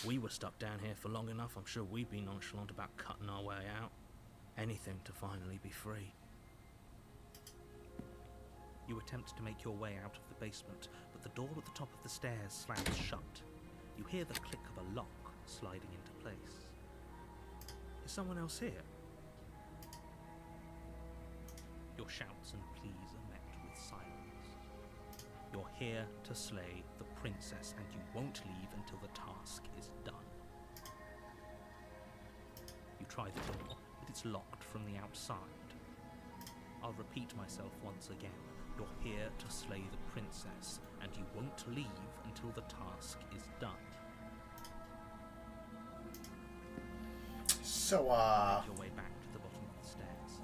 We were stuck down here for long enough. I'm sure we'd be nonchalant about cutting our way out. Anything to finally be free. You attempt to make your way out of the basement, but the door at the top of the stairs slams shut. You hear the click of a lock sliding into place. Is someone else here? Your shouts and pleas are met with silence. You're here to slay the princess, and you won't leave until the task is done. You try the door, but it's locked from the outside. I'll repeat myself once again. You're here to slay the princess, and you won't leave until the task is done. So, Make your way back to the bottom of the stairs.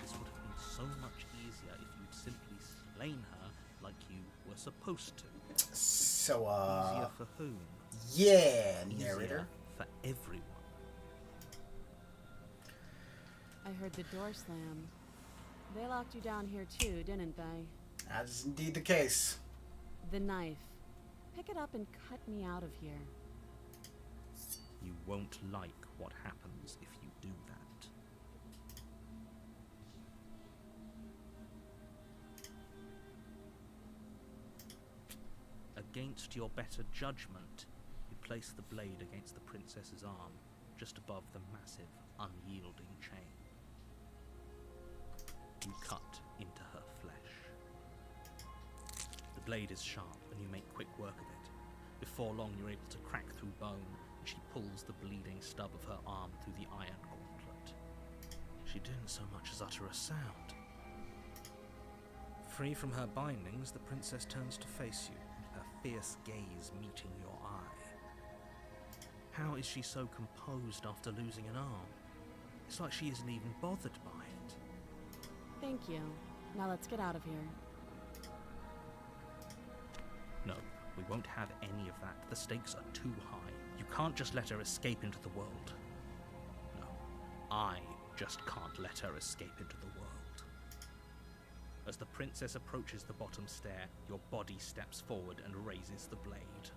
This would have been so much easier if you'd simply slain her like you were supposed to. Easier for whom? Yeah, Easier narrator. for everyone. I heard the door slam. They locked you down here too, didn't they? That is indeed the case. The knife. Pick it up and cut me out of here. You won't like what happens if you do that. Against your better judgment, you place the blade against the princess's arm, just above the massive, unyielding chain. You cut into her flesh. The blade is sharp, and you make quick work of it. Before long, you're able to crack through bone, and she pulls the bleeding stub of her arm through the iron gauntlet. She didn't so much as utter a sound. Free from her bindings, the princess turns to face you, her fierce gaze meeting your eye. How is she so composed after losing an arm? It's like she isn't even bothered by it. Thank you. Now let's get out of here. No, we won't have any of that. The stakes are too high. You can't just let her escape into the world. No, I just can't let her escape into the world. As the princess approaches the bottom stair, your body steps forward and raises the blade.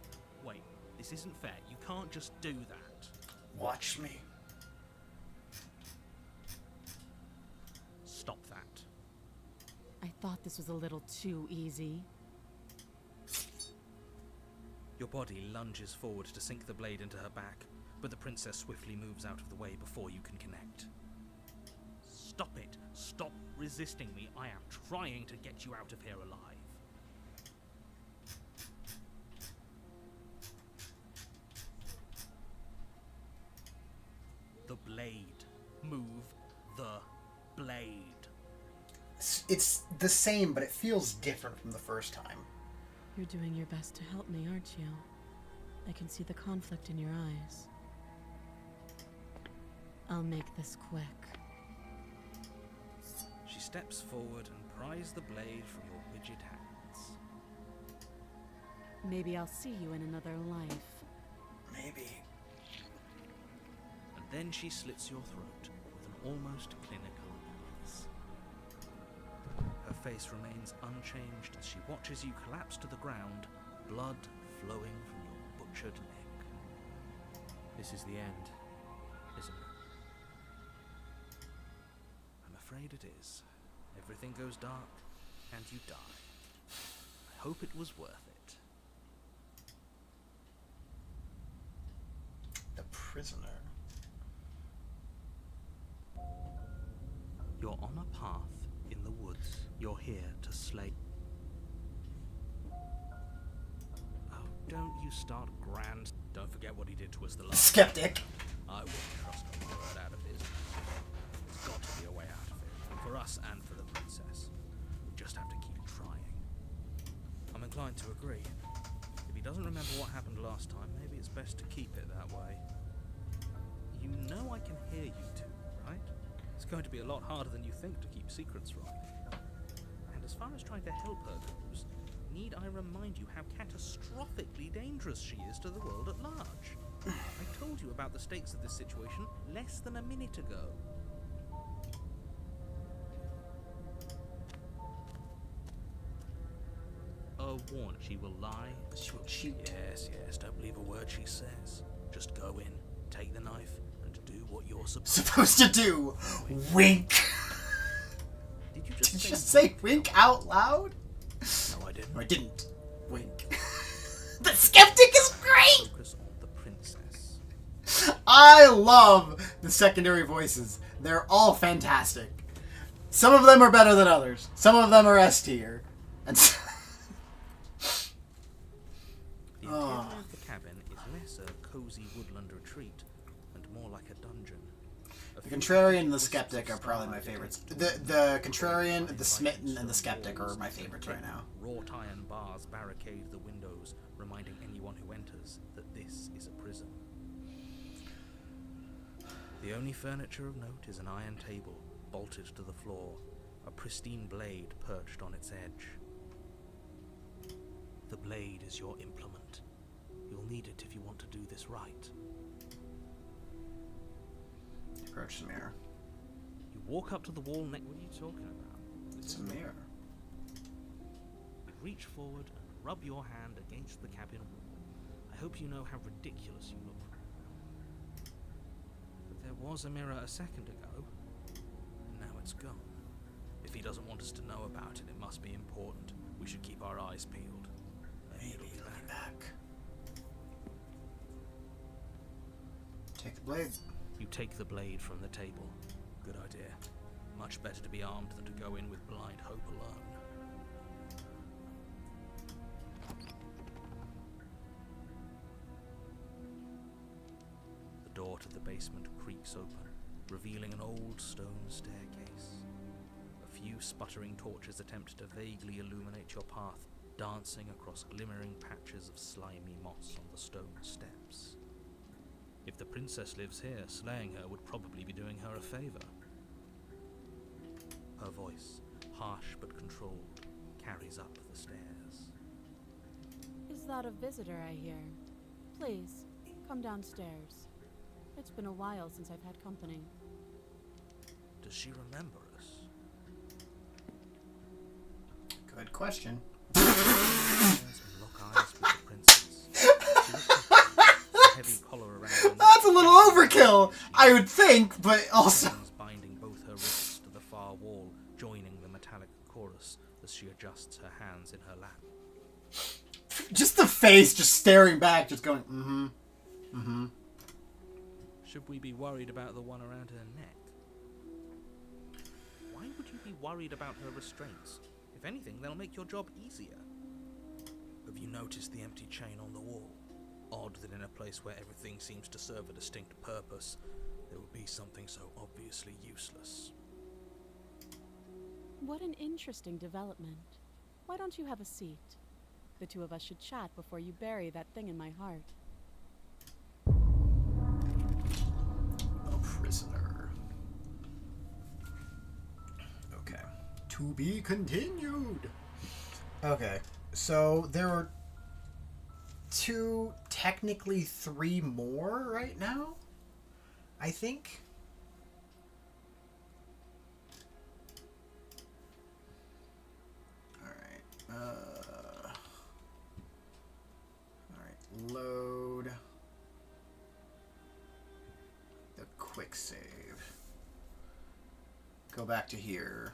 Wait, this isn't fair. You can't just do that. Watch me. thought this was a little too easy. Your body lunges forward to sink the blade into her back, but the princess swiftly moves out of the way before you can connect. Stop it! Stop resisting me! I am trying to get you out of here alive. The blade. Move the blade. It's the same, but it feels different from the first time. You're doing your best to help me, aren't you? I can see the conflict in your eyes. I'll make this quick. She steps forward and pries the blade from your rigid hands. Maybe I'll see you in another life. Maybe. And then she slits your throat with an almost clinical ease. Her face remains unchanged as she watches you collapse to the ground, blood flowing from your butchered neck. This is the end, isn't it? I'm afraid it is. Everything goes dark, and you die. I hope it was worth it. The prisoner. You're on a path in the woods. You're here to slay. Oh, don't you start grand. Don't forget what he did to us the last Skeptic. I wouldn't trust a word out of his. There's got to be a way out of it. For us and for the princess. We just have to keep trying. I'm inclined to agree. If he doesn't remember what happened last time, maybe it's best to keep it that way. You know I can hear you two, right? It's going to be a lot harder than you think to keep secrets from. And as far as trying to help her goes, need I remind you how catastrophically dangerous she is to the world at large? I told you about the stakes of this situation less than a minute ago. Warned she will lie. She will cheat. Yes, don't believe a word she says. Just go in, take the knife, and do what you're Supposed to do. Wink. Did you Did you just say wink out loud? No, I didn't. No, I didn't. Wink. The skeptic is great! Focus on the princess. I love the secondary voices. They're all fantastic. Some of them are better than others. Some of them are S tier. And The interior of the cabin is less a cozy woodland retreat and more like a dungeon. the Contrarian and the Skeptic are probably my favorites. The Contrarian, the Smitten, and the Skeptic are my favorites right now. Wrought iron bars barricade the windows, reminding anyone who enters that this is a prison. The only furniture of note is an iron table, bolted to the floor, a pristine blade perched on its edge. The blade is your implement. You'll need it if you want to do this right. Approach the mirror. You walk up to the wall next. What are you talking about? It's a mirror. You reach forward and rub your hand against the cabin wall. I hope you know how ridiculous you look from now. But there was a mirror a second ago, and now it's gone. If he doesn't want us to know about it, it must be important. We should keep our eyes peeled. Maybe it'll be back. Take the blade. You take the blade from the table. Good idea. Much better to be armed than to go in with blind hope alone. The door to the basement creaks open, revealing an old stone staircase. A few sputtering torches attempt to vaguely illuminate your path, dancing across glimmering patches of slimy moss on the stone steps. If the princess lives here, slaying her would probably be doing her a favor. Her voice, harsh but controlled, carries up the stairs. Is that a visitor I hear? Please, come downstairs. It's been a while since I've had company. Does she remember us? Good question. Eyes and lock eyes with the princess. She looks at you, a heavy collar around her neck. That's a little overkill, I would think, but also... Chains binding both her wrists to the far wall, joining the metallic chorus, adjusts her hands in her lap. Just the face, just staring back, just going, mm-hmm, mm-hmm. Should we be worried about the one around her neck? Why would you be worried about her restraints? If anything, they'll make your job easier. Have you noticed the empty chain on the wall? Odd that in a place where everything seems to serve a distinct purpose, there would be something so obviously useless. What an interesting development. Why don't you have a seat? The two of us should chat before you bury that thing in my heart. A prisoner. Okay. To be continued. Okay. So there are two, technically three more right now, I think. Alright, load the quick save. Go back to here,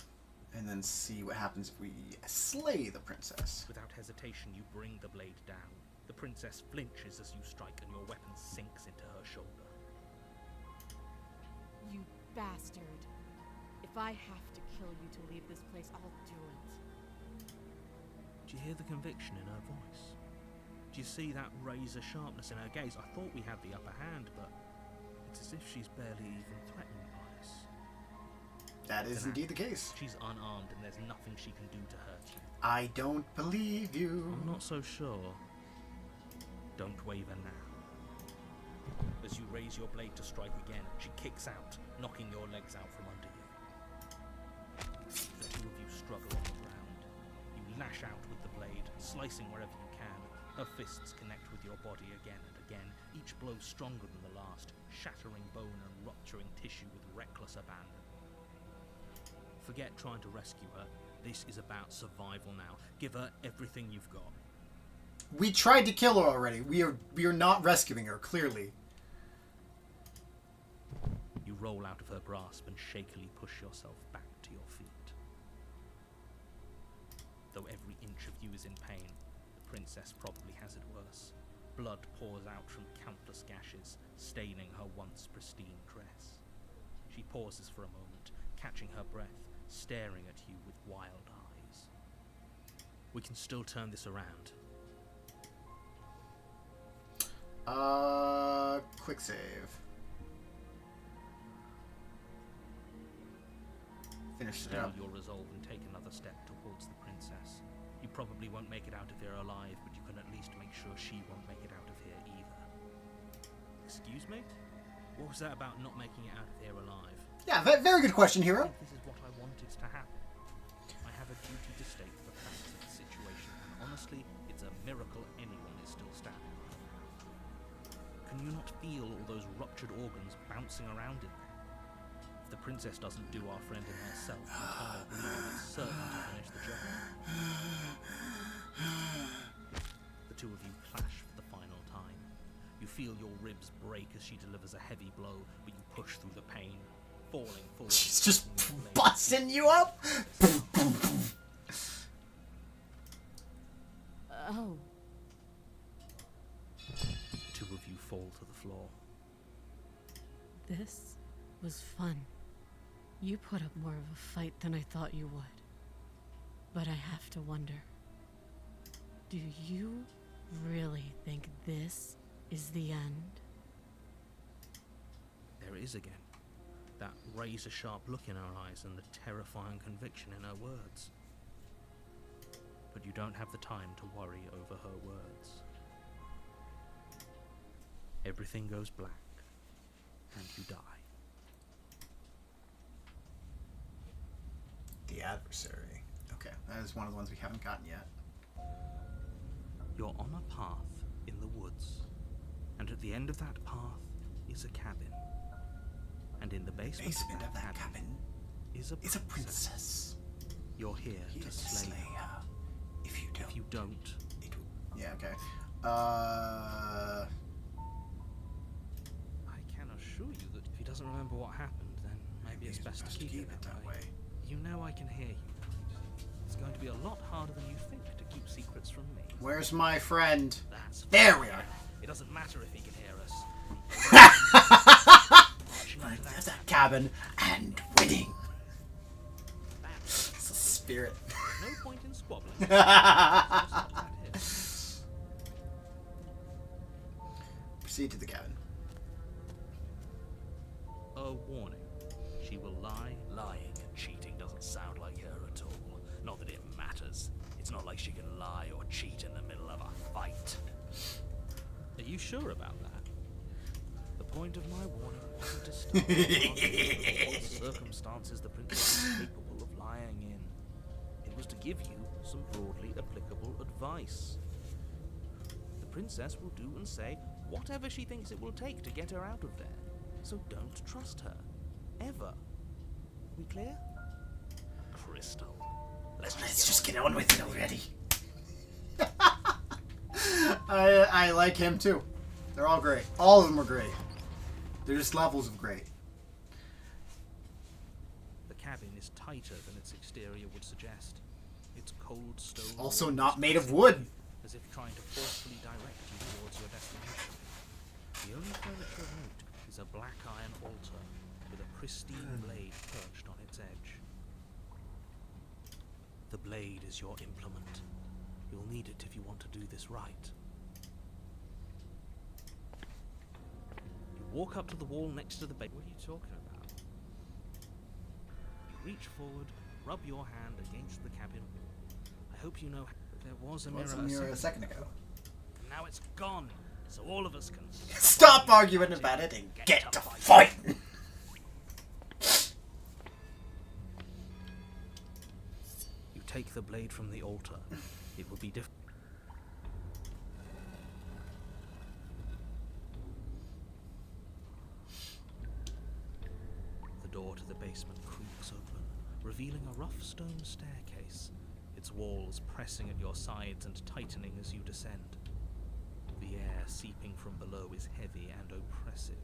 and then see what happens if we slay the princess. Without hesitation, you bring the blade down. The princess flinches as you strike, and your weapon sinks into her shoulder. You bastard. If I have to kill you to leave this place, I'll do it. Do you hear the conviction in her voice? Do you see that razor sharpness in her gaze? I thought we had the upper hand, but it's as if she's barely even threatened by us. That is indeed the case. She's unarmed, and there's nothing she can do to hurt you. I don't believe you. I'm not so sure. Don't waver now. As you raise your blade to strike again, she kicks out, knocking your legs out from under you. The two of you struggle on the ground. You lash out with the blade, slicing wherever you can. Her fists connect with your body again and again, each blow stronger than the last, shattering bone and rupturing tissue with reckless abandon. Forget trying to rescue her. This is about survival now. Give her everything you've got. We tried to kill her already. We are not rescuing her, clearly. You roll out of her grasp and shakily push yourself back to your feet. Though every inch of you is in pain, the princess probably has it worse. Blood pours out from countless gashes, staining her once pristine dress. She pauses for a moment, catching her breath, staring at you with wild eyes. We can still turn this around. Quick save. Finish it Still up. your resolve and take another step towards the princess. You probably won't make it out of here alive, but you can at least make sure she won't make it out of here either. Excuse me? What was that about not making it out of here alive? Yeah, very good question, I hero. think this is what I wanted to happen. I have a duty to state the facts of the situation, and honestly, it's a miracle anyone is still standing. Can you not feel all those ruptured organs bouncing around in there? If the princess doesn't do our friend and herself, internal bleeding is certain to finish the job. The two of you clash for the final time. You feel your ribs break as she delivers a heavy blow, but you push through the pain, falling forward. She's just busting you up. Oh. The two of you fall to the floor. This was fun. You put up more of a fight than I thought you would. But I have to wonder, do you really think this is the end? There it is again. That razor-sharp look in her eyes and the terrifying conviction in her words. But you don't have the time to worry over her words. Everything goes black, and you die. The adversary. Okay, that is one of the ones we haven't gotten yet. You're on a path in the woods, and at the end of that path is a cabin. And in the basement Of that cabin is a is a princess. You're here Here to slay her. her. If you don't, If you don't, it will. Yeah. Okay. I can assure you that if he doesn't remember what happened, then maybe it's best to keep it that way. You know I can hear you. It's going to be a lot harder than you think to keep secrets from me. Where's my friend? That's There fine. we are. It doesn't matter if he can hear us. Like, there's that cabin and winning. That's It's a spirit. no point in squabbling. Proceed to the cabin. A warning. She will lie. Lying and cheating doesn't sound like her at all. Not that it matters. It's not like she can lie or cheat in the middle of a fight. Are you sure about that? The point of my warning wasn't to start what circumstances the princess is capable of lying in. It was to give you some broadly applicable advice. The princess will do and say whatever she thinks it will take to get her out of there. So don't trust her. Ever. We clear? Crystal. Let's just get on with it already. I like him too. They're all great. All of them are great. They're just levels of great. The cabin is tighter than its exterior would suggest. Its cold stone Also walls not made of pressing wood. you, as if trying to forcefully direct you towards your destination. The only furniture of note is a black iron altar with a pristine blade perched on its edge. The blade is your implement. You'll need it if you want to do this right. You walk up to the wall next to the bed. What are you talking about? You reach forward, rub your hand against the cabin wall. I hope you know there was a mirror, What's a mirror a second ago? and now it's gone, so all of us can Stop arguing about it and get to fighting. You take the blade from the altar. It will be difficult. The door to the basement creaks open, revealing a rough stone staircase, its walls pressing at your sides and tightening as you descend. The air seeping from below is heavy and oppressive,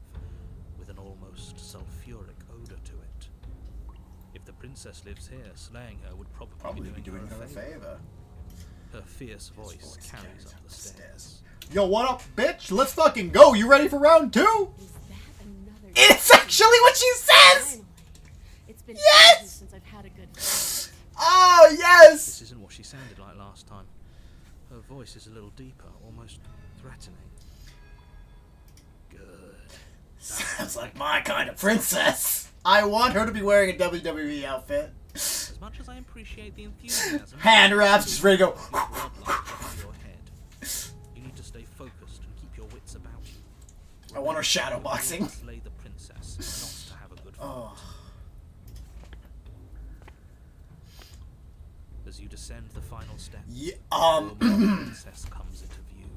with an almost sulfuric odor to it. If the princess lives here, slaying her would probably be doing her a favor. Her fierce voice carries up the stairs. Yo, what up, bitch? Let's fucking go. You ready for round 2? Is that another? It's actually what she says! Finally. It's been Yes! ages since I've had a good fight. Oh, yes! This isn't what she sounded like last time. Her voice is a little deeper, almost threatening. Good. Sounds like my kind of princess. I want her to be wearing a WWE outfit. As much as I appreciate the enthusiasm, Hand wraps, just ready to go. your bloodline above your head. You need to stay focused and keep your wits about you. I want her Remember, shadow you will boxing. slay the princess, not to have a good fight. Oh. As you descend the final step, Yeah, the princess comes into view.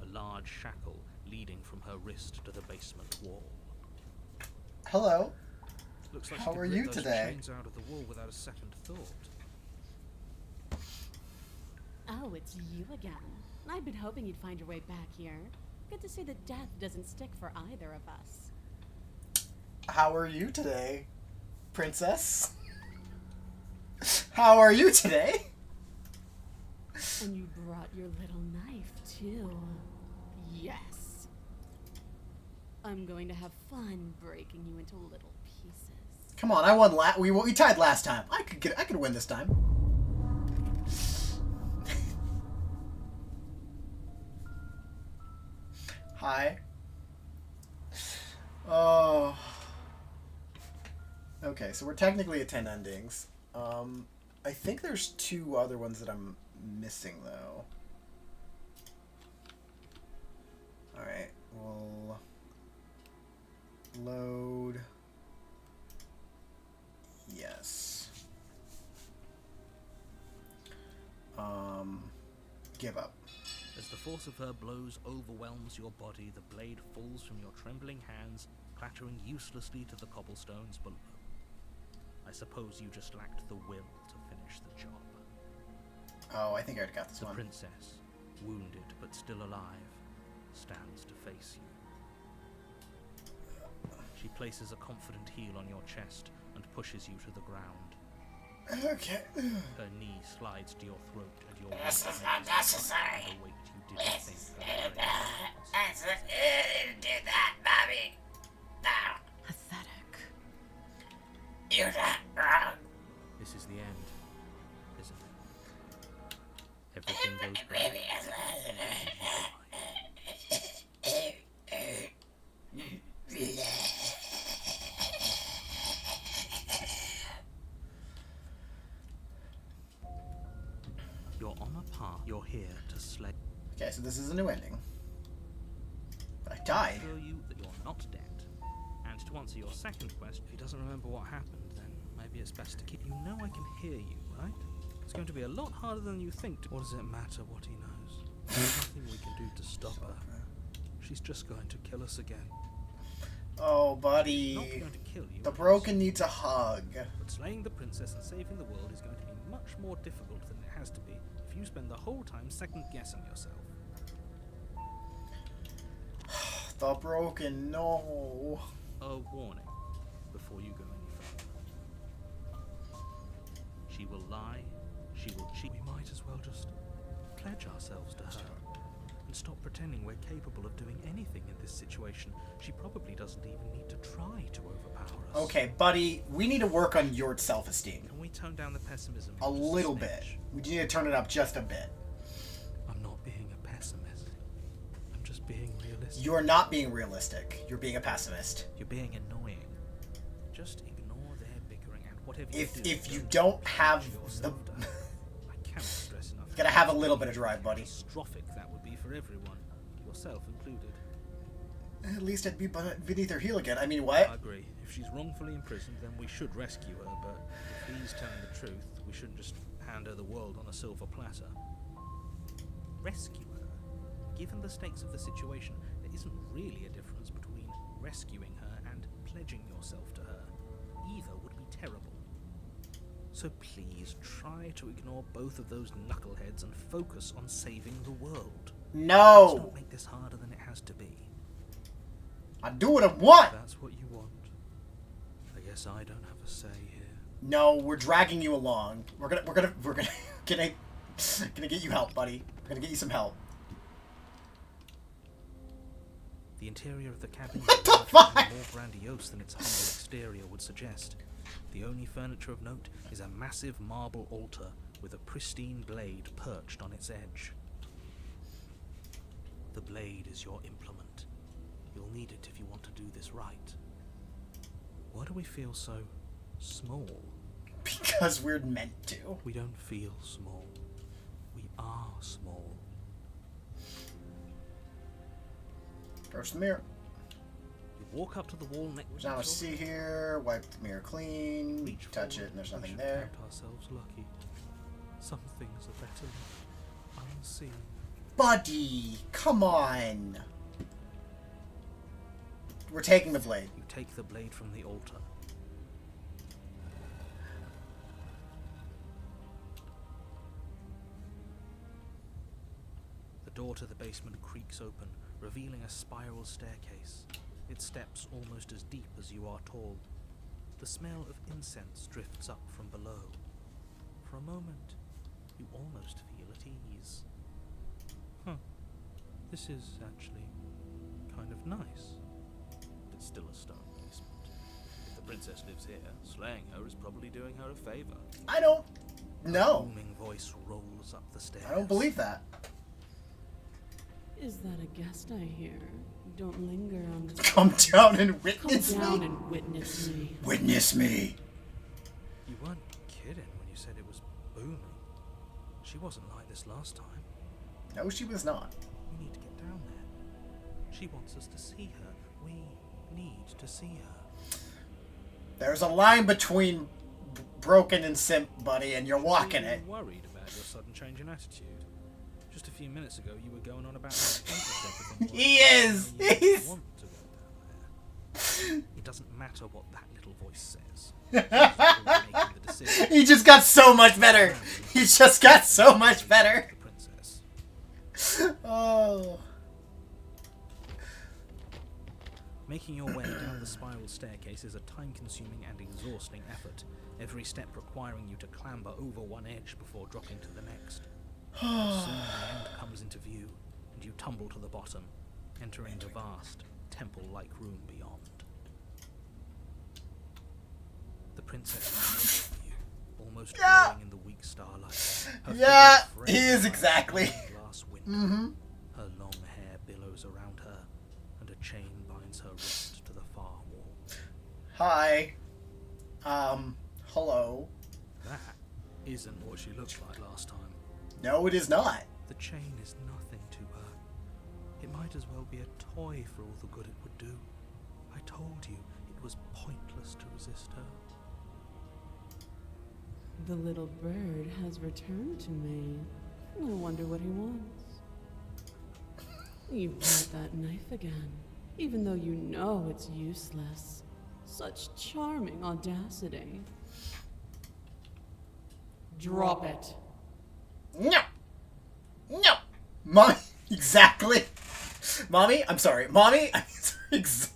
A large shackle leading from her wrist to the basement wall. Hello. Looks like How you could are rip you those today? chains out of the wall without a second thought. Oh, it's you again. I've been hoping you'd find your way back here. Good to see that death doesn't stick for either of us. How are you today, princess? How are you today? And you brought your little knife, too. Yes. I'm going to have fun breaking you into little pieces. Come on, I won we tied last time. I could win this time. Hi. Oh. Okay, so we're technically at 10 endings. I think there's 2 other ones that I'm missing though. Alright, we'll load. Yes. Give up. As the force of her blows overwhelms your body, the blade falls from your trembling hands, clattering uselessly to the cobblestones below. I suppose you just lacked the will to finish the job. Oh, I think I already got this The one. princess, wounded but still alive, stands to face you. She places a confident heel on your chest and pushes you to the ground. Okay. Her knee slides to your throat and your This weight is not reaches necessary. the weight you didn't think could carry. Do that, Bobby. No. Pathetic. You're not wrong. This is the end, isn't it? Everything goes great. You're on a path. You're here to slay. Okay, so this is a new ending. I died. Show you that you're not dead. And to answer your second question, If he doesn't remember what happened, then maybe it's best to keep. you know I can hear you, right? It's going to be a lot harder than you think to. What does it matter what he knows? There's nothing we can do to stop her. She's just going to kill us again. Oh, Not buddy. going to kill you. The of broken needs a hug. course, but slaying the princess and saving the world is going to be much more difficult than it has to be if you spend the whole time second guessing yourself. The broken, no. A warning before you go any further. She will lie. She will cheat. We might as well just pledge ourselves to her and stop pretending we're capable of doing anything in this situation. She probably doesn't even need to try to overpower us. Okay, buddy, we need to work on your self-esteem. Can we tone down the pessimism? A just little bit. smidge? We need to turn it up just a bit. I'm not being a pessimist. I'm just being realistic. You're not being realistic. You're being a pessimist. You're being annoying. Just ignore their bickering and whatever If you do. you don't have the, yourself to her. I cannot stress enough. gotta have a little bit of drive, buddy. Catastrophic that would be for everyone, yourself included. At least I'd be beneath her heel again. I mean, I what? agree. If she's wrongfully imprisoned, then we should rescue her. But if he's telling the truth, we shouldn't just hand her the world on a silver platter. Rescue her. Given the stakes of the situation, there isn't really a difference between rescuing her and pledging yourself to her. Either would be terrible. So please try to ignore both of those knuckleheads and focus on saving the world. Let's No! not make this harder than it has to be. I do what I want! That's what you want. I guess I don't have a say here. No, we're dragging you along. We're gonna gonna get you help, buddy. We're gonna get you some help. The interior of the cabin What is the larger fuck? and more grandiose than its humble exterior would suggest. The only furniture of note is a massive marble altar with a pristine blade perched on its edge. The blade is your implement. You'll need it if you want to do this right. Why do we feel so small? Because we're meant to. We don't feel small. We are small. Approach the mirror. You walk up to the wall next There's not much to see here. Wipe the mirror clean. Reach Touch forward. it, and there's We nothing should there. count ourselves lucky. Some things are better left unseen. Buddy, come on. We're taking the blade. You take the blade from the altar. The door to the basement creaks open, revealing a spiral staircase. Its steps almost as deep as you are tall. The smell of incense drifts up from below. For a moment, you almost feel at ease. This is actually kind of nice. It's still a stone basement. If the princess lives here, slaying her is probably doing her a favor. I don't A know. booming voice rolls up the stairs. I don't believe that. Is that a guest I hear? Don't linger on this. Come down and Come witness down me. and witness me. Witness me. You weren't kidding when you said it was booming. She wasn't like this last time. No, she was not. We need to get down there. She wants us to see her. We need to see her. There's a line between broken and simp, buddy, and you're walking it. I'm worried about your sudden change in attitude. Just a few minutes ago, you were going on about how pointless everything was. He is. Now you He's. want to go down there. It doesn't matter what that little voice says. She's already making the decision. He just got so much better. He just got so much better. The princess. Oh. Making your way down the spiral staircase is a time-consuming and exhausting effort, every step requiring you to clamber over one edge before dropping to the next. But soon the end comes into view, and you tumble to the bottom, entering the vast, temple-like room beyond. The princess stands over you, almost glowing in the weak starlight. Her Yeah, figure he is framed by a exactly. stained glass window. Mm-hmm. Her long hair billows around her, and a chain binds her wrist to the far wall. Hi. Hello. That isn't what she looked like last time. No, it is not. The chain is nothing to her. It might as well be a toy for all the good it would do. I told you it was pointless to resist her. The little bird has returned to me. I wonder what he wants. You brought that knife again, even though you know it's useless. Such charming audacity. Drop it. No. No. Mommy. Exactly. Mommy. I'm sorry. Mommy.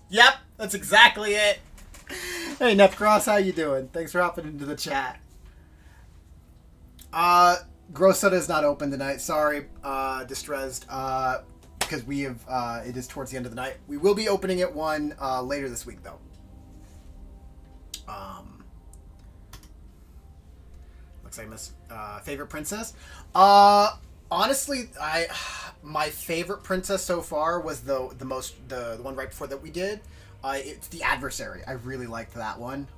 Yep. That's exactly it. Hey, Nepcross, how you doing? Thanks for hopping into the chat. Gross Soda is not open tonight. Sorry, Distressed. Because we have, it is towards the end of the night. We will be opening at 1 later this week, though. Looks like Miss favorite princess. Honestly, my favorite princess so far was the one right before that we did. It's the Adversary. I really liked that one.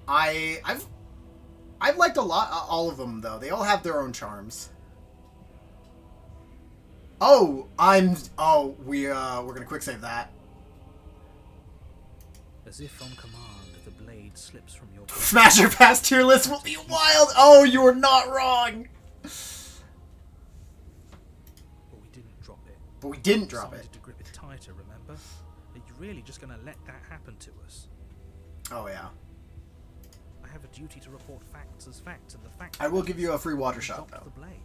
I've liked all of them though. They all have their own charms. We're gonna quick save that. As if on command, the blade slips from your Smasher Pass tier list will be wild. Oh, you are not wrong. But we didn't drop it. But we didn't drop Decided it. to grip it tighter, remember? Are you really just going to let that happen to us? Oh yeah. I have a duty to report facts as facts, and the fact I will give you a free water we shot dropped though. the blade.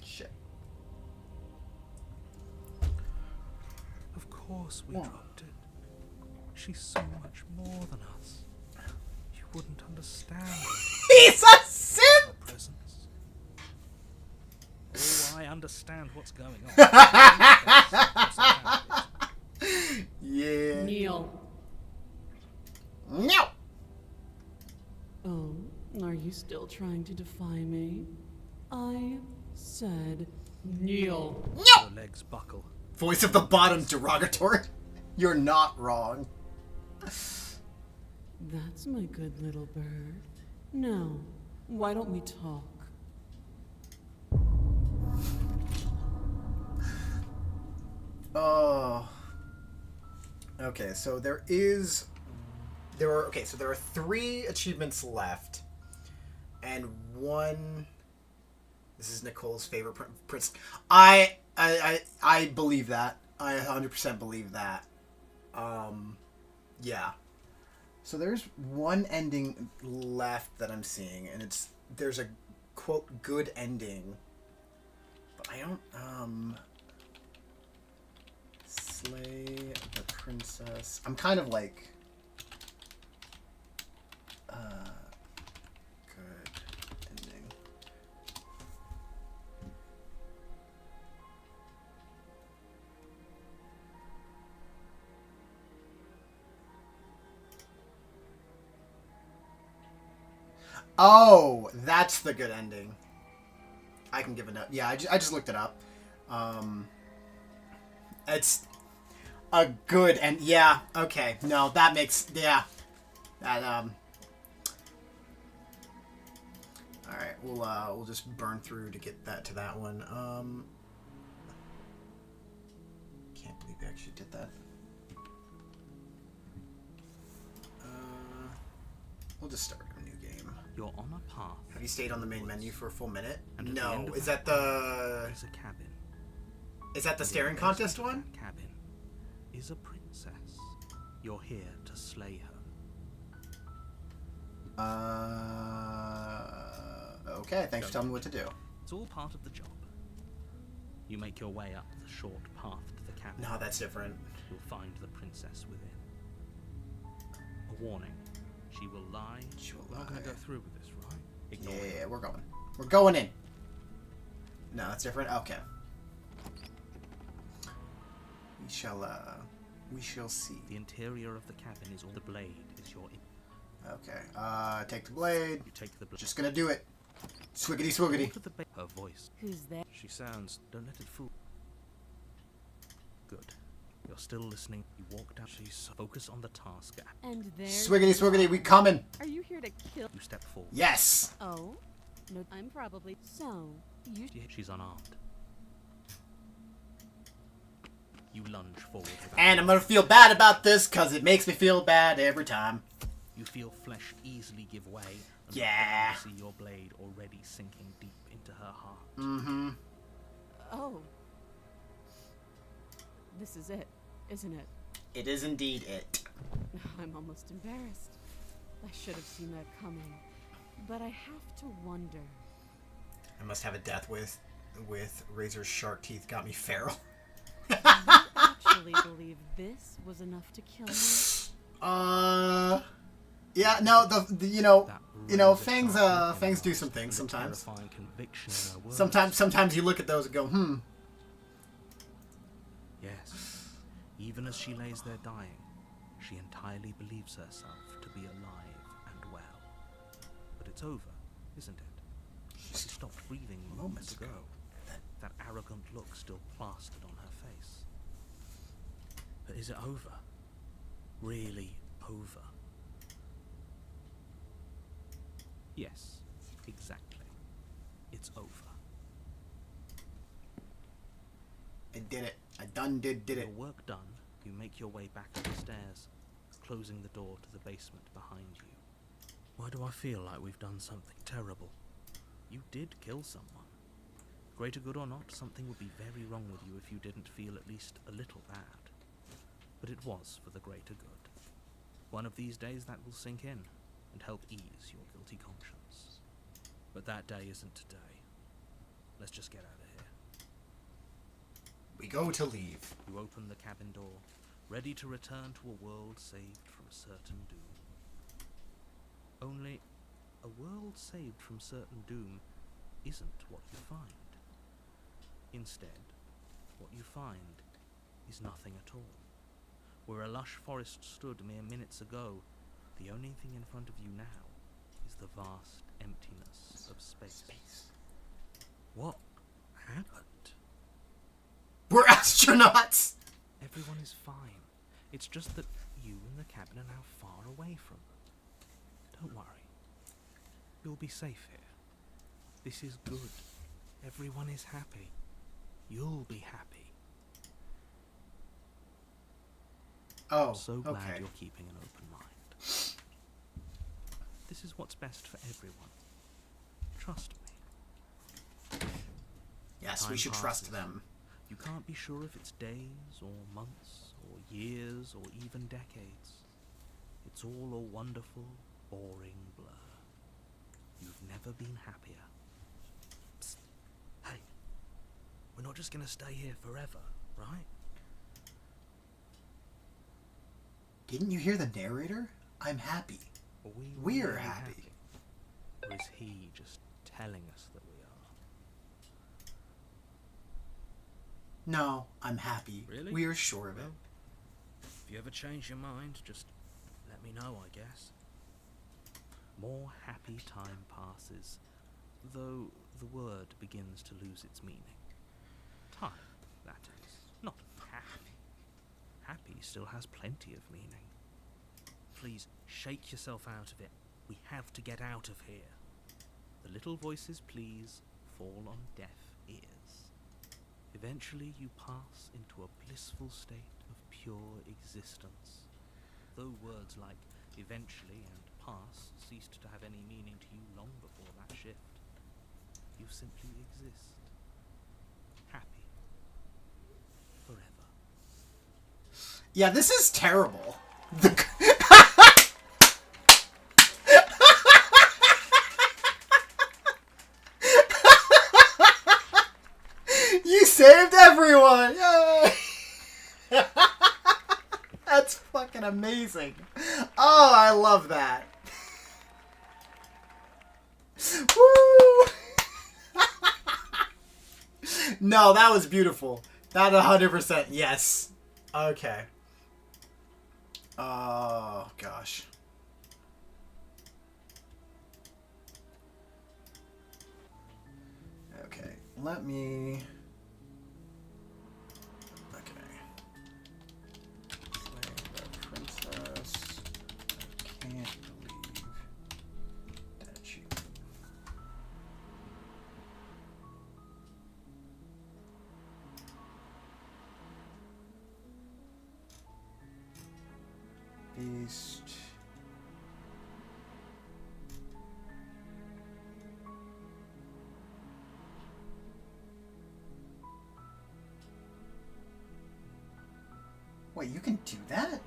Shit. Of course we What? dropped it. She's so much more than us. You wouldn't understand He's a simp. her presence. Oh, I understand what's going on. Yeah. Kneel. No. Oh, are you still trying to defy me? I said kneel. No. Your legs buckle. Voice of the bottom derogatory. You're not wrong. That's my good little bird. Now, why don't we talk? Oh. Okay, so there are 3 achievements left, and one. This is Nicole's favorite prince. I believe that. I 100% believe that. Yeah. So there's one ending left that I'm seeing, and there's a quote good ending, but I don't slay the princess. I'm kind of like good ending. Oh, that's the good ending. I can give a note. Yeah, I just looked it up. It's a good and yeah, okay. No, that makes that all right, we'll just burn through to get to that one. Can't believe we actually did that. We'll just start a new game. You're on a path. Have you stayed on the main menu for a full minute? And at the No. end of Is that that the Is a cabin. is that the And staring in contest that one? Cabin is a princess. You're here to slay her. Okay, thanks for telling me what to do. It's all part of the job. You make your way up the short path to the cabin. No, that's different. You'll find the princess within. A warning. She will lie. She will We're not going to lie. go through with this, right? Ignore it. Yeah, we're going. We're going in. No, that's different. Okay. We shall see. The interior of the cabin is all the blade is your. Okay. Take the blade. You take the blade. Just gonna do it. Swiggity swiggity. Her voice. Who's there? She sounds. Don't let it fool. Good. You're still listening. You walk down. She's focus on the task. And there. Swiggity swiggity. We coming. Are you here to kill? You step forward. Yes. Oh, no. I'm probably. So you. She's unarmed. You lunge forward. Without And I'm gonna feel bad about this because it makes me feel bad every time. You feel flesh easily give way. And Yeah. You see your blade already sinking deep into her heart. Mm-hmm. Oh. This is it, isn't it? It is indeed it. I'm almost embarrassed. I should have seen that coming. But I have to wonder. I must have a death with Razor's shark teeth got me feral. You actually believe this was enough to kill me? Yeah, no, the you know, That Fangs razor-sharp Fangs do look some and things the sometimes. terrifying conviction in her words. Sometimes you look at those and go, Yes. Even as she lays there dying, she entirely believes herself to be alive and well. But it's over, isn't it? She stopped breathing moments ago. That arrogant look still plastered on her face. But is it over? Really over? Yes, exactly. It's over. I did it. I did it. Your work done, you make your way back up the stairs, closing the door to the basement behind you. Why do I feel like we've done something terrible? You did kill someone. Greater good or not, something would be very wrong with you if you didn't feel at least a little bad. But it was for the greater good. One of these days that will sink in and help ease your guilty conscience. But that day isn't today. Let's just get out of here. We go to leave. You open the cabin door, ready to return to a world saved from certain doom. Only, a world saved from certain doom isn't what you find. Instead, what you find is nothing at all. Where a lush forest stood mere minutes ago, the only thing in front of you now is the vast emptiness of space. What happened? We're astronauts. Everyone is fine. It's just that you and the cabin are now far away from them. Don't worry. You'll be safe here. This is good. Everyone is happy. You'll be happy. Oh, So glad okay. you're keeping an open mind. This is what's best for everyone. Trust me. Yes, Time we should trust passes. them. You can't be sure if it's days or months or years or even decades. It's all a wonderful, boring blur. You've never been happier. Psst. Hey, we're not just gonna stay here forever, right? Didn't you hear the narrator? I'm happy. Are we We're really happy. Or is he just telling us that we are? No, I'm happy. Really? We are sure of it. Well, if you ever change your mind, just let me know, I guess. More happy time passes, though the word begins to lose its meaning. Time, that is, not happy. Happy still has plenty of meaning. Please, shake yourself out of it. We have to get out of here. The little voices, please, fall on deaf ears. Eventually you pass into a blissful state of pure existence. Though words like eventually and pass ceased to have any meaning to you long before that shift, you simply exist. Happy. Forever. Yeah, this is terrible. You saved everyone! Yay! That's fucking amazing. Oh, I love that. Woo! No, that was beautiful. That 100%, yes. Okay. Oh, gosh. Okay, let me... Okay. Slay the princess. I can't believe that she... Beast. Wait, you can do that?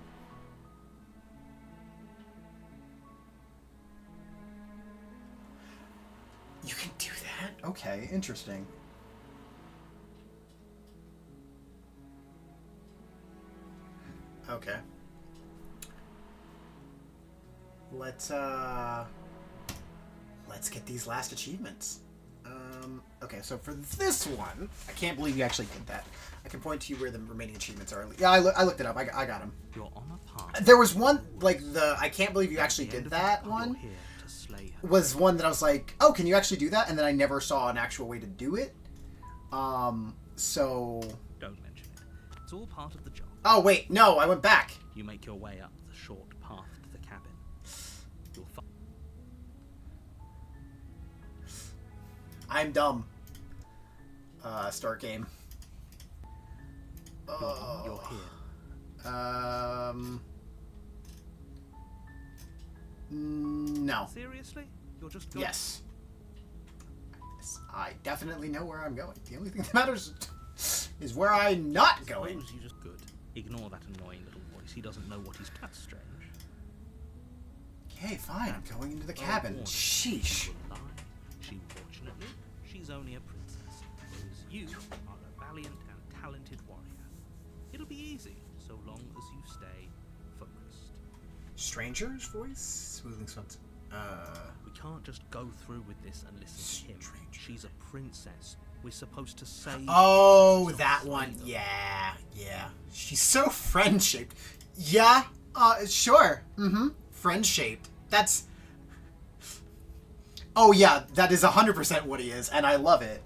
You can do that? Okay, interesting. Okay. Let's get these last achievements. Okay, so for this one, I can't believe you actually did that. I can point to you where the remaining achievements are. Yeah, I looked it up. I got them. You're on a path. There was one, like, I can't believe you actually At the end did of that the one. you're here to slay her. Was one that I was like, oh, can you actually do that? And then I never saw an actual way to do it. So... Don't mention it. It's all part of the job. Oh, wait, no, I went back. You make your way up the short path to the cabin. You'll find I'm dumb. Start game. you're here. No. Seriously? You're just going... Yes. I definitely know where I'm going. The only thing that matters is where I'm not going. Suppose you just good. Ignore that annoying little voice. He doesn't know what he's... That's strange. Okay, fine. I'm going into the cabin. warning. Sheesh. Will lie. Fortunately, she's only a princess, whereas you are a valiant and talented warrior. It'll be easy, so long as you stay focused. Stranger's voice? Smoothing something. We can't just go through with this and listen to him. Stranger. She's a princess. We're supposed to save... Oh, princesses, that not one. slay them. Yeah. She's so friend-shaped. Yeah, sure. Mm-hmm. Friend-shaped. That's... Oh, yeah, that is 100% what he is, and I love it.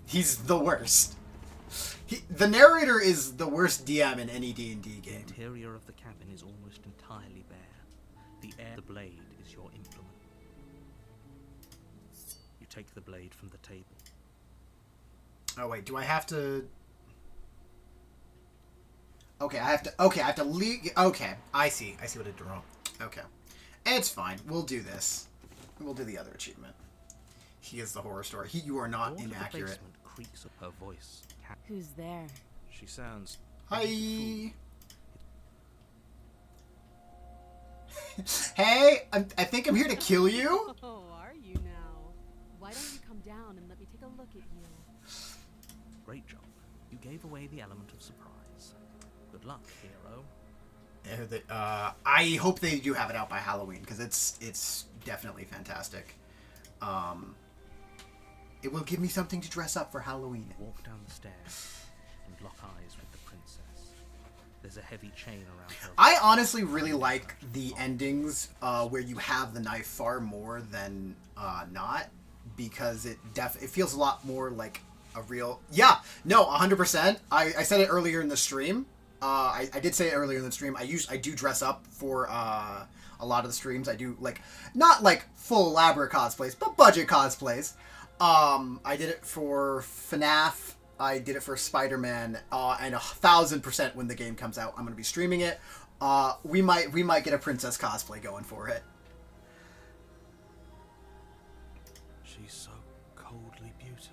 He's the worst. The narrator is the worst DM in any D&D The game. interior of the cabin is almost entirely bare. The blade is your implement. You take the blade from the table. Oh, wait, do I have to... Okay, I have to leave... Okay, I see what I did wrong. Okay. It's fine. We'll do this. We'll do the other achievement. He is the horror story. You are not Door to the inaccurate. basement creaks up her voice. Who's there? She sounds... Hi. Hey, I think I'm here to kill you. Oh, are you now? Why don't you come down and let me take a look at you? Great job. You gave away the element of surprise. Good luck, hero. I hope they do have it out by Halloween because it's definitely fantastic. It will give me something to dress up for Halloween. Walk down the stairs and lock eyes with the princess. There's a heavy chain around her. I honestly really like the endings where you have the knife far more than not, because it feels a lot more like a real... Yeah, no, 100%. I said it earlier in the stream. I did say it earlier in the stream. I do dress up for a lot of the streams. I do, like, not like full elaborate cosplays, but budget cosplays. I did it for FNAF. I did it for Spider-Man, and 1,000% when the game comes out, I'm gonna be streaming it. We might get a princess cosplay going for it. She's so coldly beautiful.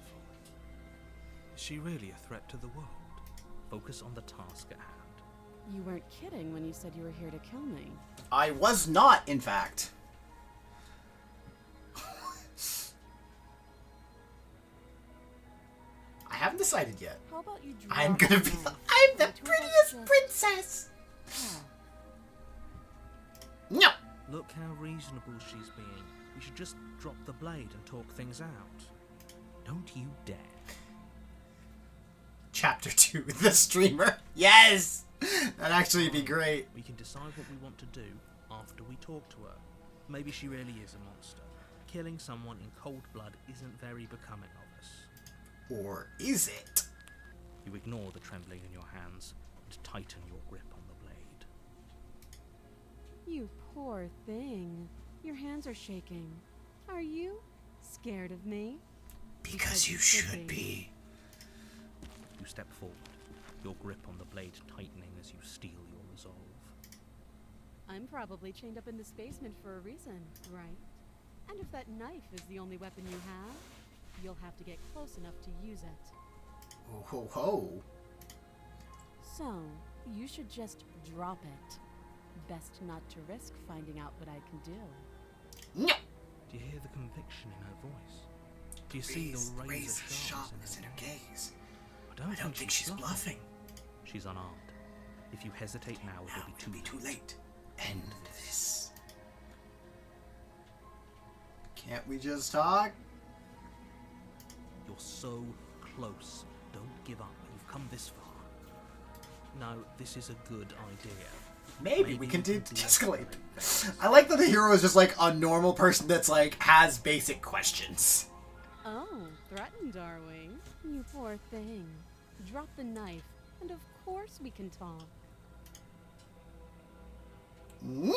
Is she really a threat to the world? Focus on the task at hand. You weren't kidding when you said you were here to kill me. I was not, in fact. I have the decided yet. How about you drop I'm gonna be the knife? I'm the The two of us prettiest just- princess. Oh, No. Look how reasonable she's being. We should just drop the blade and talk things out. Don't you dare. Chapter 2, the streamer. Yes! That'd actually be great. We can decide what we want to do after we talk to her. Maybe she really is a monster. Killing someone in cold blood isn't very becoming of us. Or is it? You ignore the trembling in your hands and tighten your grip on the blade. you poor thing. Your hands are shaking. Are you scared of me? Because you should be. You step forward, your grip on the blade tightening as you steel your resolve. I'm probably chained up in this basement for a reason, right? And if that knife is the only weapon you have, you'll have to get close enough to use it. Ho ho ho. So, you should just drop it. Best not to risk finding out what I can do. No. Do you hear the conviction in her voice? Do you see the razor sharpness in her gaze. I I don't think she's bluffing. She's unarmed. If you hesitate now, it'll be too late. late. End this. Can't we just talk? You're so close. Don't give up. You've come this far. No, this is a good idea. Maybe we can you de-escalate. I like that the hero is just like a normal person that's like has basic questions. Oh, threatened, are we? You poor thing. Drop the knife, and of course we can talk. No.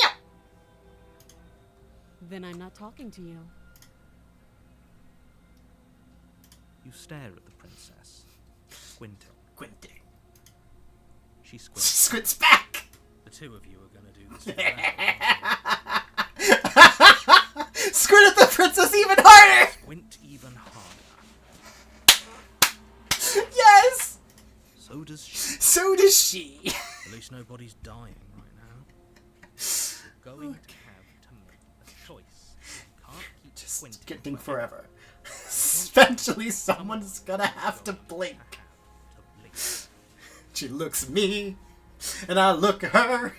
Then I'm not talking to you. You stare at the princess, squinting. Quentin. She squints. Squints back. The two of you are going to do this forever. Squint at the princess even harder. Squint even harder. Yes. So does she. So does she. At least nobody's dying right now. You're going to have to make a choice. You can't keep Just squinting squinting forever. forever. Eventually, someone's gonna have to blink. To blink. She looks at me, and I look at her.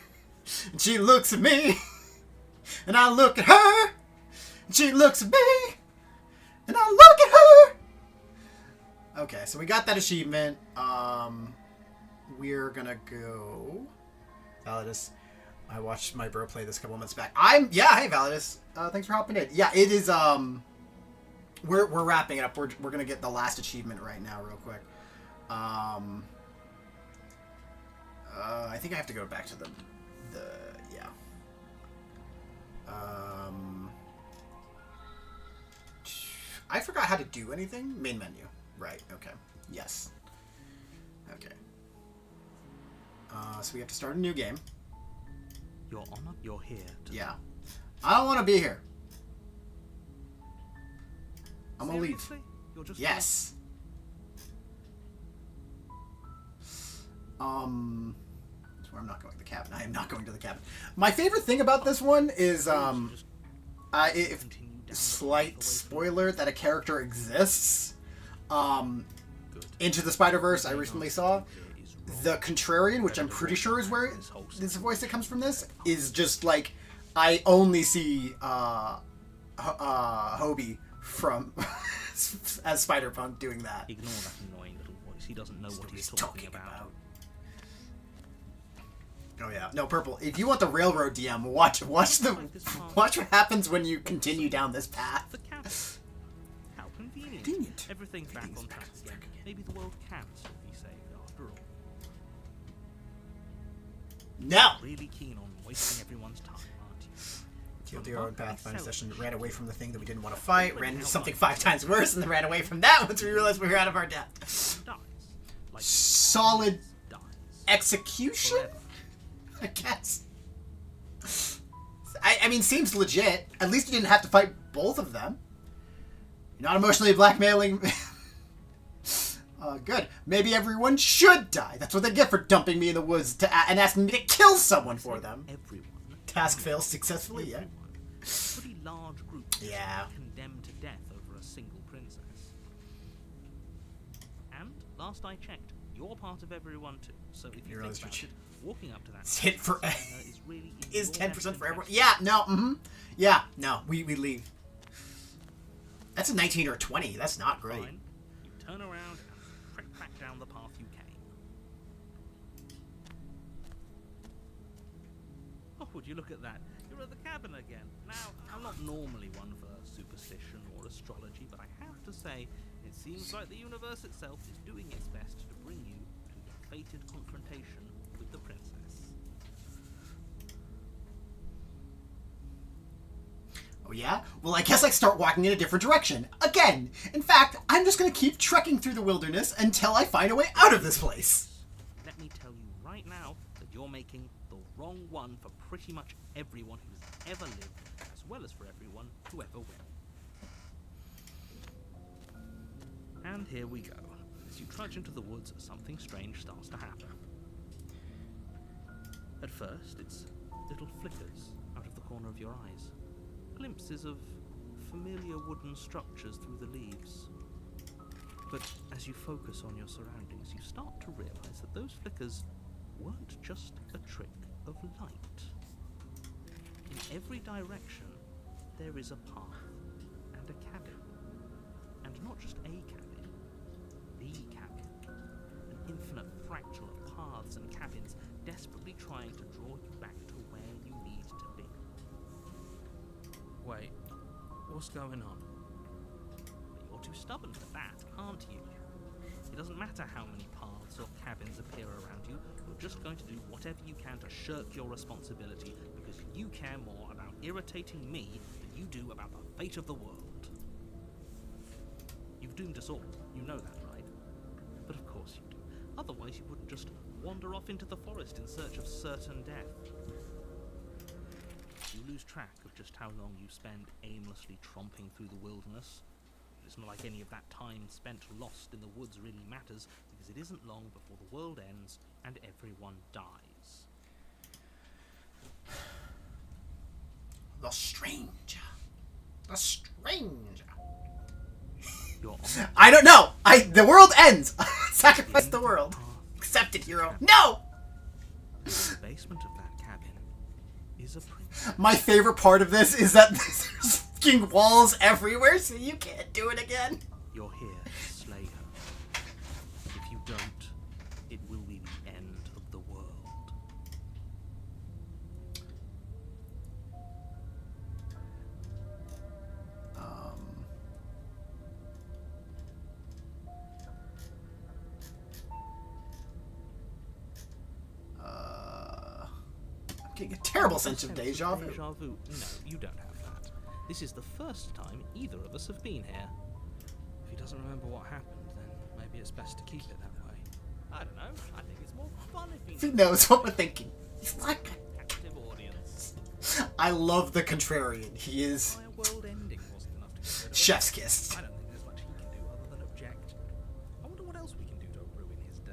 And she looks at me, and I look at her. And she looks at me, and I look at her. Okay, so we got that achievement. We're gonna go. Validus. I watched my bro play this a couple months back. Hey Validus. Thanks for hopping in. Yeah, it is. We're wrapping it up. We're gonna get the last achievement right now, real quick. I think I have to go back to the yeah. I forgot how to do anything. Main menu. Right. Okay. Yes. Okay. So we have to start a new game. Your honor, you're here. Yeah. I don't want to be here. I'm gonna leave. Seriously? You're just Yes. That's where I'm not going to the cabin. I am not going to the cabin. My favorite thing about this one is Just if continue down the slight path away from spoiler that a character exists. Good. Into the Spider-Verse I recently saw. Here is wrong. The Contrarian, which I'm pretty sure is where this voice that comes from this, is just like I only see Hobie from as Spider-Punk doing that. Ignore that annoying little voice. He doesn't know what he's He's talking about. Oh yeah, no Purple. If you want the railroad DM, watch what happens when you continue down this path. The cabin. How convenient. Convenient. Everything's back on track again. Maybe the world can still be saved after all. No. Really keen on wasting everyone's time, aren't you? Killed your own Pathfinder session, ran away from the thing that we didn't want to fight, ran into something 5 times worse, and then ran away from that once we realized we were out of our depth. Dies. Like Solid dies. execution, Forever. I guess. I mean, seems legit. At least you didn't have to fight both of them. You're not emotionally blackmailing. Good. Maybe everyone should die. That's what they get for dumping me in the woods and asking me to kill someone for them. Everyone. Task fails successfully, yeah. Everyone. Pretty large group. Yeah. Condemned to death over a single princess. And last I checked, you're part of everyone too. So if you realize think about what it, walking up to that It's hit for is really in is your 10% best for everyone. interest. Yeah, no, yeah, no, we leave. That's a 19 or 20. That's not great. Fine. You turn around and trek back down the path you came. Oh, would you look at that? You're at the cabin again. Now, I'm not normally one for superstition or astrology, but I have to say, it seems like the universe itself is doing its best to bring you to your fated confrontation with the princess. Oh yeah? Well, I guess I start walking in a different direction. Again! In fact, I'm just gonna keep trekking through the wilderness until I find a way out of this place. Let me tell you right now that you're making the wrong one for pretty much everyone who's ever lived, as well as for everyone who ever will. And here we go. As you trudge into the woods, something strange starts to happen. At first, it's little flickers out of the corner of your eyes. Glimpses of familiar wooden structures through the leaves. But as you focus on your surroundings, you start to realize that those flickers weren't just a trick of light. In every direction, there is a path and a cabin. And not just a cabin, the cabin. An infinite fractal of paths and cabins desperately trying to draw you back to where you need to be. Wait, what's going on? But you're too stubborn for that, aren't you? It doesn't matter how many paths or cabins appear around you, you're just going to do whatever you can to shirk your responsibility because you care more about irritating me than you do about the fate of the world. You've doomed us all, you know that, right? But of course you do. Otherwise you wouldn't just wander off into the forest in search of certain death. You lose track of just how long you spend aimlessly tromping through the wilderness. It's not like any of that time spent lost in the woods really matters, because it isn't long before the world ends and everyone dies. The stranger. The stranger. You're on I don't know! The world ends! Sacrifice end the of world. path. Accept it, hero. No! In the basement of that cabin is a prince. My favorite part of this is that there's fucking walls everywhere, so you can't do it again. You're here to slay her. If you don't, it will be the end of the world. I'm getting a terrible sense of deja vu. Deja vu? No, you don't have that. This is the first time either of us have been here. If he doesn't remember what happened, then maybe it's best to keep it that way. I don't know. I think it's more fun if He knows what we're thinking. He's like, captive audience. I love the contrarian. He is Why a world ending wasn't enough to get rid of it? chef's kiss. I don't think there's much he can do other than object. I wonder what else we can do to ruin his day.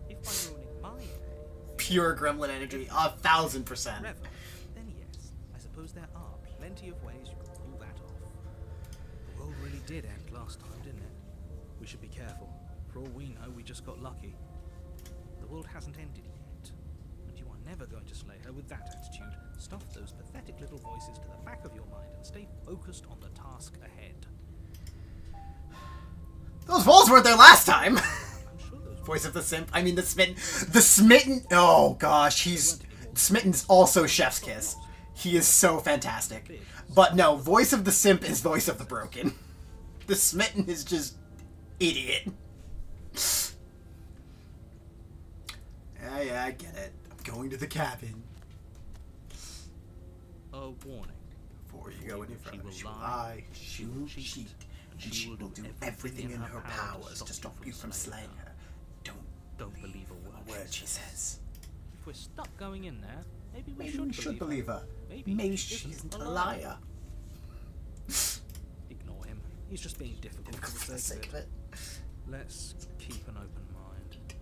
If by ruining my day, Pure gremlin energy, 1,000%. Forever. Then yes, I suppose there are plenty of ways you can pull that off. The world really did end last time, didn't it? We should be careful. For all we know, we just got lucky. The world hasn't ended yet. And you are never going to slay her with that attitude. Stuff those pathetic little voices to the back of your mind and stay focused on the task ahead. Those walls weren't there last time. I'm sure those Voice of the simp. I mean the smitten. The smitten. Oh gosh, he's Smitten's also chef's kiss. He is so fantastic. But no, voice of the simp is voice of the broken. The smitten is just idiot. Yeah, I get it. I'm going to the cabin. a warning. Before you go any She further, will she will lie, lie, she will cheat, and she she will will do do everything in her powers to stop you from slaying her. Don't believe a word she says. If we're stuck going in there, maybe we Maybe we should believe her. Maybe she isn't a liar. Ignore him. He's just being difficult For the sake of it. Let's keep an open mind.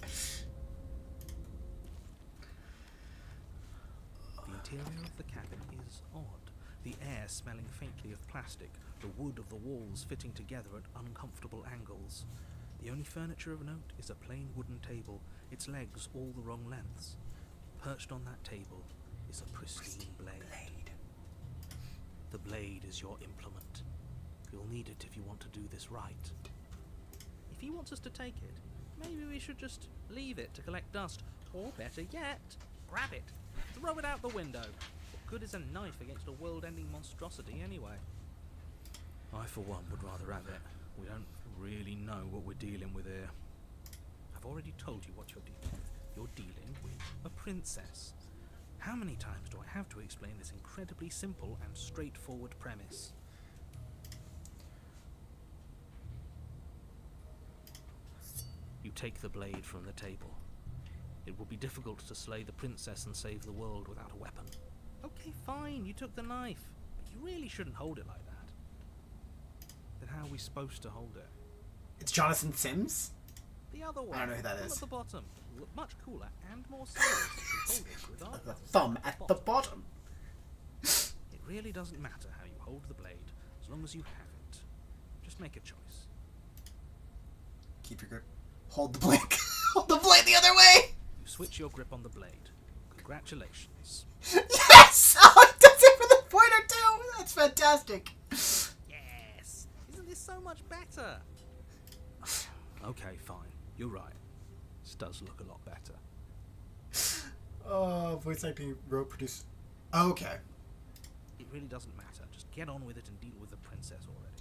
The interior of the cabin is odd. The air smelling faintly of plastic, the wood of the walls fitting together at uncomfortable angles. The only furniture of note is a plain wooden table, its legs all the wrong lengths. Perched on that table is a pristine blade. The blade is your implement. You'll need it if you want to do this right. If he wants us to take it, maybe we should just leave it to collect dust. Or better yet, grab it, throw it out the window. What good is a knife against a world-ending monstrosity anyway? I, for one, would rather have it. We don't really know what we're dealing with here. I've already told you what you're dealing with. You're dealing with a princess. How many times do I have to explain this incredibly simple and straightforward premise? You take the blade from the table. It will be difficult to slay the princess and save the world without a weapon. Okay, fine, you took the knife, but you really shouldn't hold it like that. Then how are we supposed to hold it? It's Jonathan Sims? The other one. I don't know who that one is. at the bottom. Look much cooler and more serious if you hold it with our The thumb at the bottom. It really doesn't matter how you hold the blade, as long as you have it. Just make a choice. Keep your grip. Hold the blade. Hold the blade the other way! You switch your grip on the blade. Congratulations. Yes! Oh, it does it for the pointer too! That's fantastic. Yes! Isn't this so much better? Okay, fine. You're right. This does look a lot better. Oh, voice acting, wrote, produce. Okay. It really doesn't matter. Just get on with it and deal with the princess already.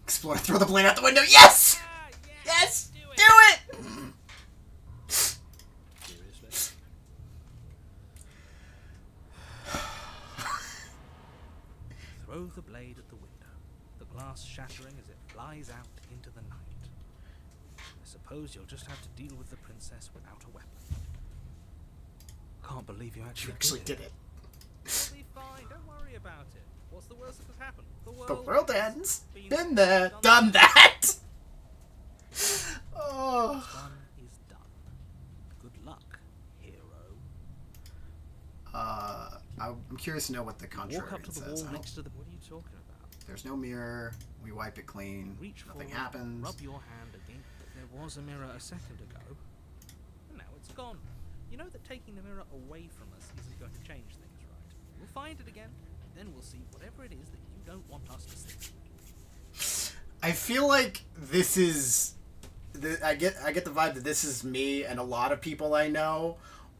Explore, throw the blade out the window. Yes! Yes! Do it! Seriously? Throw the blade at the window, the glass shattering as it flies out into the night. I suppose you'll just have to deal with the princess without a weapon. Can't believe you You actually, actually did it. It'll be fine, don't worry about it. What's the worst that could happen? The world ends. Been Been there. done Done that! Oh. Done is done. Good luck, hero. I'm curious to know what the Walk contrary up to the says. wall next to the... What are you talking about? There's no mirror. We wipe it clean. Reach Nothing forward, happens. rub your hand against... There was a mirror a second ago. And now it's gone. You know that taking the mirror away from us isn't going to change things, right? We'll find it again, and then we'll see whatever it is that you don't want us to see. I feel like this is. I get the vibe that this is me and a lot of people I know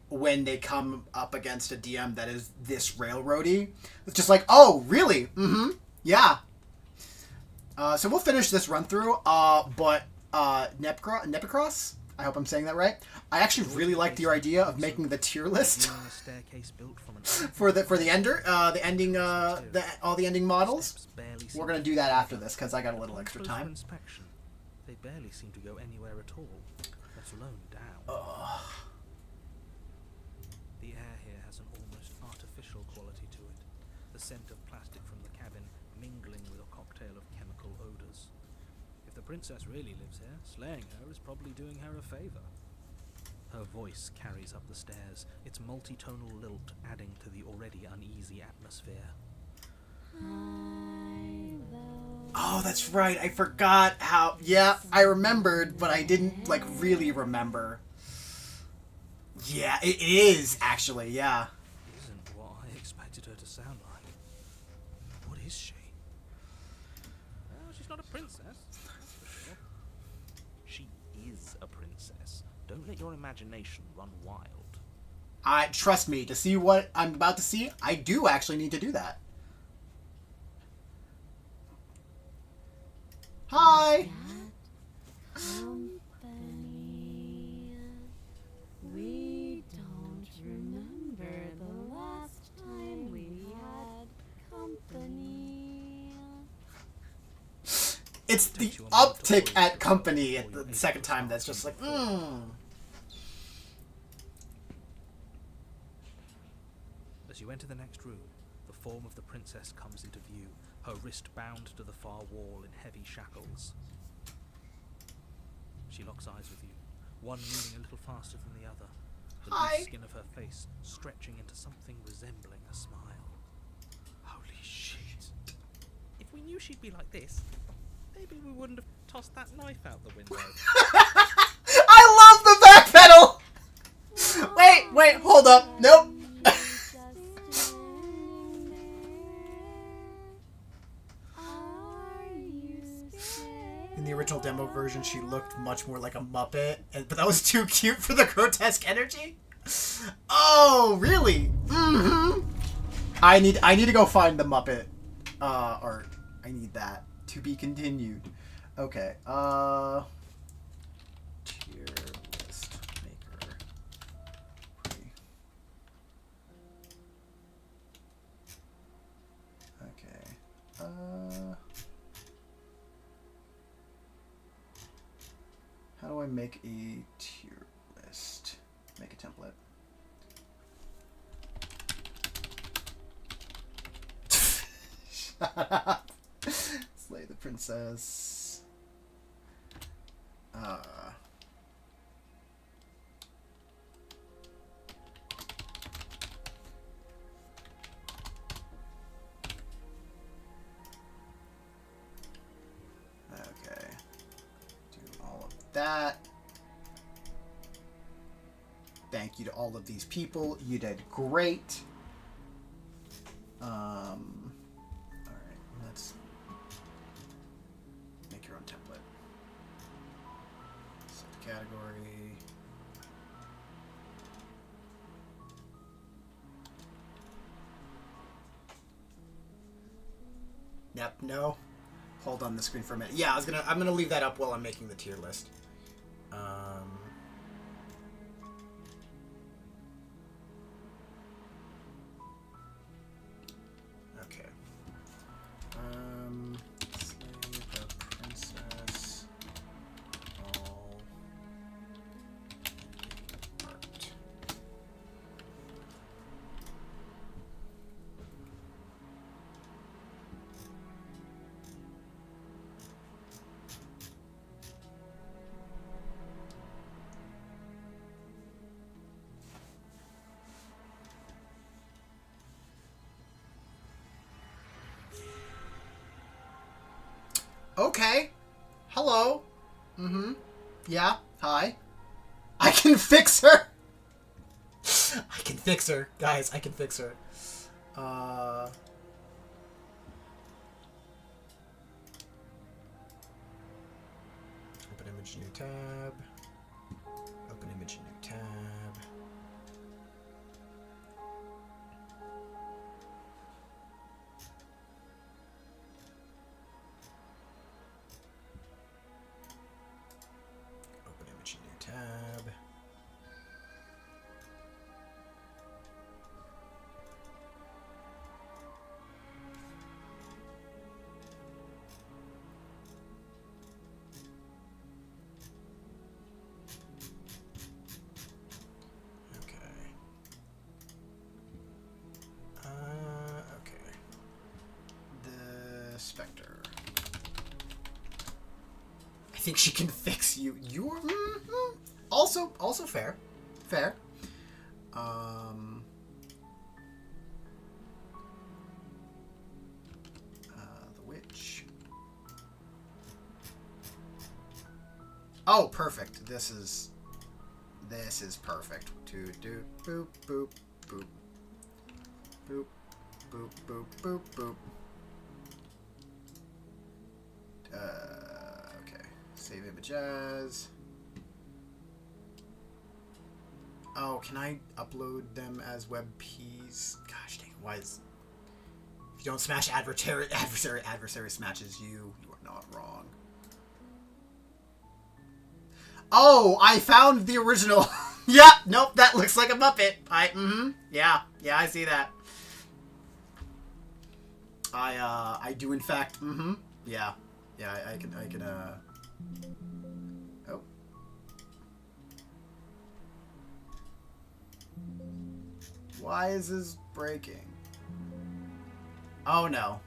when they come up against a DM that is this railroady. It's just like, oh, really? Mm-hmm. Yeah. So we'll finish this run through. But Nepicross, I hope I'm saying that right. I actually really like your idea of making the tier list A staircase built from an for the ending all the ending models. steps barely seem We're gonna do that after this because I got a little extra closer time. inspection, they barely seem to go anywhere at all, let alone down. The air here has an almost artificial quality to it, the scent of plastic from the cabin mingling with a cocktail of chemical odors. If the princess really lives here, slaying her is probably doing her a favor. Her voice carries up the stairs, its multi-tonal lilt adding to the already uneasy atmosphere. Oh, that's right. I forgot how. Yeah, I remembered, but I didn't really remember. Yeah, it is actually. Yeah. Isn't what I expected her to sound like. What is she? Well, she's not a princess, that's for sure. She is a princess. Don't let your imagination run wild. Trust me, to see what I'm about to see, I do actually need to do that. Hi. Company. We don't remember the last time we had company. It's the uptick at company at the second time that's just like, As you enter the next room, the form of the princess comes into view, her wrist bound to the far wall in heavy shackles. She locks eyes with you, one moving a little faster than the other, the Hi. loose skin of her face stretching into something resembling a smile. Holy shit. If we knew she'd be like this, Maybe we wouldn't have tossed that knife out the window. I love the back pedal! Wait, hold up. Nope. In the original demo version, she looked much more like a Muppet, but that was too cute for the grotesque energy. Oh, really? Mm-hmm. I need to go find the Muppet art. I need that to be continued. Okay. Tier list maker. Okay. How do I make a tier list? Make a template. Shut up. Slay the princess. Okay. Do all of that. Thank you to all of these people. You did great. Alright, let's make your own template. Set the category. Yep, no. Hold on the screen for a minute. Yeah, I'm gonna leave that up while I'm making the tier list. Okay. Slay the princess. All art. Okay. Hello. Mm-hmm. Yeah. Hi. I can fix her. I can fix her. Guys, I can fix her. Open image, new tab. Open image, new tab. Open image, new tab. Okay. The Spectre. I think she can fix you. You're also fair. Fair. The witch. Oh, perfect. This is perfect. To do boop boop boop. Boop, boop, boop, boop, boop. Okay. Save image as. Oh, can I upload them as WebPs? Gosh dang, why is... If you don't smash adversary smashes you. You are not wrong. Oh, I found the original. Yeah, nope, that looks like a Muppet. Yeah, I see that. I do in fact, yeah, I can, oh. Why is this breaking? Oh no.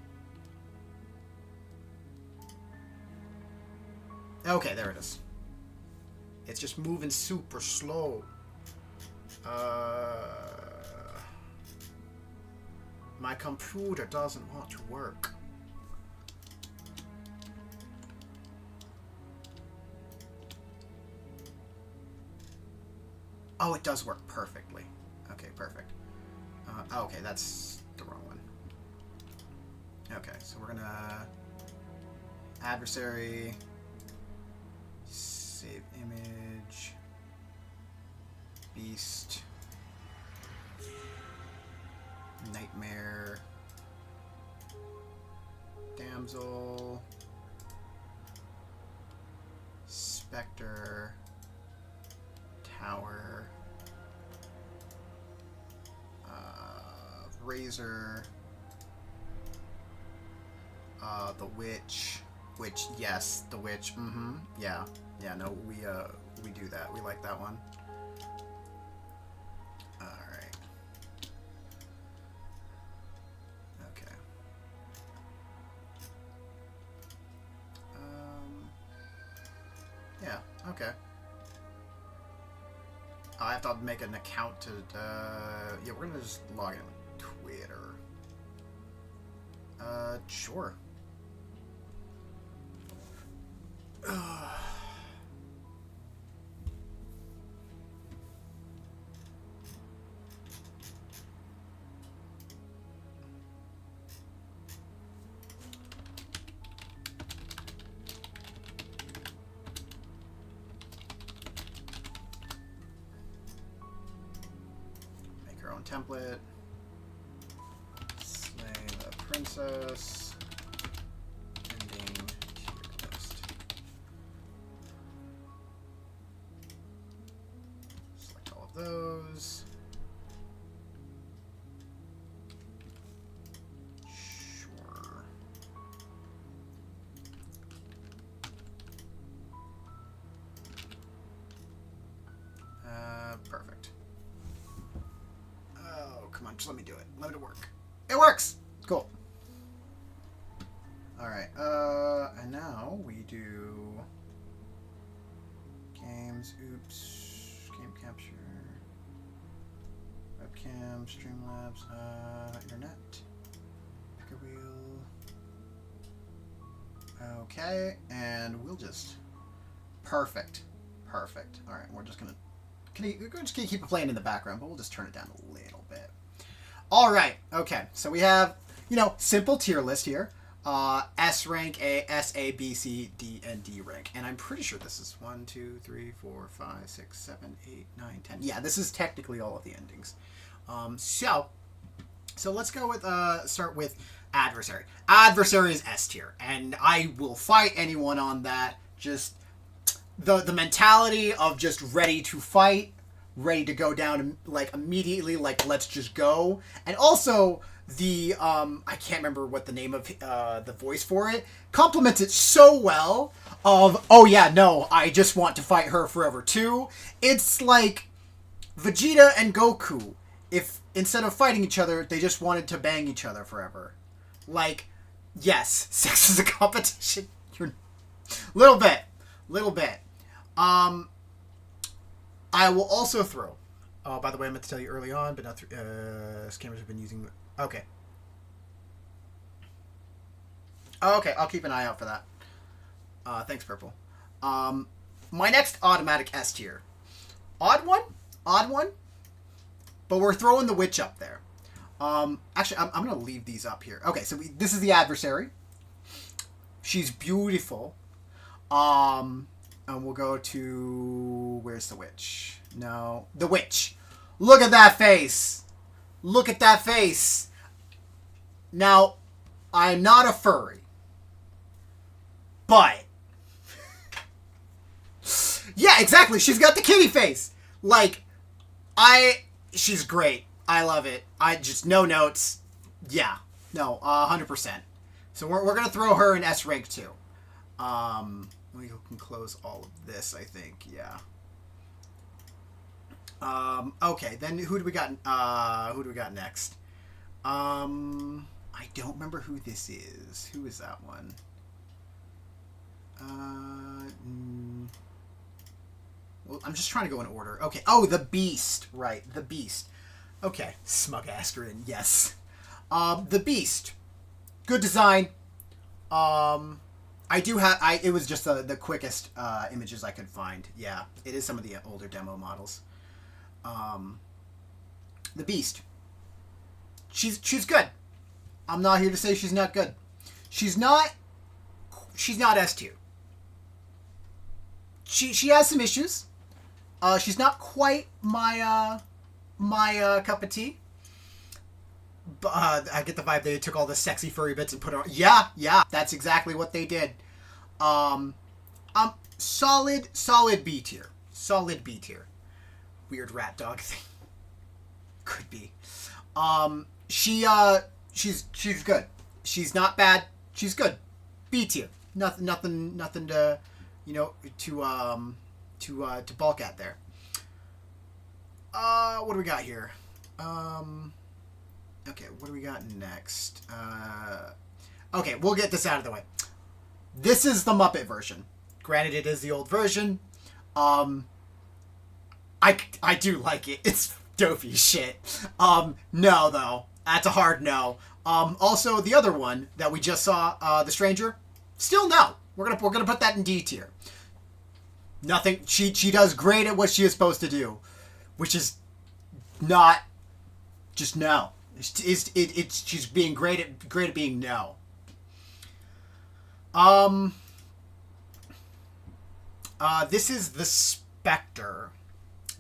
Okay, there it is. It's just moving super slow. My computer doesn't want to work. Oh, it does work perfectly. Okay, perfect. Okay, that's the wrong one. Okay, so we're gonna adversary, save image, beast, nightmare, damsel, specter, tower, razor, the witch, yes, the witch, yeah, no, we do that, we like that one. Alright. Okay. Yeah, okay. I have to make an account to, yeah, we're gonna just log in with Twitter. Sure. Make our own template. Slay the princess. Ending tier list. Select all of those. Sure. Perfect. Oh, come on, just let me do it. Let it work. It works! Cool. Alright, and now we do games, oops, game capture, webcam, Streamlabs, internet, pick a wheel. Okay, and we'll just, perfect. Alright, we're just gonna keep it playing in the background, but we'll just turn it down a little bit. Alright, okay, so we have, simple tier list here. S rank, S, A, B, C, D, and D rank. And I'm pretty sure this is 1, 2, 3, 4, 5, 6, 7, 8, 9, 10. Yeah, this is technically all of the endings. So let's go with, start with adversary. Adversary is S tier, and I will fight anyone on that. Just the mentality of just ready to fight, ready to go down, like, immediately, like, let's just go. And also, the, I can't remember what the name of, the voice for it, complements it so well of, oh yeah, no, I just want to fight her forever too. It's like Vegeta and Goku, if instead of fighting each other, they just wanted to bang each other forever. Like, yes, sex is a competition. You're, little bit. I will also throw. Oh, by the way, I meant to tell you early on, but not scammers have been using. Okay. Okay, I'll keep an eye out for that. Thanks, Purple. My next automatic S tier. Odd one. But we're throwing the witch up there. Actually, I'm gonna leave these up here. Okay, so this is the adversary. She's beautiful. And we'll go to... Where's the witch? No. The witch. Look at that face. Now, I'm not a furry. But... yeah, exactly. She's got the kitty face. Like, she's great. I love it. No notes. Yeah. No, 100%. So we're going to throw her in S rank too. We can close all of this, I think. Yeah. Okay, then who do we got next? I don't remember who this is. Who is that one? Well, I'm just trying to go in order. Okay. Oh, the Beast. Right, the Beast. Okay, Smug Askren. Yes. The Beast. Good design. It was just the quickest images I could find. Yeah, it is some of the older demo models. the Beast. She's good. I'm not here to say she's not good. She's not S tier. She has some issues. She's not quite my cup of tea. But I get the vibe they took all the sexy furry bits and put it on. Yeah, that's exactly what they did. Solid B tier. Solid B tier. Weird rat dog thing. Could be. She's good. She's not bad. She's good. B tier. Nothing to, to balk at there. What do we got here? Okay, what do we got next? Okay, we'll get this out of the way. This is the Muppet version. Granted, it is the old version. I do like it. It's dopey shit. No, though. That's a hard no. Also, the other one that we just saw, The Stranger, still no. We're gonna put that in D tier. Nothing. She does great at what she is supposed to do, which is not just no. She's being great at being no. This is the Spectre.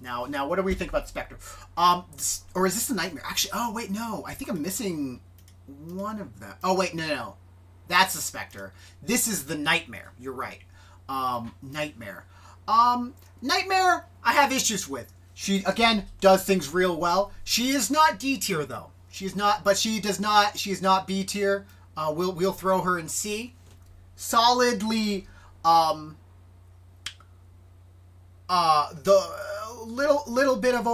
Now, what do we think about Spectre? Or is this the Nightmare? Actually, oh wait, no. I think I'm missing one of them. Oh wait, no. That's the Spectre. This is the Nightmare. You're right. Nightmare. Nightmare, I have issues with. She, again, does things real well. She is not D tier, though. She's not, but she is not B tier. We'll throw her in C. Solidly, the little bit of,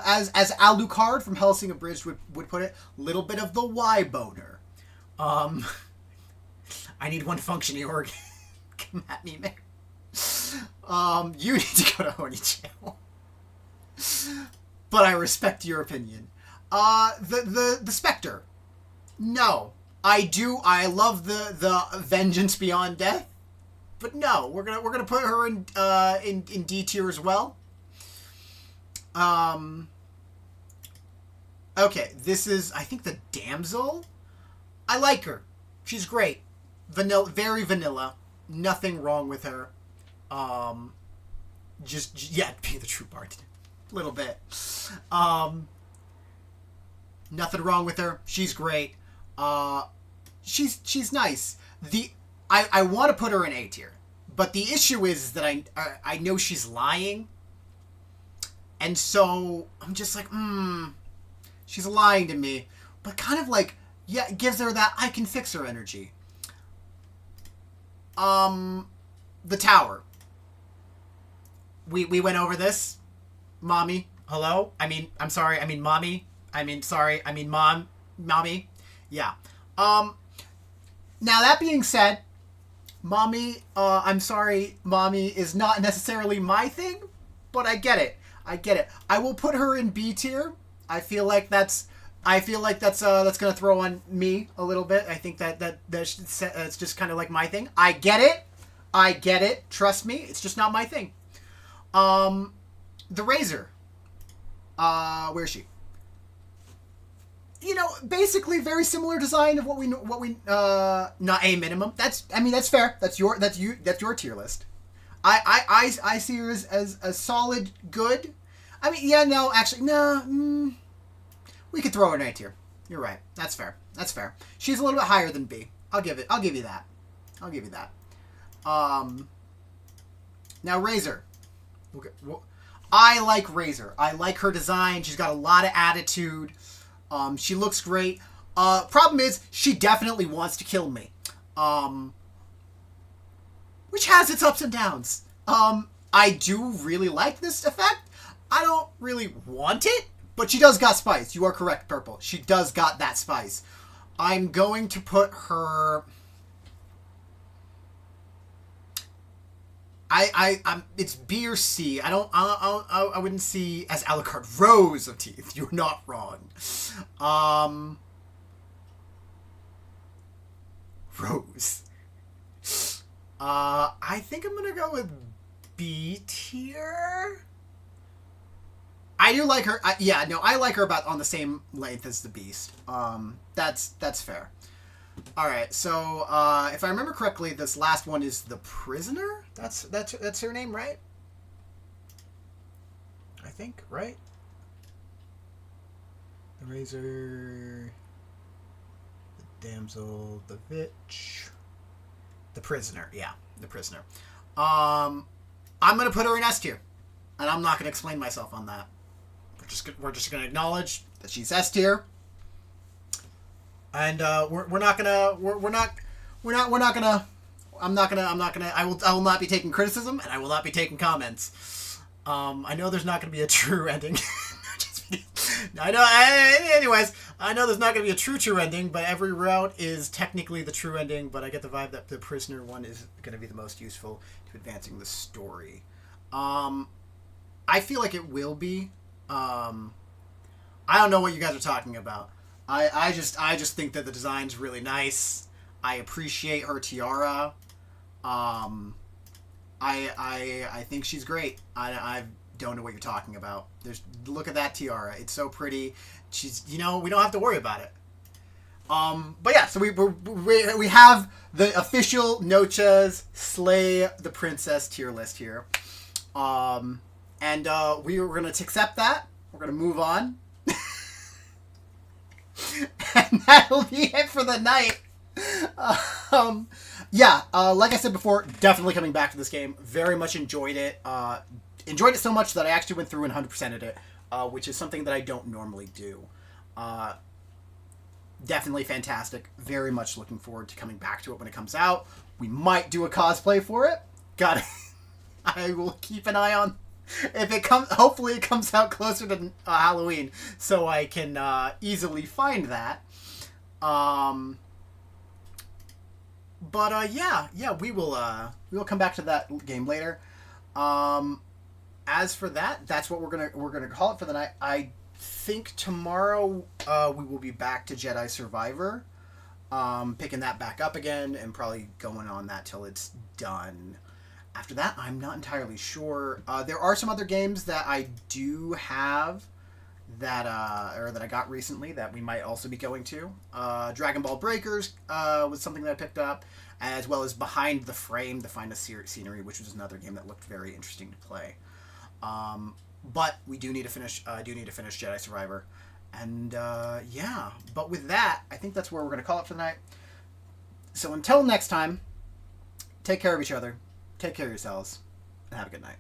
as Alucard from Hellsing Abridged would put it, little bit of the Y boner. I need one functioning organ. Come at me, man. You need to go to Honey Jail. But I respect your opinion. The Spectre. No. I love the Vengeance Beyond Death. But no, we're gonna put her in D tier as well. Okay, this is, I think, the Damsel. I like her. She's great. Vanilla, very vanilla. Nothing wrong with her. Be the true bartender. A little bit. Nothing wrong with her. She's great. She's nice. I want to put her in A tier, but the issue is that I know she's lying, and so I'm just like, she's lying to me, but kind of like, yeah, it gives her that I can fix her energy. The Tower. We went over this. Mommy. Hello? I'm sorry. Mommy. Mommy. Yeah. Now that being said, Mommy, I'm sorry, Mommy is not necessarily my thing, but I get it. I will put her in B tier. I feel like that's gonna throw on me a little bit. I think that's just kind of like my thing. I get it. Trust me, it's just not my thing. The Razor. Where is she? Basically very similar design of what we not a minimum. That's fair. That's your tier list. I see her as a solid good. We could throw her in A tier. You're right. That's fair. She's a little bit higher than B. I'll give you that. Now Razor. Okay. Well, I like Razor. I like her design. She's got a lot of attitude. She looks great. Problem is, she definitely wants to kill me. Which has its ups and downs. I do really like this effect. I don't really want it, but she does got spice. You are correct, Purple. She does got that spice. I'm going to put her... it's B or C. I wouldn't see as Alucard rows of teeth. You're not wrong. Rose. I think I'm gonna go with B tier. I do like her. I like her about on the same length as the Beast. That's fair. All right, so if I remember correctly, this last one is the Prisoner. That's her name, right? I think, right? The Razor, the Damsel, the Bitch, the Prisoner. Yeah, the Prisoner. I'm gonna put her in S tier, and I'm not gonna explain myself on that. We're just gonna acknowledge that she's S tier, and we're not gonna. I will not be taking criticism, and I will not be taking comments. I know there's not gonna be a true ending. Anyways, I know there's not going to be a true ending, but every route is technically the true ending, but I get the vibe that the Prisoner one is going to be the most useful to advancing the story. I feel like it will be. I don't know what you guys are talking about. I just think that the design's really nice. I appreciate her tiara. I think she's great. I don't know what you're talking about. Look at that tiara. It's so pretty. She's, we don't have to worry about it. But yeah, so we have the official Nocha's Slay the Princess tier list here. And we're going to accept that. We're going to move on. And that'll be it for the night. Like I said before, definitely coming back to this game. Very much enjoyed it. Enjoyed it so much that I actually went through and 100%ed it, which is something that I don't normally do. Definitely fantastic. Very much looking forward to coming back to it when it comes out. We might do a cosplay for it. I will keep an eye on if it comes. Hopefully, it comes out closer to Halloween, so I can easily find that. We will come back to that game later. As for that, that's what we're gonna call it for the night. I think tomorrow we will be back to Jedi Survivor, picking that back up again and probably going on that till it's done. After that, I'm not entirely sure. There are some other games that I do have that I got recently that we might also be going to. Dragon Ball Breakers was something that I picked up, as well as Behind the Frame, the Find a Scenery, which was another game that looked very interesting to play. But we do need to finish. Jedi Survivor, and But with that, I think that's where we're going to call it for the night. So until next time, take care of each other, take care of yourselves, and have a good night.